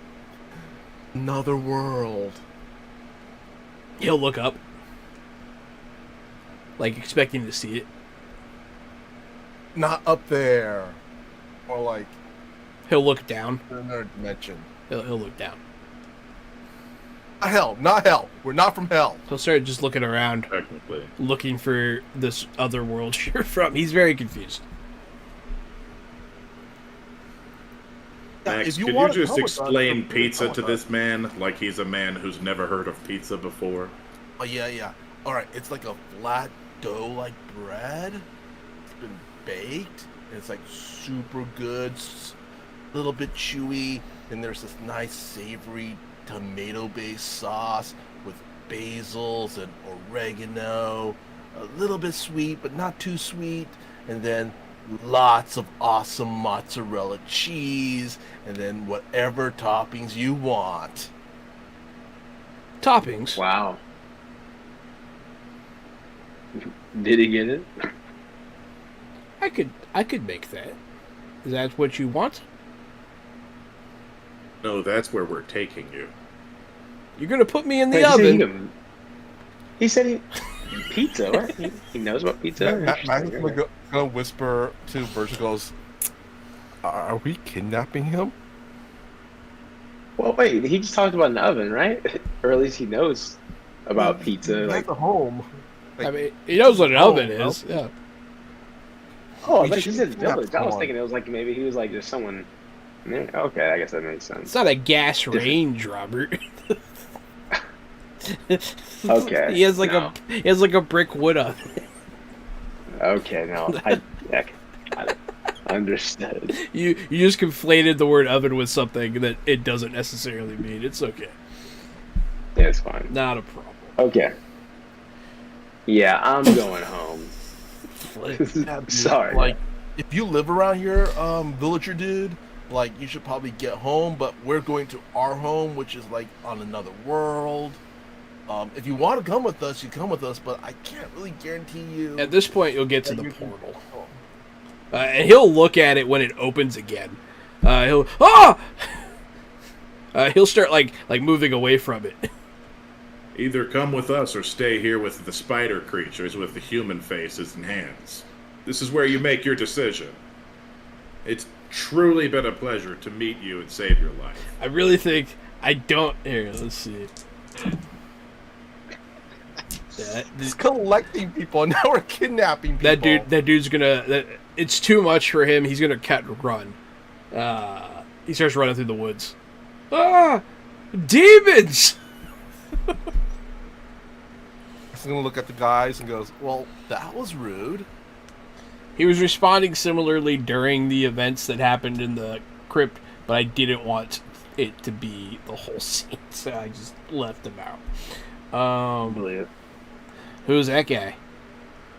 another world. He'll look up, like expecting to see it. Not up there, or like He'll look down. another dimension. He'll look down. Not hell, not hell. We're not from hell. He'll start just looking around, Technically. looking for this other world you're from. He's very confused. Max, If you could you wanna just come with us, explain come pizza with to us. this man like he's a man who's never heard of pizza before? Oh yeah. All right, it's like a flat dough-like bread. It's been baked, and it's like super good, a little bit chewy. And there's this nice savory tomato-based sauce with basils and oregano. A little bit sweet, but not too sweet. And then lots of awesome mozzarella cheese, and then whatever toppings you want. Toppings. Wow. Did he get it? I could make that. Is that what you want? No, that's where we're taking you. You're gonna put me in the Wait, oven. He said he pizza, right? He knows about pizza. Max is gonna whisper to Virgil, goes, "Are we kidnapping him?" Well, wait, he just talked about an oven, right? Or at least he knows about pizza. That's Like, a home. I mean, he knows what an oven is. Yeah. oh, we but he should said kidnap village. I was someone. thinking it was like maybe he was like just someone. Okay, I guess that makes It's sense. not a gas range, Robert. Okay. He has like no. he has like a brick wood oven. Okay, no, got it. Understood. You just conflated the word oven with something that it doesn't necessarily mean. It's okay. Yeah, it's fine. Not a problem. Okay. Yeah, I'm going home. Sorry. Like, if you live around here, villager dude, like you should probably get home. But we're going to our home, which is like on another world. If you want to come with us, you come with us. But I can't really guarantee you. At this point, you'll get to that the you can- portal. And he'll look at it when it opens again. He'll start like moving away from it. Either come with us or stay here with the spider creatures with the human faces and hands. This is where you make your decision. It's truly been a pleasure to meet you and save your life. I really think I don't. Here, let's see. Yeah, Just collecting people. Now we're kidnapping people. that dude's gonna. it's too much for him. He's gonna cut and run. He starts running through the woods. Ah, demons! He's gonna look at the guys and goes, "Well, that was rude." He was responding similarly during the events that happened in the crypt, but I didn't want it to be the whole scene, so I just left him out. Believe it. Who's that guy?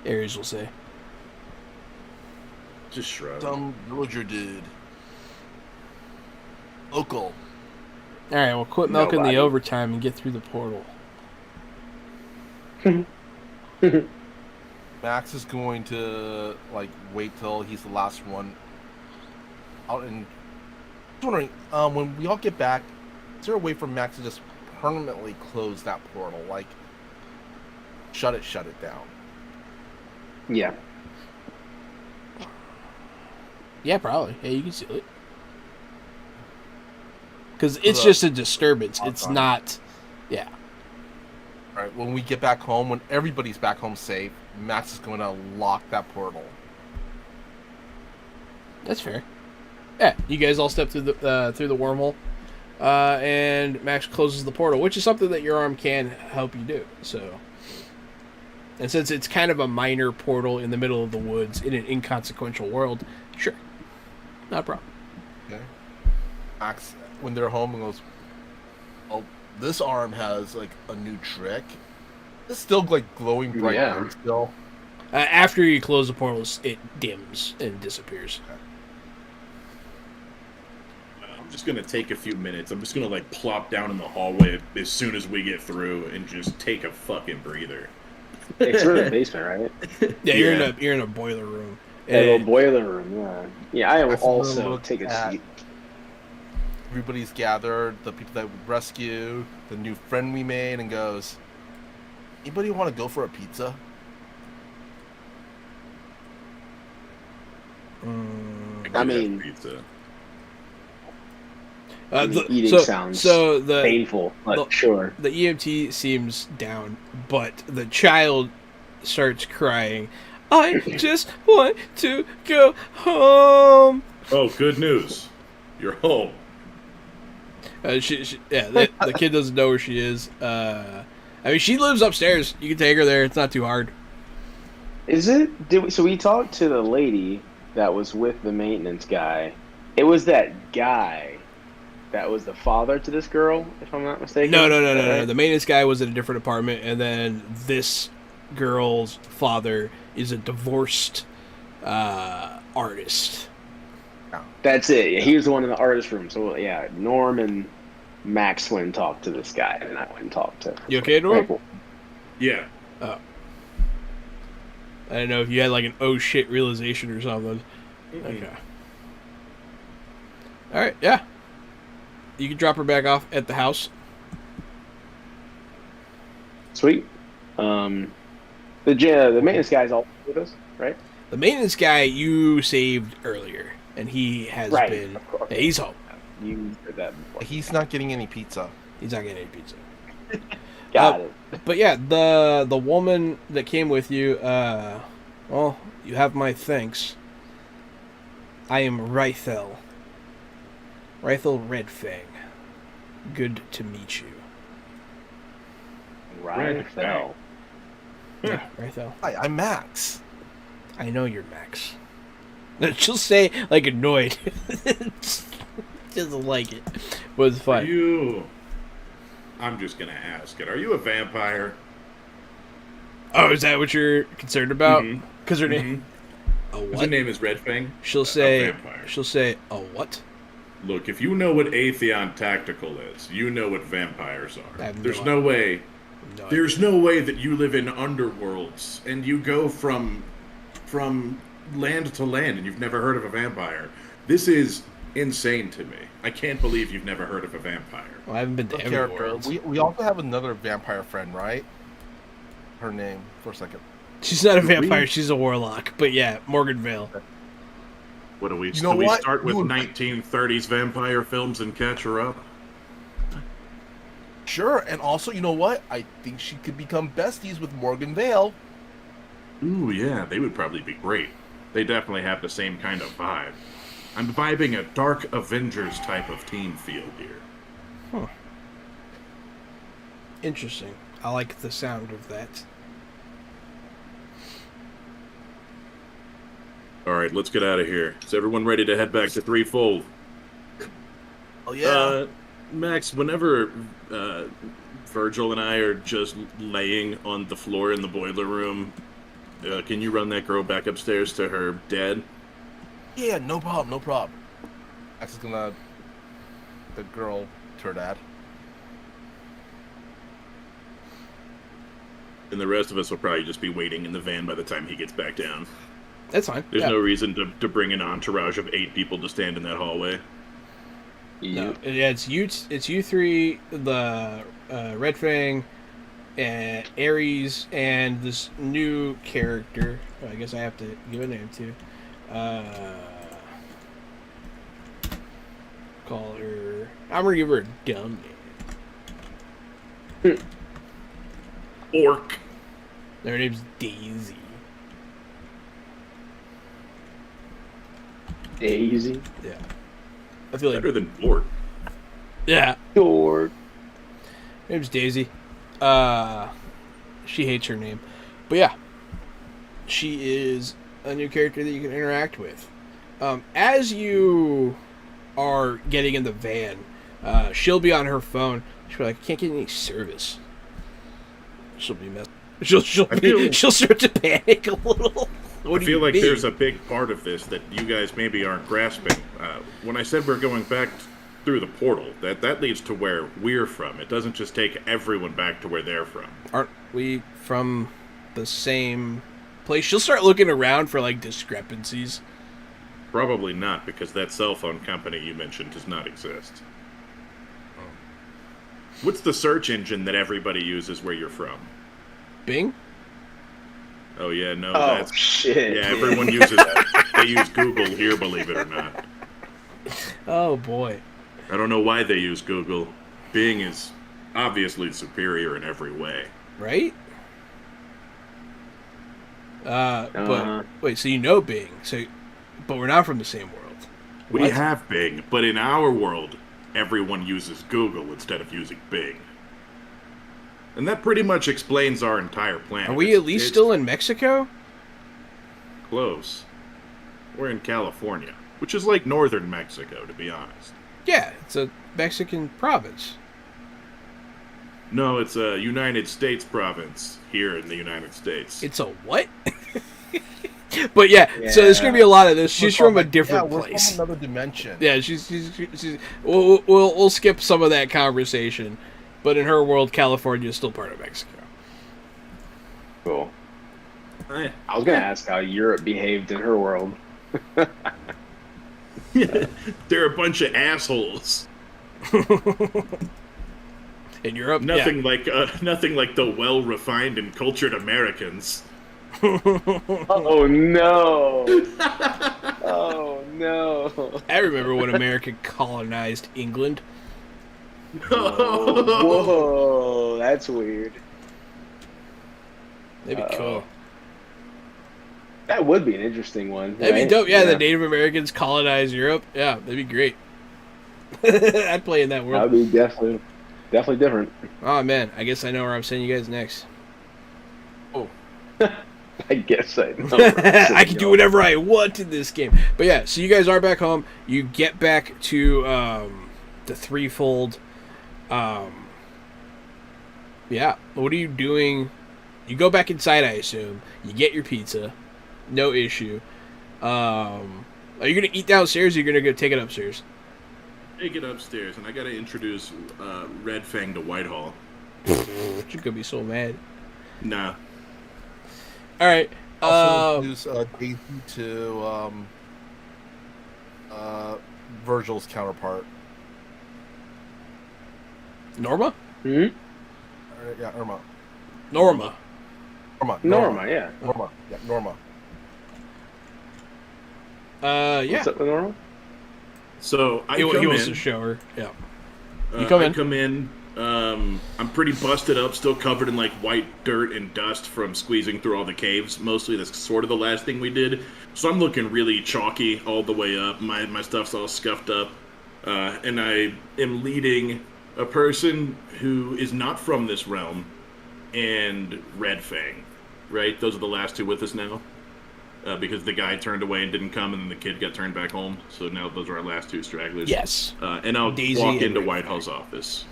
Aries will say. Just shrug. Some villager dude. Local. Alright, well, quit milking Nobody. the overtime and get through the portal. Max is going to like wait till he's the last one out. And just wondering, when we all get back, is there a way for Max to just permanently close that portal? Like, shut it down. Yeah. Yeah, probably. Yeah, you can seal it. Because it's The- just a disturbance. Lock It's on. not... Yeah. All right, when we get back home, when everybody's back home safe, Max is going to lock that portal. That's fair. Yeah, you guys all step through the wormhole, and Max closes the portal, which is something that your arm can help you do. So, and since it's kind of a minor portal in the middle of the woods in an inconsequential world, sure, not a problem. Okay. Max, when they're home, goes, "Oh, this arm has like a new trick. It's still like glowing bright Yeah. blue still." After you close the portal, it dims and disappears. I'm just gonna take a few minutes. I'm just gonna like plop down in the hallway as soon as we get through and just take a fucking breather. It's in the basement, right? Yeah, Yeah. you're in a boiler room. A little And- boiler room, yeah. Yeah, I will That's another also look take a at- seat. Everybody's gathered, the people that we rescued, the new friend we made, and goes, "Anybody want to go for a pizza?" I mean- pizza. Eating sounds so the painful, but the- sure. the EMT seems down, but the child starts crying. I just want to go home. Oh, good news. You're home. The kid doesn't know where she is. I mean, she lives upstairs. You can take her there. It's not too hard. Is it? So we talked to the lady that was with the maintenance guy. It was that guy that was the father to this girl, if I'm not mistaken. No. Right? The maintenance guy was in a different apartment, and then this girl's father is a divorced artist. That's it. Yeah, he was the one in the artist room. So yeah, Norm and Max went and talked to this guy, and I went and talked to. You okay, Norm? Cool. Yeah. Oh. I don't know if you had like an oh shit realization or something. Okay. Alright, yeah. You can drop her back off at the house. Sweet. The maintenance guy's all with us, right? The maintenance guy you saved earlier, and he has Right, been. of course. Yeah, he's home. You heard that before. He's not getting any pizza. He's not getting any pizza. Got it. But yeah, the woman that came with you, well, you have my thanks. I am Rythel. Rythel Redfang. Good to meet you. Right. Red So, Yeah, Rythel. Hi, I'm Max. I know you're Max. She'll say like annoyed. Doesn't like it, but it's fine. I'm just gonna ask it. Are you a vampire? Oh, is that what you're concerned about? Mhm. Because her name. A His what? name is Redfang. She'll say. vampire. She'll say a what? Look, if you know what Atheon Tactical is, you know what vampires I are. have There's no no way. No There's no way that you live in underworlds and you go from land to land and you've never heard of a vampire. This is insane to me. I can't believe you've never heard of a vampire. Well, I haven't been The to character. everywhere. We also have another vampire friend, right? Her name for a second. She's not a Do we- vampire. She's a warlock. But yeah, Morgan Vale. What do we? You know do we what? start with You would- 1930s vampire films and catch her up? Sure, and also, you know what? I think she could become besties with Morgan Vale. Ooh, yeah, they would probably be great. They definitely have the same kind of vibe. I'm vibing a Dark Avengers type of team feel here. Huh. Interesting. I like the sound of that. All right, let's get out of here. Is everyone ready to head back to Threefold? Oh yeah. Max, whenever Virgil and I are just laying on the floor in the boiler room, can you run that girl back upstairs to her dad? Yeah, no problem, no problem. Max is gonna the girl to her dad. And the rest of us will probably just be waiting in the van by the time he gets back down. That's fine. There's yeah. no reason to bring an entourage of 8 people to stand in that hallway. No. Yeah, it's you three, the Red Fang, and Ares, and this new character. I guess I have to give a name to. Call her. I'm gonna give her a dumb name. Orc. Her name's Daisy. Daisy. Yeah. I feel like Better than Orc. yeah. Dork. Her name's Daisy. She hates her name, but yeah, she is a new character that you can interact with. As you are getting in the van, she'll be on her phone. She'll be like, I can't get any service. She'll be messed. She'll start to panic a little. What I do feel you like mean? there's a big part of this that you guys maybe aren't grasping. When I said we're going back through the portal, that leads to where we're from. It doesn't just take everyone back to where they're from. Aren't we from the same place? She'll start looking around for like discrepancies. Probably not, because that cell phone company you mentioned does not exist. What's the search engine that everybody uses where you're from? Bing? Oh yeah, no, Oh that's shit. yeah. Everyone uses that. They use Google here, believe it or not. Oh boy. I don't know why they use Google. Bing is obviously superior in every way. Right? But Uh-huh. wait, so you know Bing, but we're not from the same world. We What? have Bing, but in our world, everyone uses Google instead of using Bing. And that pretty much explains our entire planet. Are we at least still in Mexico? Close? We're in California, which is like northern Mexico, to be honest. Yeah, it's a Mexican province. No, it's a United States province here in the United States. It's a what? But yeah, so there's gonna be a lot of this. She's from a different we're place. from another dimension. Yeah, she's we'll skip some of that conversation, but in her world, California is still part of Mexico. Cool. Eh. I was gonna ask how Europe behaved in her world. They're a bunch of assholes. In Europe, Nothing like the well-refined and cultured Americans. Oh no! Oh no! I remember when America colonized England. Whoa, that's weird. That'd be cool. That would be an interesting one. That'd right? be dope. Yeah, the Native Americans colonized Europe. Yeah, that'd be great. I'd play in that world. That'd be definitely different. Oh man, I guess I know where I'm sending you guys next. Oh, I guess I know. I can do whatever I want in this game. But yeah, so you guys are back home. You get back to the Threefold. Yeah, what are you doing? You go back inside, I assume. You get your pizza. No issue. Are you going to eat downstairs or are you going to go take it upstairs? Take it upstairs, and I gotta introduce Red Fang to Whitehall. You're going to be so mad. Nah. Alright. Also introduce Daisy to Virgil's counterpart. Norma? Hmm? Yeah, Irma. Norma. Norma, yeah. Norma. Yeah, Norma. Yeah. What's up with Norma? So He wants to show her. Yeah. You come in. I come in. I'm pretty busted up, still covered in like white dirt and dust from squeezing through all the caves. Mostly that's sort of the last thing we did. So I'm looking really chalky all the way up. My stuff's all scuffed up. And I am leading a person who is not from this realm and Red Fang, right? Those are the last two with us now. Because the guy turned away and didn't come, and then the kid got turned back home. So now those are our last two stragglers. Yes. And I'll Daisy walk and into Red Whitehall's office.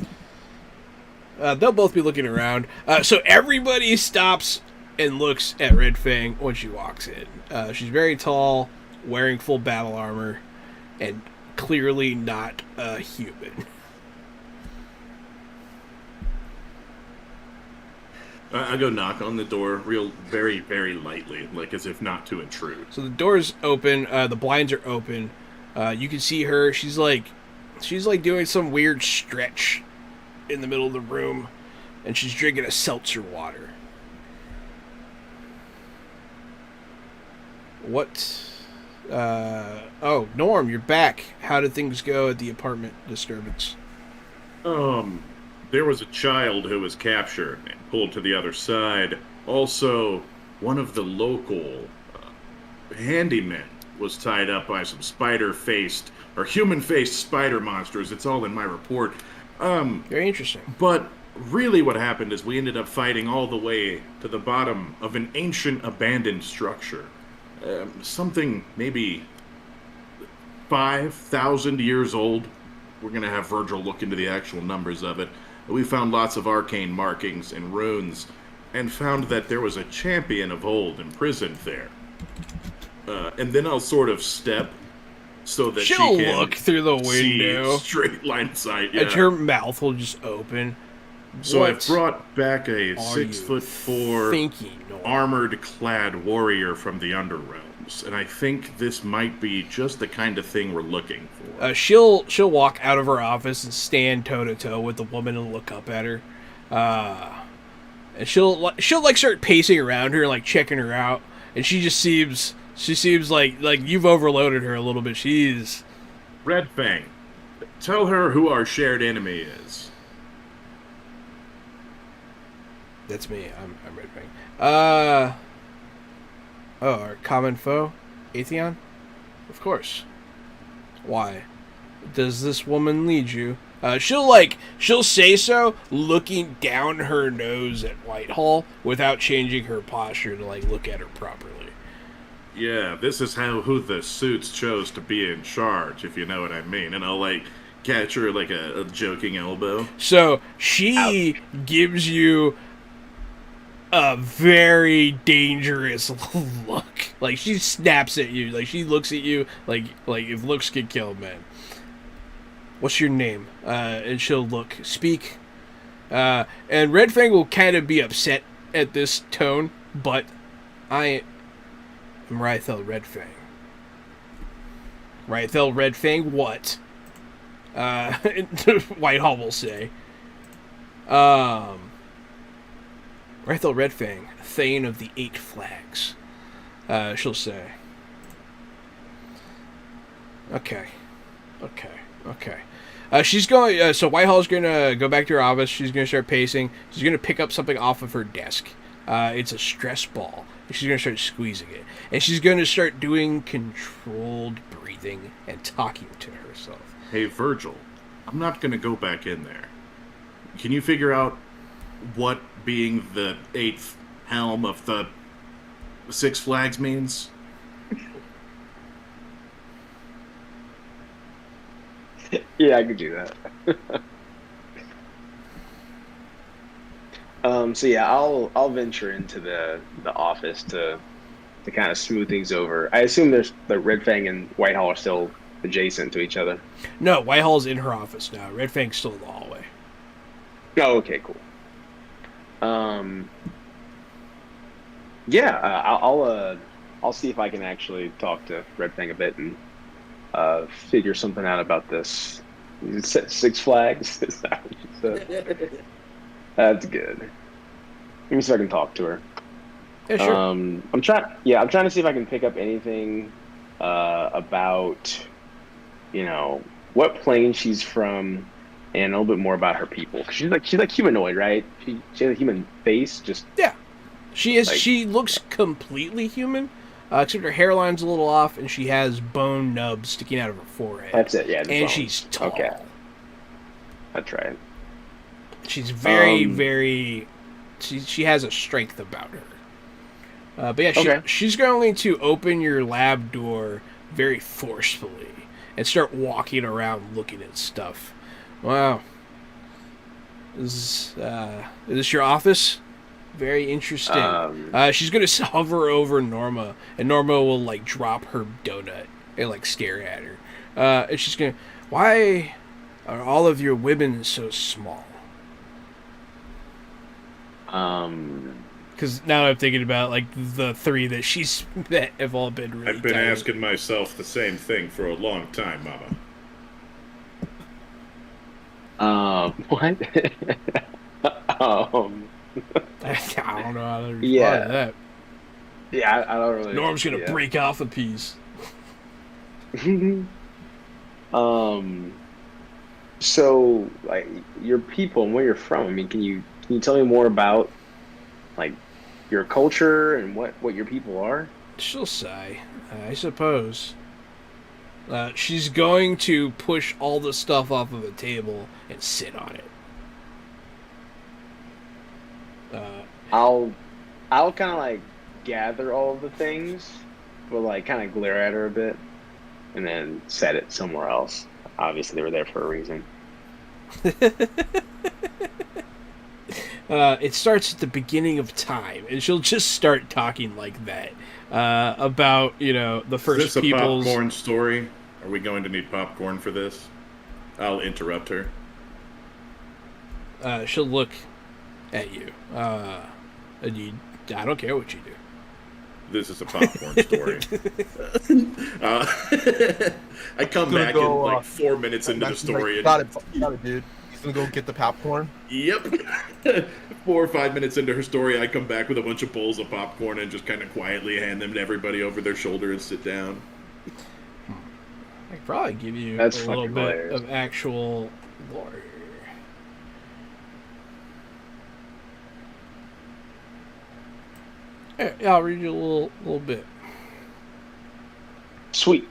They'll both be looking around. So everybody stops and looks at Red Fang when she walks in. She's very tall, wearing full battle armor, and clearly not a human. I go knock on the door very, very lightly, like as if not to intrude. So the door's open, the blinds are open. You can see her. She's like doing some weird stretch in the middle of the room, and she's drinking a seltzer water. What? Oh, Norm, you're back. How did things go at the apartment disturbance? There was a child who was captured and pulled to the other side. Also, one of the local handymen was tied up by some spider-faced or human-faced spider monsters. It's all in my report. Very interesting. But really what happened is we ended up fighting all the way to the bottom of an ancient abandoned structure. Something maybe 5,000 years old. We're going to have Virgil look into the actual numbers of it. We found lots of arcane markings and runes, and found that there was a champion of old imprisoned there. And then I'll sort of step so that She'll she can look through the window. see straight line of sight. Yeah. And her mouth will just open. So What I've brought back a are 6'4" thinking, Norm? armored-clad warrior from the Underrealms, and I think this might be just the kind of thing we're looking for. She'll walk out of her office and stand toe to toe with the woman and look up at her, and she'll like start pacing around her, like checking her out, and she seems like you've overloaded her a little bit. She's Red Fang, tell her who our shared enemy is. That's me. I'm Red Fang. Our common foe, Atheon? Of course. Why? Does this woman lead you? She'll say so, looking down her nose at Whitehall without changing her posture to look at her properly. Yeah, this is who the suits chose to be in charge, if you know what I mean. And I'll catch her a joking elbow. So she gives you a very dangerous look. She snaps at you. She looks at you like if looks could kill men. What's your name? And she'll speak. And Red Fang will kind of be upset at this tone, but I am Rythel Red Fang. Rythel Red Fang, what? Whitehall will say. Rythel Red Fang, Thane of the Eight Flags. She'll say. Okay. She's going. So Whitehall's gonna go back to her office. She's gonna start pacing. She's gonna pick up something off of her desk. It's a stress ball. And she's gonna start squeezing it, and she's gonna start doing controlled breathing and talking to herself. Hey, Virgil, I'm not gonna go back in there. Can you figure out what being the eighth helm of the Six Flags means? Yeah, I could do that. So yeah, I'll venture into the office to kind of smooth things over. I assume there's the Red Fang and Whitehall are still adjacent to each other. No, Whitehall's in her office now. Red Fang's still in the hallway. Oh, okay, cool. Yeah, I'll see if I can actually talk to Red Fang a bit and figure something out about this. Six Flags? Is that what you said? That's good. Let me see if I can talk to her. Yeah, sure. I'm trying to see if I can pick up anything about, what plane she's from, and a little bit more about her people. 'Cause she's like humanoid, right? She has a human face, just Yeah, she is. like, She looks completely human, except her hairline's a little off, and she has bone nubs sticking out of her forehead. that's it. Yeah, the And bones. she's tall. Okay, that's right. She's very. She has a strength about her. But yeah, Okay. she's going to open your lab door very forcefully and start walking around looking at stuff. Wow. Is this your office? Very interesting. She's going to hover over Norma, and Norma will, like, drop her donut and, like, stare at her. And she's going to... Why are all of your women so small? Because now I'm thinking about, like, the three that she's met have all been really I've been tiny. asking myself the same thing for a long time, Mama. What? I don't know how to respond Yeah. to that. Yeah, I don't really. Norm's going to break off a piece. So, like, your people and where you're from. I mean, can you tell me more about, like, your culture and what your people are? She'll sigh, I suppose. She's going to push all the stuff off of the table and sit on it. I'll kind of like gather all of the things, but like kind of glare at her a bit, and then set it somewhere else. Obviously, they were there for a reason. It starts at the beginning of time, and she'll just start talking like that about, you know, the Is first this a people's. popcorn story? Are we going to need popcorn for this? I'll interrupt her. She'll look at you. And I don't care what you do. This is a popcorn story. I come back in like 4 minutes into the story. Got it, dude. He's gonna go get the popcorn. Yep. 4 or 5 minutes into her story, I come back with a bunch of bowls of popcorn and just kind of quietly hand them to everybody over their shoulder and sit down. I could probably give you That's a little fucking bit hilarious. of actual lore. Yeah, I'll read you a little bit. Sweet.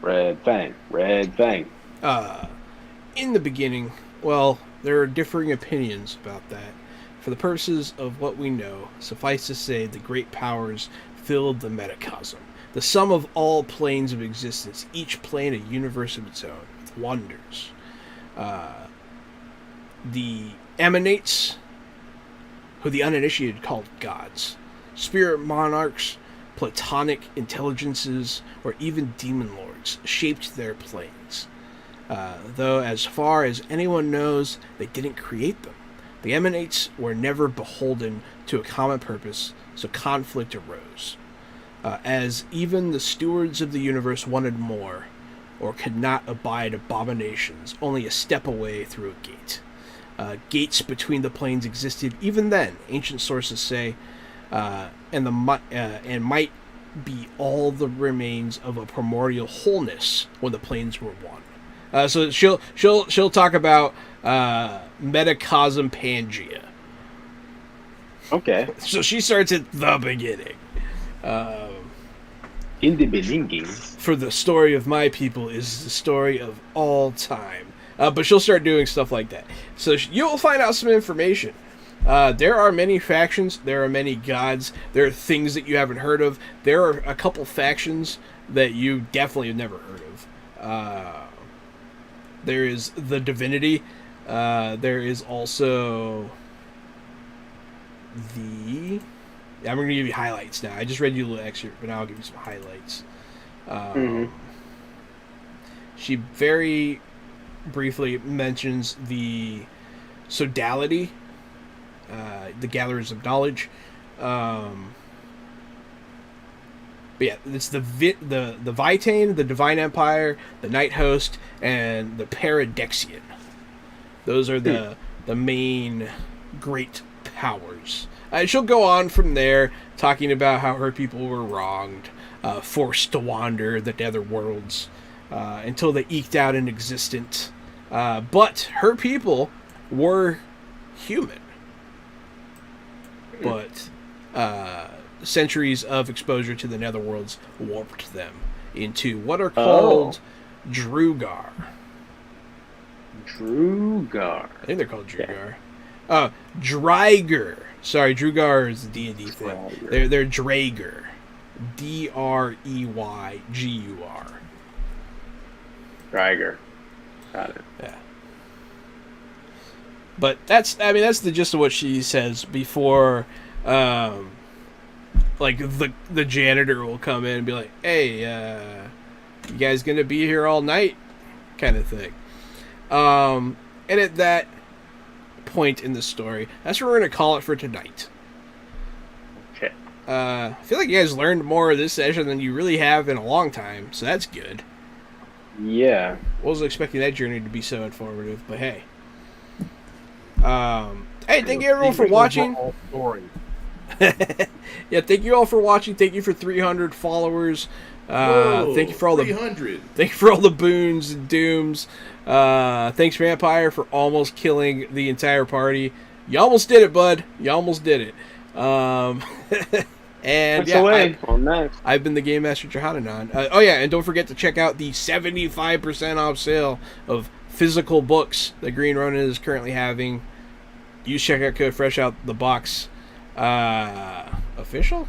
Red Fang. In the beginning, well, there are differing opinions about that. For the purposes of what we know, suffice to say the great powers filled the metacosm, the sum of all planes of existence, each plane a universe of its own, with wonders. The emanates, who the uninitiated called gods, spirit monarchs, platonic intelligences, or even demon lords, shaped their planes. Though, as far as anyone knows, they didn't create them. The emanates were never beholden to a common purpose, so conflict arose. As even the stewards of the universe wanted more, or could not abide abominations, only a step away through a gate. Gates between the planes existed even then, ancient sources say, and might be all the remains of a primordial wholeness when the planes were one. So she'll talk about metacosm Pangea. Okay. So she starts at the beginning. In the beginning. For the story of my people is the story of all time. But she'll start doing stuff like that. So you'll find out some information. There are many factions. There are many gods. There are things that you haven't heard of. There are a couple factions that you definitely have never heard of. There is the divinity. There is also the... I'm going to give you highlights now. I just read you a little excerpt, but now I'll give you some highlights. She very briefly mentions the sodality, the gatherers of knowledge. But yeah, it's the Vitane, the Divine Empire, the Night Host, and the Paradexian. Those are the main great powers. She'll go on from there, talking about how her people were wronged, forced to wander the nether worlds, until they eked out an existence But her people were human. But centuries of exposure to the netherworlds warped them into what are called Drugar. Drugar. I think they're called Drugar. Dreiger. Sorry, Drugar is the D&D thing. Dreiger. They're Draeger. Dreygur. Dreiger. Got it. Yeah. But that's the gist of what she says before, like the janitor will come in and be like, "Hey, you guys gonna be here all night?" kind of thing. And at that point in the story, that's what we're gonna call it for tonight. Okay. I feel like you guys learned more of this session than you really have in a long time, so that's good. Yeah. Wasn't expecting that journey to be so informative, but hey. Hey, thank you everyone for watching. Yeah, thank you all for watching. Thank you for 300 followers. Thank you for all 300. Thank you for all the boons and dooms. Thanks Vampire for almost killing the entire party. You almost did it, bud. You almost did it. And yeah, I've been the Game Master Johananon. Oh yeah, and don't forget to check out the 75% off sale of physical books that Green Ronin is currently having. Use checkout code Fresh Out the Box. Official?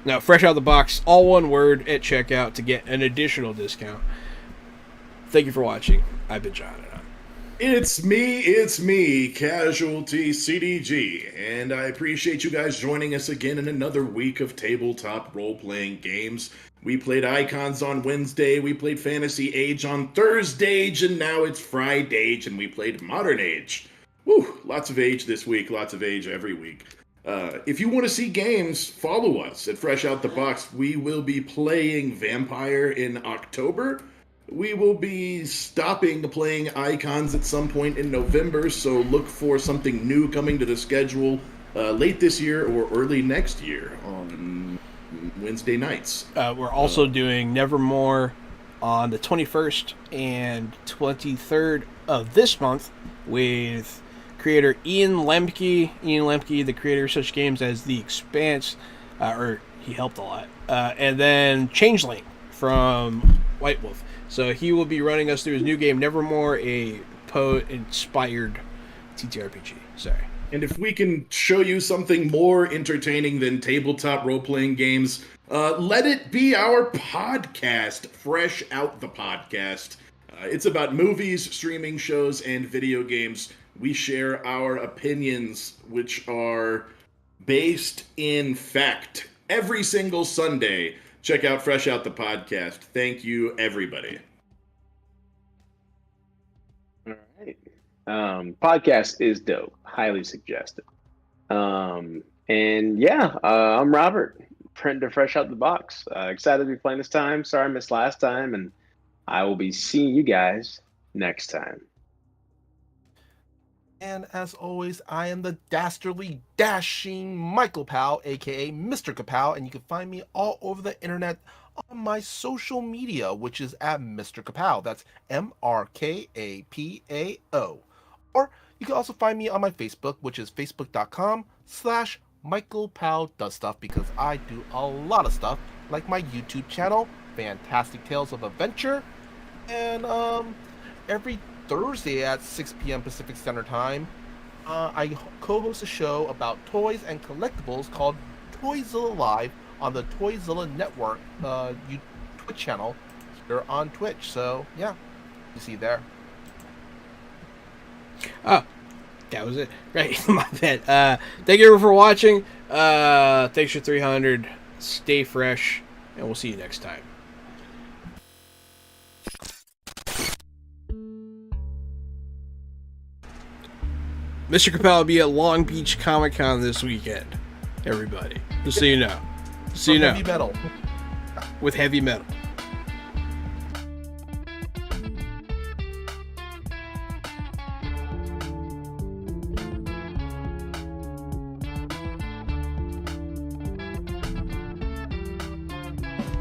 No, Fresh Out the Box, all one word at checkout to get an additional discount. Thank you for watching. I've been Johananon. It's me, Casualty CDG, and I appreciate you guys joining us again in another week of tabletop role-playing games. We played Icons on Wednesday, we played Fantasy Age on Thursday, and now it's Friday, and we played Modern Age. Woo, lots of Age this week, lots of Age every week. If you want to see games, follow us at Fresh Out the Box. We will be playing Vampire in October. We will be stopping playing Icons at some point in November, so look for something new coming to the schedule late this year or early next year on Wednesday nights. We're also doing Nevermore on the 21st and 23rd of this month with creator Ian Lemke. Ian Lemke, the creator of such games as The Expanse, or he helped a lot. And then Changeling from White Wolf. So he will be running us through his new game, Nevermore, a Poe-inspired ttrpg. Sorry. And if we can show you something more entertaining than tabletop role-playing games, let it be our podcast, Fresh Out the Podcast. It's about movies, streaming shows, and video games. We share our opinions, which are based in fact. Every single Sunday, check out Fresh Out the Podcast. Thank you, everybody. All right. Podcast is dope. Highly suggested. And yeah, I'm Robert, friend to Fresh Out the Box. Excited to be playing this time. Sorry I missed last time, and I will be seeing you guys next time. And as always, I am the dastardly, dashing Michael Powell, aka Mr. Kapow, and you can find me all over the internet on my social media, which is at Mr. Kapow. That's MRKAPAO. Or you can also find me on my Facebook, which is facebook.com/Michael Powell Does Stuff, because I do a lot of stuff, like my YouTube channel, Fantastic Tales of Adventure, and every Thursday at 6 p.m. Pacific Standard Time, I co-host a show about toys and collectibles called Toyzilla Live on the Toyzilla Network Twitch channel here on Twitch. So, yeah, you see there. Oh, that was it. Right, my bad. Thank you everyone for watching. Thanks for 300. Stay fresh, and we'll see you next time. Mr. Capel will be at Long Beach Comic Con this weekend. Everybody, just so you know. Heavy metal. With heavy metal.